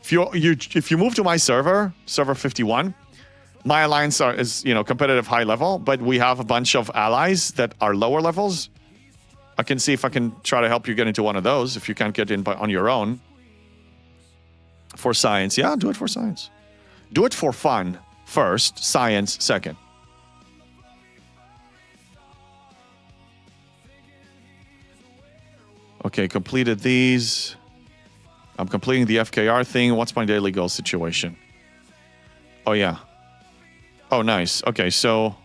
If you move to my server 51, my alliance is competitive high level, but we have a bunch of allies that are lower levels. I can see if I can try to help you get into one of those if you can't get in on your own. For science, yeah, do it for science. Do it for fun first, science second. Okay, completed these. I'm completing the FKR thing. What's my daily goal situation? Oh, yeah. Oh, nice. Okay, so...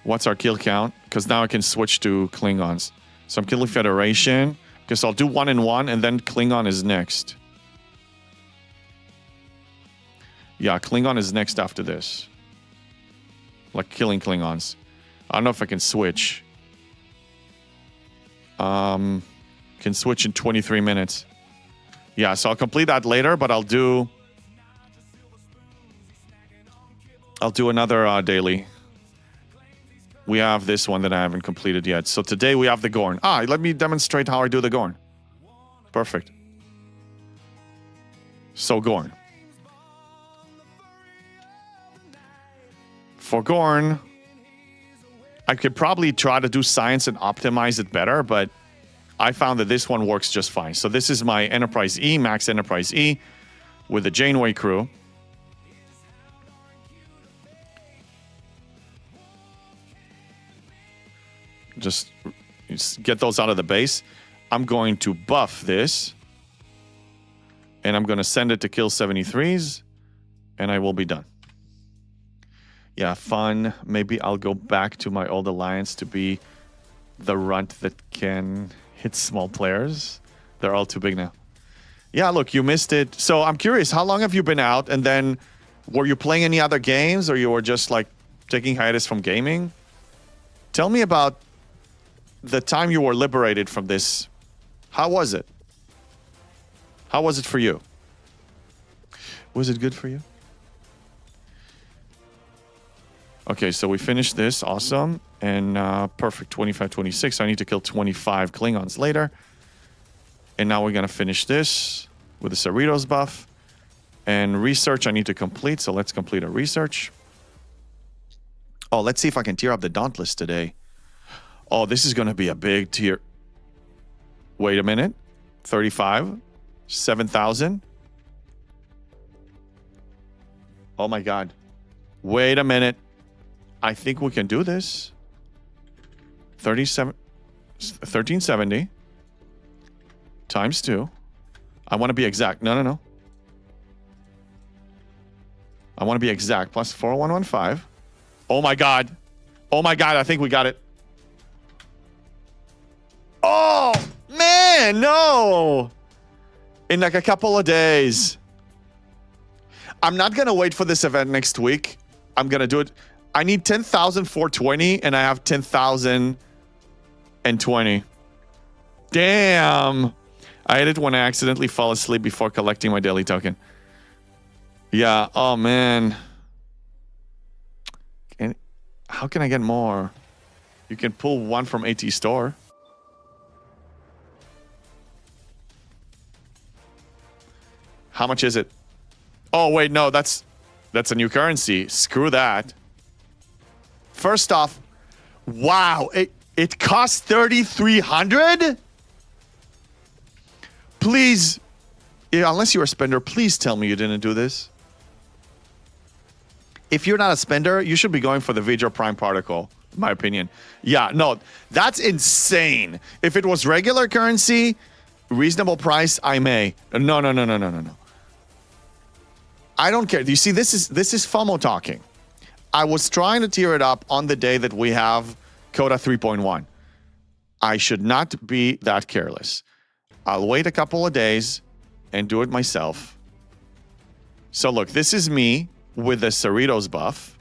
what's our kill count? Because now I can switch to Klingons. So I'm killing Federation. Because I'll do 1 and 1, and then Klingon is next. Yeah, Klingon is next after this. Like killing Klingons. I don't know if I can switch. Can switch in 23 minutes. Yeah, so I'll complete that later, but I'll do another daily. We have this one that I haven't completed yet. So today we have the Gorn. Let me demonstrate how I do the Gorn. Perfect. So Gorn. For Gorn, I could probably try to do science and optimize it better, but I found that this one works just fine. So this is my Enterprise E, Max Enterprise E, with the Janeway crew. Just get those out of the base. I'm going to buff this. And I'm going to send it to kill 73s. And I will be done. Yeah, fun. Maybe I'll go back to my old alliance to be the runt that can hit small players. They're all too big now. Yeah, look, you missed it. So I'm curious, how long have you been out? And then were you playing any other games, or you were just like taking hiatus from gaming? Tell me about the time you were liberated from this. How was it? How was it for you? Was it good for you? Okay, so we finished this. Awesome. And perfect. 25, 26. I need to kill 25 Klingons later. And now we're going to finish this with the Cerritos buff. And research I need to complete. So let's complete a research. Oh, let's see if I can tier up the Dauntless today. Oh, this is going to be a big tier. Wait a minute. 35. 7,000. Oh my God. Wait a minute. I think we can do this. 1370 times 2. I want to be exact. No. I want to be exact. Plus 4115. Oh my God. Oh my God. I think we got it. Oh, man. No. In like a couple of days. I'm not going to wait for this event next week. I'm going to do it. I need 10,420 and I have 10,020. Damn. I hate it when I accidentally fall asleep before collecting my daily token. Yeah. Oh, man. How can I get more? You can pull one from AT Store. How much is it? Oh, wait, no, that's a new currency. Screw that. First off, wow, it costs 3,300? Please, unless you're a spender, please tell me you didn't do this. If you're not a spender, you should be going for the Vidra Prime Particle, in my opinion. Yeah, no, that's insane. If it was regular currency, reasonable price, I may. No. I don't care. You see, this is FOMO talking. I was trying to tier it up on the day that we have Coda 3.1. I should not be that careless. I'll wait a couple of days and do it myself. So look, this is me with the Cerritos buff.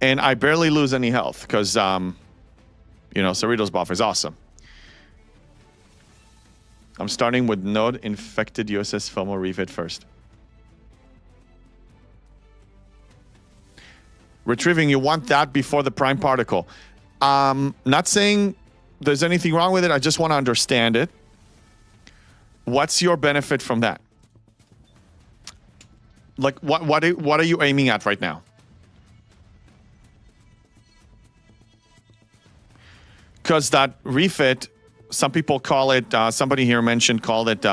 And I barely lose any health because, Cerritos buff is awesome. I'm starting with Node Infected USS FOMO refit first. Retrieving, you want that before the Prime Particle. Not saying there's anything wrong with it. I just want to understand it. What's your benefit from that? Like, what are you aiming at right now? Because that refit, some people call it, somebody here called it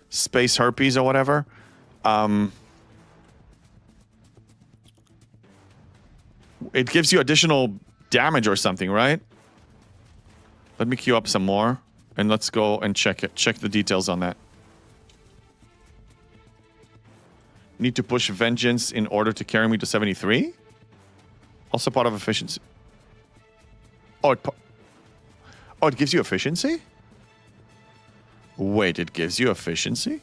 space herpes or whatever. It gives you additional damage or something, right? Let me queue up some more and let's go and check it. Check the details on that. Need to push vengeance in order to carry me to 73? Also part of efficiency. Oh, it gives you efficiency? Wait, it gives you efficiency?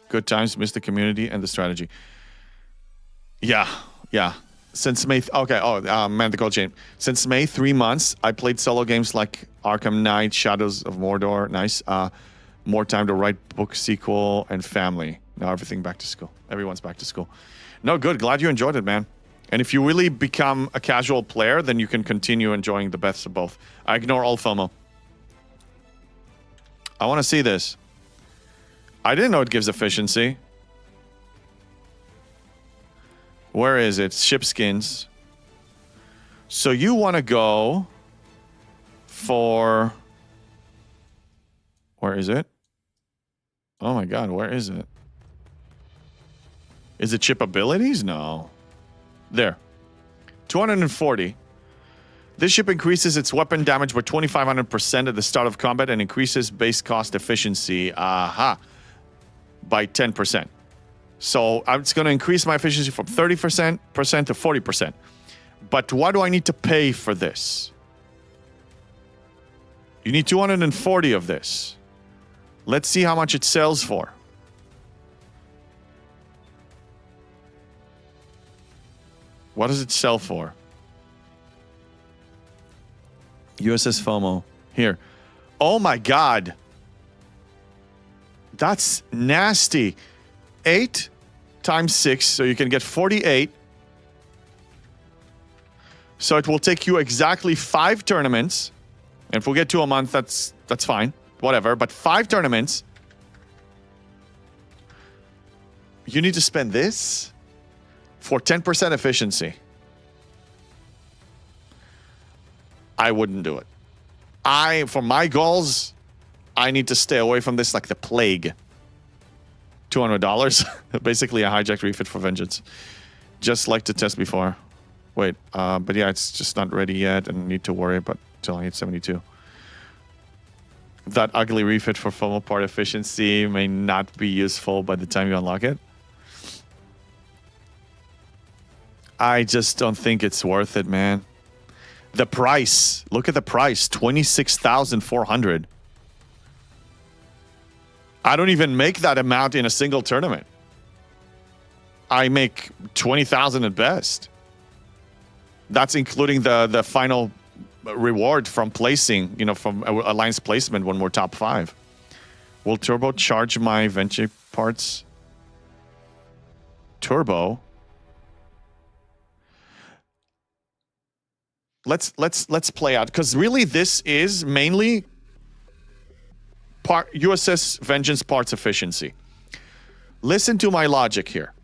Good times, missed the community and the strategy. Yeah. Since May... man, the gold chain. Since May, 3 months, I played solo games like Arkham Knight, Shadows of Mordor. Nice. More time to write book sequel and family. Now everything back to school. Everyone's back to school. No, good. Glad you enjoyed it, man. And if you really become a casual player, then you can continue enjoying the best of both. I ignore all FOMO. I want to see this. I didn't know it gives efficiency. Where is it? Ship skins. So you want to go for... Where is it? Oh my god, where is it? Is it chip abilities? No. There. 240. This ship increases its weapon damage by 2,500% at the start of combat and increases base cost efficiency. Aha. By 10%. So it's going to increase my efficiency from 30% to 40%. But what do I need to pay for this? You need 240 of this. Let's see how much it sells for. What does it sell for? USS FOMO. Here. Oh my god. That's nasty. 8 times 6, so you can get 48. So it will take you exactly 5 tournaments. And if we get 2 a month, that's fine. Whatever. But 5 tournaments. You need to spend this for 10% efficiency. I wouldn't do it. For my goals, I need to stay away from this like the plague. $200. Basically a hijacked refit for vengeance. Just like to test before. Wait, but yeah, it's just not ready yet and need to worry about until I hit 72. That ugly refit for FOMO part efficiency may not be useful by the time you unlock it. I just don't think it's worth it, man. The price. Look at the price. 26,400. I don't even make that amount in a single tournament. I make 20,000 at best. That's including the final reward from placing, from Alliance placement when we're top 5. Will Turbo charge my venture parts? Turbo? Let's play out, because really this is mainly USS Vengeance parts efficiency. Listen to my logic here.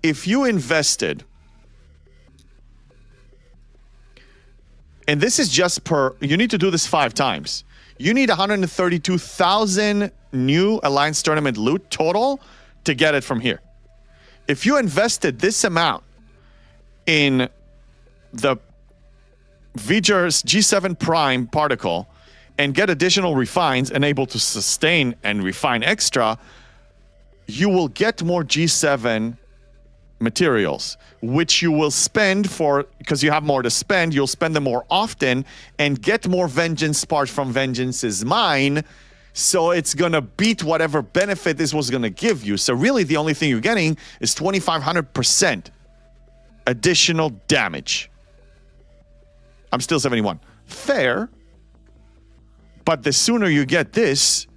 If you invested, and this is just you need to do this 5 times. You need 132,000 new Alliance Tournament loot total to get it from here. If you invested this amount in the V'ger's G7 Prime particle and get additional refines and able to sustain and refine extra, you will get more G7 materials, which you will spend for, because you have more to spend, you'll spend them more often and get more Vengeance parts from Vengeance is Mine, so it's going to beat whatever benefit this was going to give you. So really the only thing you're getting is 2,500% additional damage. I'm still 71. Fair. But the sooner you get this,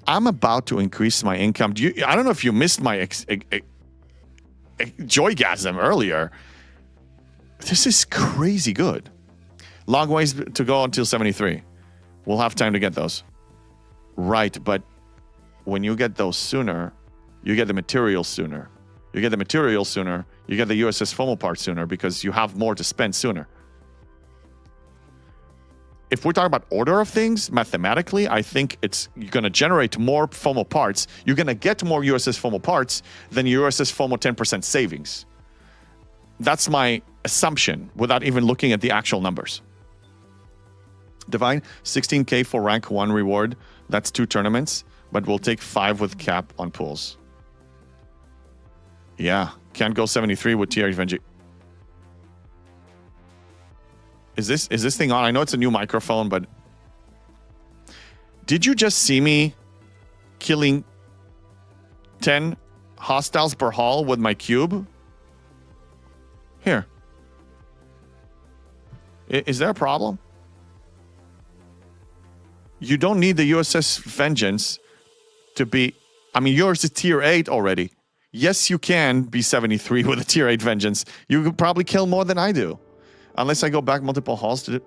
I'm about to increase my income. I don't know if you missed my joygasm earlier. This is crazy good. Long ways to go until 73. We'll have time to get those. Right, but when you get those sooner, you get the material sooner. You get the material sooner, you get the USS FOMO part sooner because you have more to spend sooner. If we're talking about order of things, mathematically, I think you're going to generate more FOMO parts. You're going to get more USS FOMO parts than USS FOMO 10% savings. That's my assumption without even looking at the actual numbers. Divine, 16K for rank 1 reward. That's 2 tournaments, but we'll take 5 with cap on pools. Yeah, can't go 73 with TR Venji. Is this thing on? I know it's a new microphone, but did you just see me killing 10 hostiles per hall with my cube? Here. Is there a problem? You don't need the USS Vengeance to be... I mean, yours is tier 8 already. Yes, you can be 73 with a tier 8 Vengeance. You could probably kill more than I do. Unless I go back multiple halls to...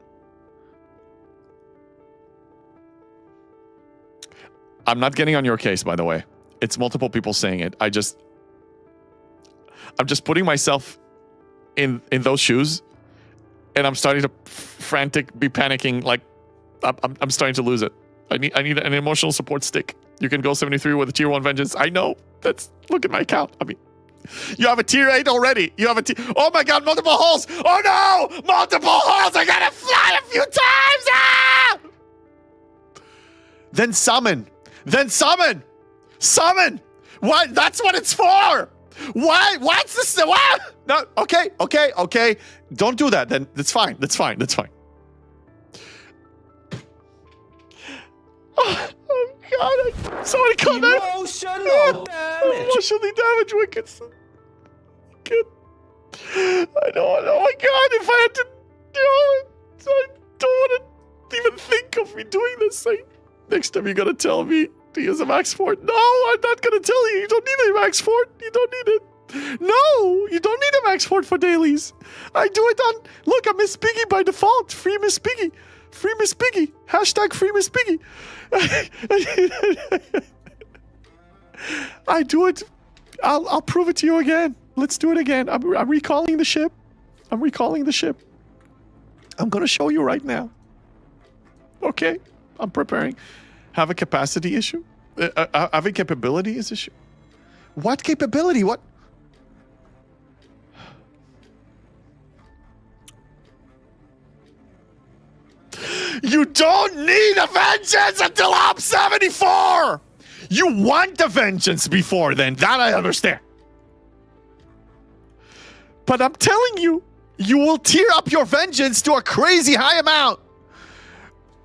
I'm not getting on your case, by the way. It's multiple people saying it. I'm just putting myself in those shoes, and I'm starting to be panicking. Like I'm starting to lose it. I need an emotional support stick. You can go 73 with a tier 1 Vengeance. I know. Look at my account. I mean, you have a tier 8 already. You have a oh my god, multiple holes. Oh no, multiple holes. I gotta fly a few times. Ah! Then summon. Summon. What? That's what it's for. Why? What's this? What? No. Okay. Don't do that. Then that's fine. Oh god! Somebody call that Emotional damage. Emotionally damaged Wickets. Good. I know. Oh my god! If I had to do it, I don't want to even think of me doing this thing. Next time you're gonna tell me to use a max fort. No, I'm not gonna tell you. You don't need a max fort. You don't need it. No, you don't need a max fort for dailies. I do it on. Look, I'm Miss Piggy by default. Free Miss Piggy. Free Miss Piggy. Hashtag free Miss Piggy. I do it. I'll prove it to you again. Let's do it again. I'm recalling the ship. I'm gonna show you right now. Okay. I'm preparing. Have a capacity issue? Have a capability issue? What capability? What? You don't need a Vengeance until I'm 74! You want the Vengeance before then. That I understand. But I'm telling you, you will tier up your Vengeance to a crazy high amount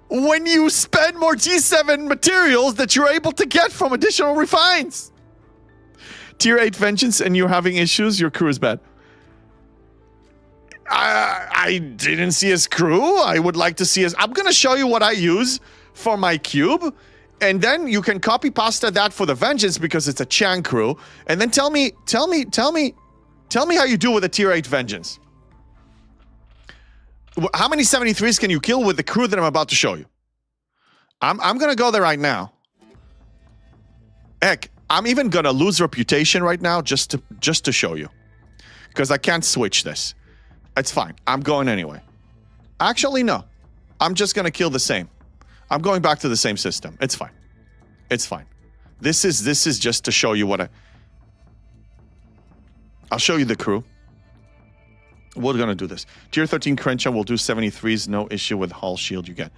when you spend more G7 materials that you're able to get from additional refines. Tier 8 Vengeance and you're having issues, your crew is bad. I didn't see his crew. I would like to see his... I'm going to show you what I use for my cube, and then you can copy pasta that for the Vengeance because it's a Chan crew, and then tell me how you do with a tier 8 Vengeance. How many 73s can you kill with the crew that I'm about to show you? I'm gonna go there right now. Heck, I'm even gonna lose reputation right now just to show you. Because I can't switch this. It's fine. I'm going anyway. Actually, no. I'm just gonna kill the same. I'm going back to the same system. It's fine. This is just to show you what I'll show you the crew. We're going to do this. Tier 13 Crenshaw will do 73s, no issue with hull shield you get.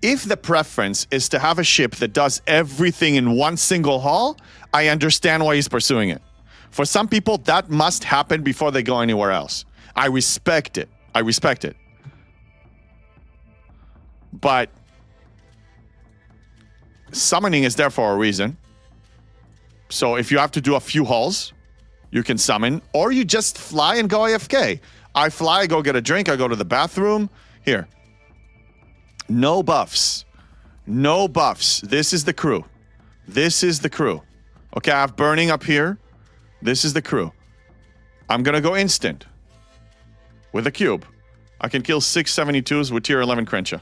If the preference is to have a ship that does everything in one single hull, I understand why he's pursuing it. For some people, that must happen before they go anywhere else. I respect it. But summoning is there for a reason. So if you have to do a few hulls, you can summon, or you just fly and go AFK. I fly, I go get a drink, I go to the bathroom. Here. No buffs. This is the crew. Okay, I have burning up here. This is the crew. I'm going to go instant with a cube. I can kill 672s with tier 11 Crenshaw.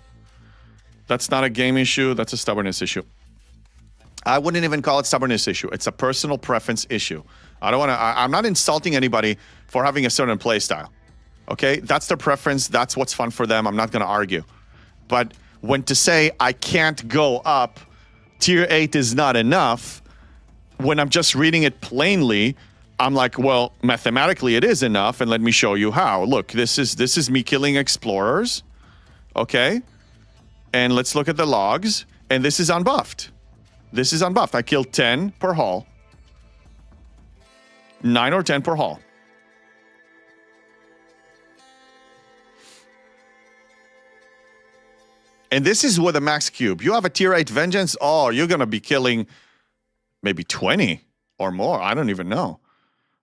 That's not a game issue. That's a stubbornness issue. I wouldn't even call it stubbornness issue. It's a personal preference issue. I don't want to. I'm not insulting anybody for having a certain play style. Okay, that's their preference. That's what's fun for them. I'm not going to argue. But when to say I can't go up, tier 8 is not enough. When I'm just reading it plainly, I'm like, well, mathematically it is enough, and let me show you how. Look, this is me killing explorers. Okay, and let's look at the logs. And this is unbuffed. This is unbuffed. I killed 10 per haul. 9 or 10 per haul. And this is with a max cube. You have a tier 8 Vengeance, oh, you're going to be killing maybe 20 or more. I don't even know.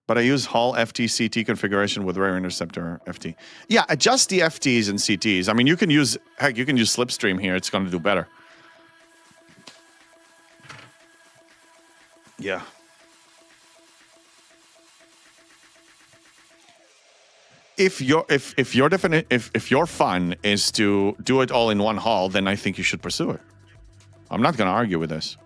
But I use Hull FT CT configuration with Rare Interceptor FT. Yeah, adjust the FTs and CTs. I mean, you can use, heck, you can use Slipstream here. It's going to do better. Yeah. If your fun is to do it all in one haul, then I think you should pursue it. I'm not going to argue with this.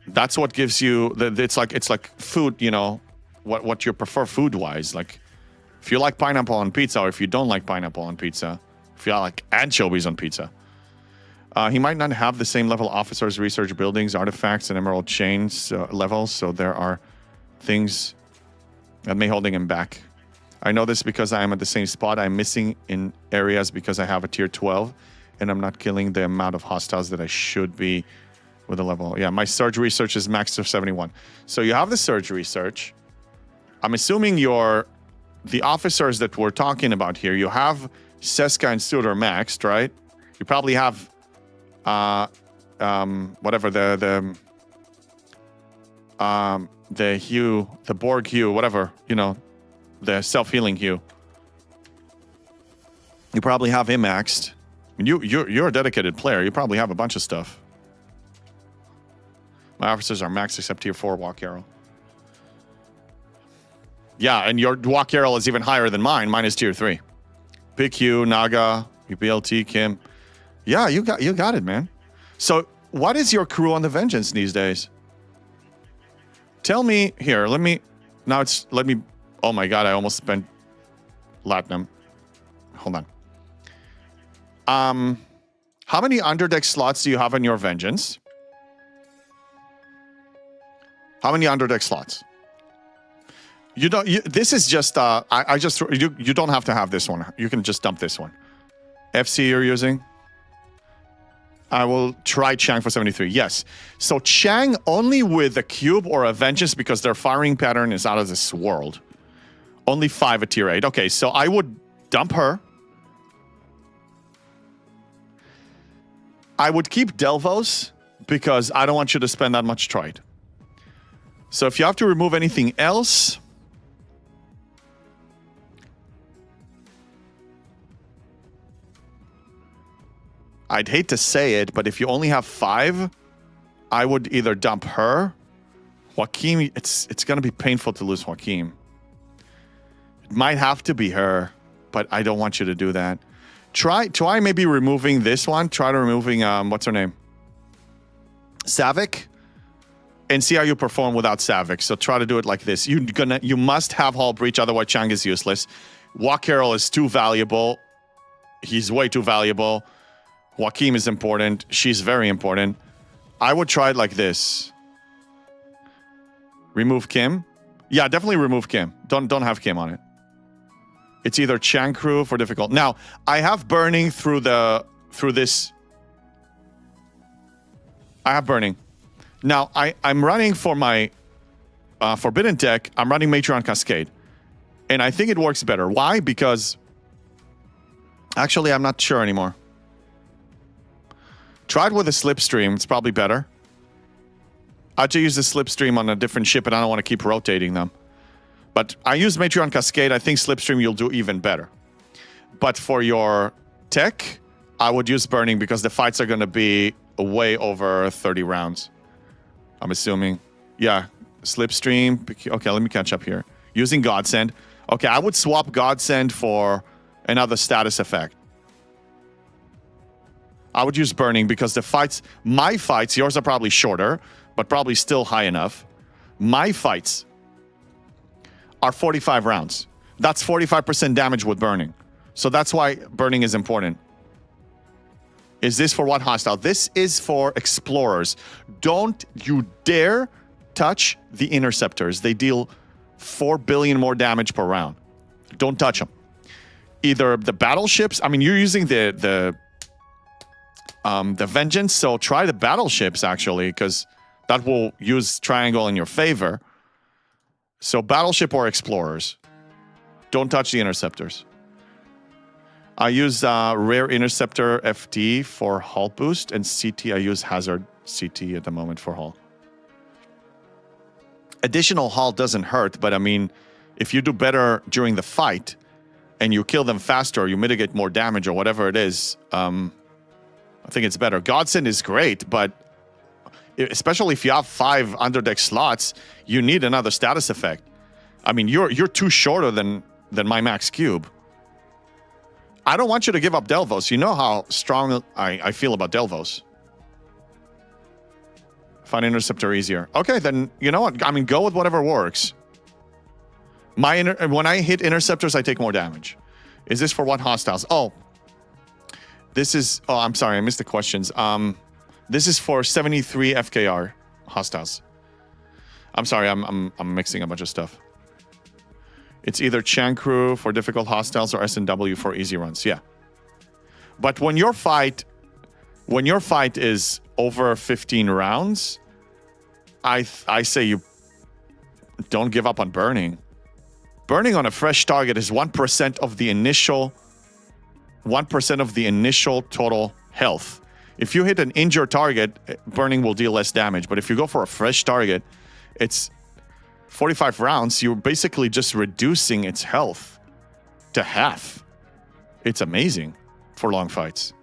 That's what gives you it's like food, you know, what you prefer food wise. Like if you like pineapple on pizza, or if you don't like pineapple on pizza, if you like anchovies on pizza. He might not have the same level officers, research buildings, artifacts, and emerald chains levels, so there are things that may holding him back. I know this because I am at the same spot. I'm missing in areas because I have a tier 12, and I'm not killing the amount of hostiles that I should be with a level. Yeah, my surge research is maxed to 71. So you have the surge research. I'm assuming the officers that we're talking about here, you have Seska and Suitor maxed, right? You probably have whatever the hue, the Borg hue, whatever, you know, the self-healing hue. You probably have him maxed. You're a dedicated player. You probably have a bunch of stuff. My officers are maxed except tier 4 Walk Arrow. Yeah, and your Walk Arrow is even higher than mine. Mine is tier 3. Big Hugh, Naga, UBLT, Kim. Yeah, you got it, man. So, what is your crew on the Vengeance these days? Tell me here. Let me. Oh my God! I almost spent Latinum. Hold on. How many underdeck slots do you have on your Vengeance? How many underdeck slots? You don't. This is just. You don't have to have this one. You can just dump this one. FC you're using. I will try Chang for 73. Yes. So Chang only with a cube or a Vengeance because their firing pattern is out of this world. Only 5 at tier 8. Okay, so I would dump her. I would keep Delvos because I don't want you to spend that much trade. So if you have to remove anything else... I'd hate to say it, but if you only have 5, I would either dump her. Joaquim, it's going to be painful to lose Joaquim. It might have to be her, but I don't want you to do that. Try maybe removing this one. Try removing, what's her name? Savick. And see how you perform without Savick. So try to do it like this. You must have Hull Breach, otherwise Chang is useless. Walk Carroll is too valuable. He's way too valuable. Joaquim is important. She's very important. I would try it like this. Remove Kim. Yeah, definitely remove Kim. Don't have Kim on it. It's either Chang crew for difficult. Now, I have burning through this. I have burning. Now, I'm running for my Forbidden Tech. I'm running Matreon Cascade. And I think it works better. Why? Because... Actually, I'm not sure anymore. Try it with a Slipstream. It's probably better. I just use the Slipstream on a different ship, and I don't want to keep rotating them. But I use Matreon Cascade. I think Slipstream you'll do even better. But for your tech, I would use Burning because the fights are going to be way over 30 rounds. I'm assuming. Yeah, Slipstream. Okay, let me catch up here. Using Godsend. Okay, I would swap Godsend for another status effect. I would use Burning because the fights, my fights, yours are probably shorter, but probably still high enough. My fights are 45 rounds. That's 45% damage with Burning. So that's why Burning is important. Is this for what hostile? This is for Explorers. Don't you dare touch the Interceptors. They deal 4 billion more damage per round. Don't touch them. Either the battleships, I mean, you're using the Vengeance, so try the battleships, actually, because that will use Triangle in your favor. So Battleship or Explorers. Don't touch the Interceptors. I use Rare Interceptor FT for hull boost, and CT, I use Hazard CT at the moment for hull. Additional hull doesn't hurt, but I mean, if you do better during the fight, and you kill them faster, or you mitigate more damage, or whatever it is, I think it's better. Godsend is great, but especially if you have 5 underdeck slots, you need another status effect. I mean, you're too shorter than my max cube. I don't want you to give up Delvos. You know how strong I feel about Delvos. Find Interceptor easier. Okay, then you know what? I mean, go with whatever works. When I hit Interceptors, I take more damage. Is this for what hostiles? Oh. This is... Oh, I'm sorry. I missed the questions. This is for 73 FKR hostiles. I'm sorry. I'm mixing a bunch of stuff. It's either Chang Crew for difficult hostiles or SNW for easy runs. Yeah. But when your fight is over 15 rounds, I say you don't give up on Burning. Burning on a fresh target is 1% of the initial 1% of the initial total health. If you hit an injured target, Burning will deal less damage. But if you go for a fresh target, it's 45 rounds. You're basically just reducing its health to half. It's amazing for long fights.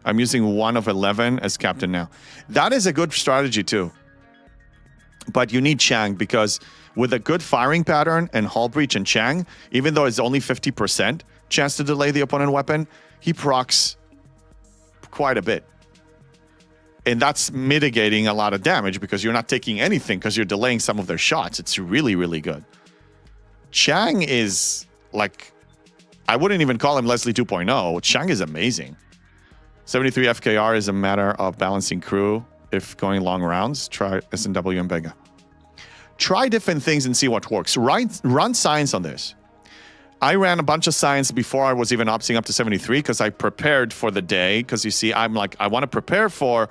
I'm using 1 of 11 as captain now. That is a good strategy too. But you need Chang because with a good firing pattern and hull breach and Chang, even though it's only 50% chance to delay the opponent weapon, he procs quite a bit. And that's mitigating a lot of damage because you're not taking anything because you're delaying some of their shots. It's really, really good. Chang is like, I wouldn't even call him Leslie 2.0. Chang is amazing. 73 FKR is a matter of balancing crew. If going long rounds, try SNW and Vega. Try different things and see what works. Run science on this. I ran a bunch of science before I was even opting up to 73 because I prepared for the day. Because you see, I'm like, I want to prepare for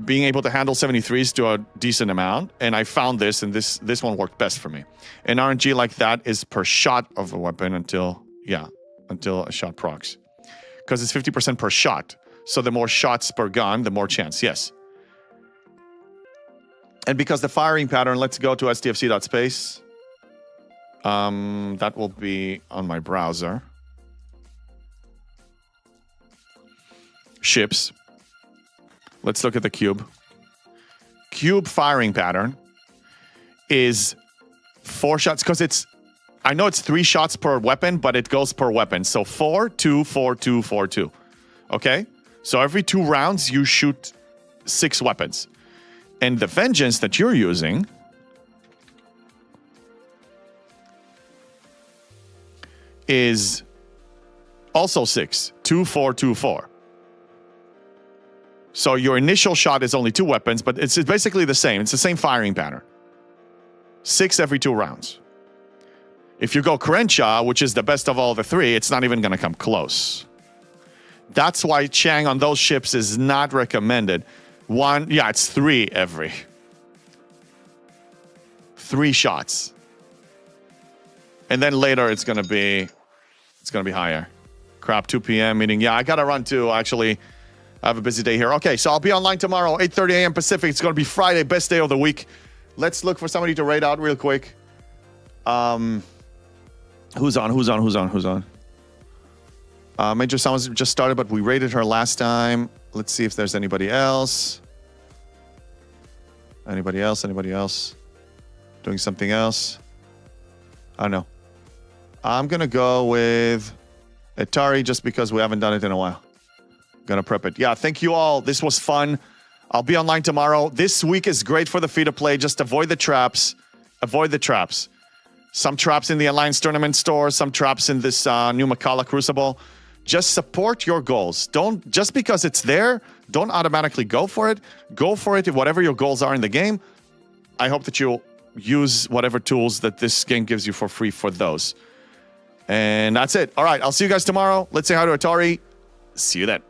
being able to handle 73s to a decent amount. And I found this, and this one worked best for me. And RNG like that is per shot of a weapon until a shot procs. Because it's 50% per shot. So the more shots per gun, the more chance. Yes. And because the firing pattern, let's go to stfc.space. That will be on my browser. Ships. Let's look at the cube. Cube firing pattern is 4 shots because it's, I know it's 3 shots per weapon, but it goes per weapon. So 4, 2, 4, 2, 4, 2. Okay? So every 2 rounds, you shoot 6 weapons. And the Vengeance that you're using is also 6. 2, 4, 2, 4. So your initial shot is only 2 weapons, but it's basically the same. It's the same firing pattern. 6 every 2 rounds. If you go Crenshaw, which is the best of all the 3, it's not even going to come close. That's why Chang on those ships is not recommended. It's 3 every. 3 shots. And then later it's going to be higher. Crap, 2 p.m. meeting. Yeah, I got to run too, actually. I have a busy day here. Okay, so I'll be online tomorrow, 8:30 a.m. Pacific. It's going to be Friday, best day of the week. Let's look for somebody to raid out real quick. Who's on? Major Sounds just started, but we raided her last time. Let's see if there's anybody else. Anybody else? doing something else. I don't know. I'm going to go with Atari just because we haven't done it in a while. Gonna prep it. Yeah, thank you all. This was fun. I'll be online tomorrow. This week is great for the free-to-play. Just avoid the traps. Avoid the traps. Some traps in the Alliance Tournament store. Some traps in this new Makala Crucible. Just support your goals. Don't, just because it's there, don't automatically go for it. Go for it, whatever your goals are in the game. I hope that you'll use whatever tools that this game gives you for free for those. And that's it. All right, I'll see you guys tomorrow. Let's say hi to Atari. See you then.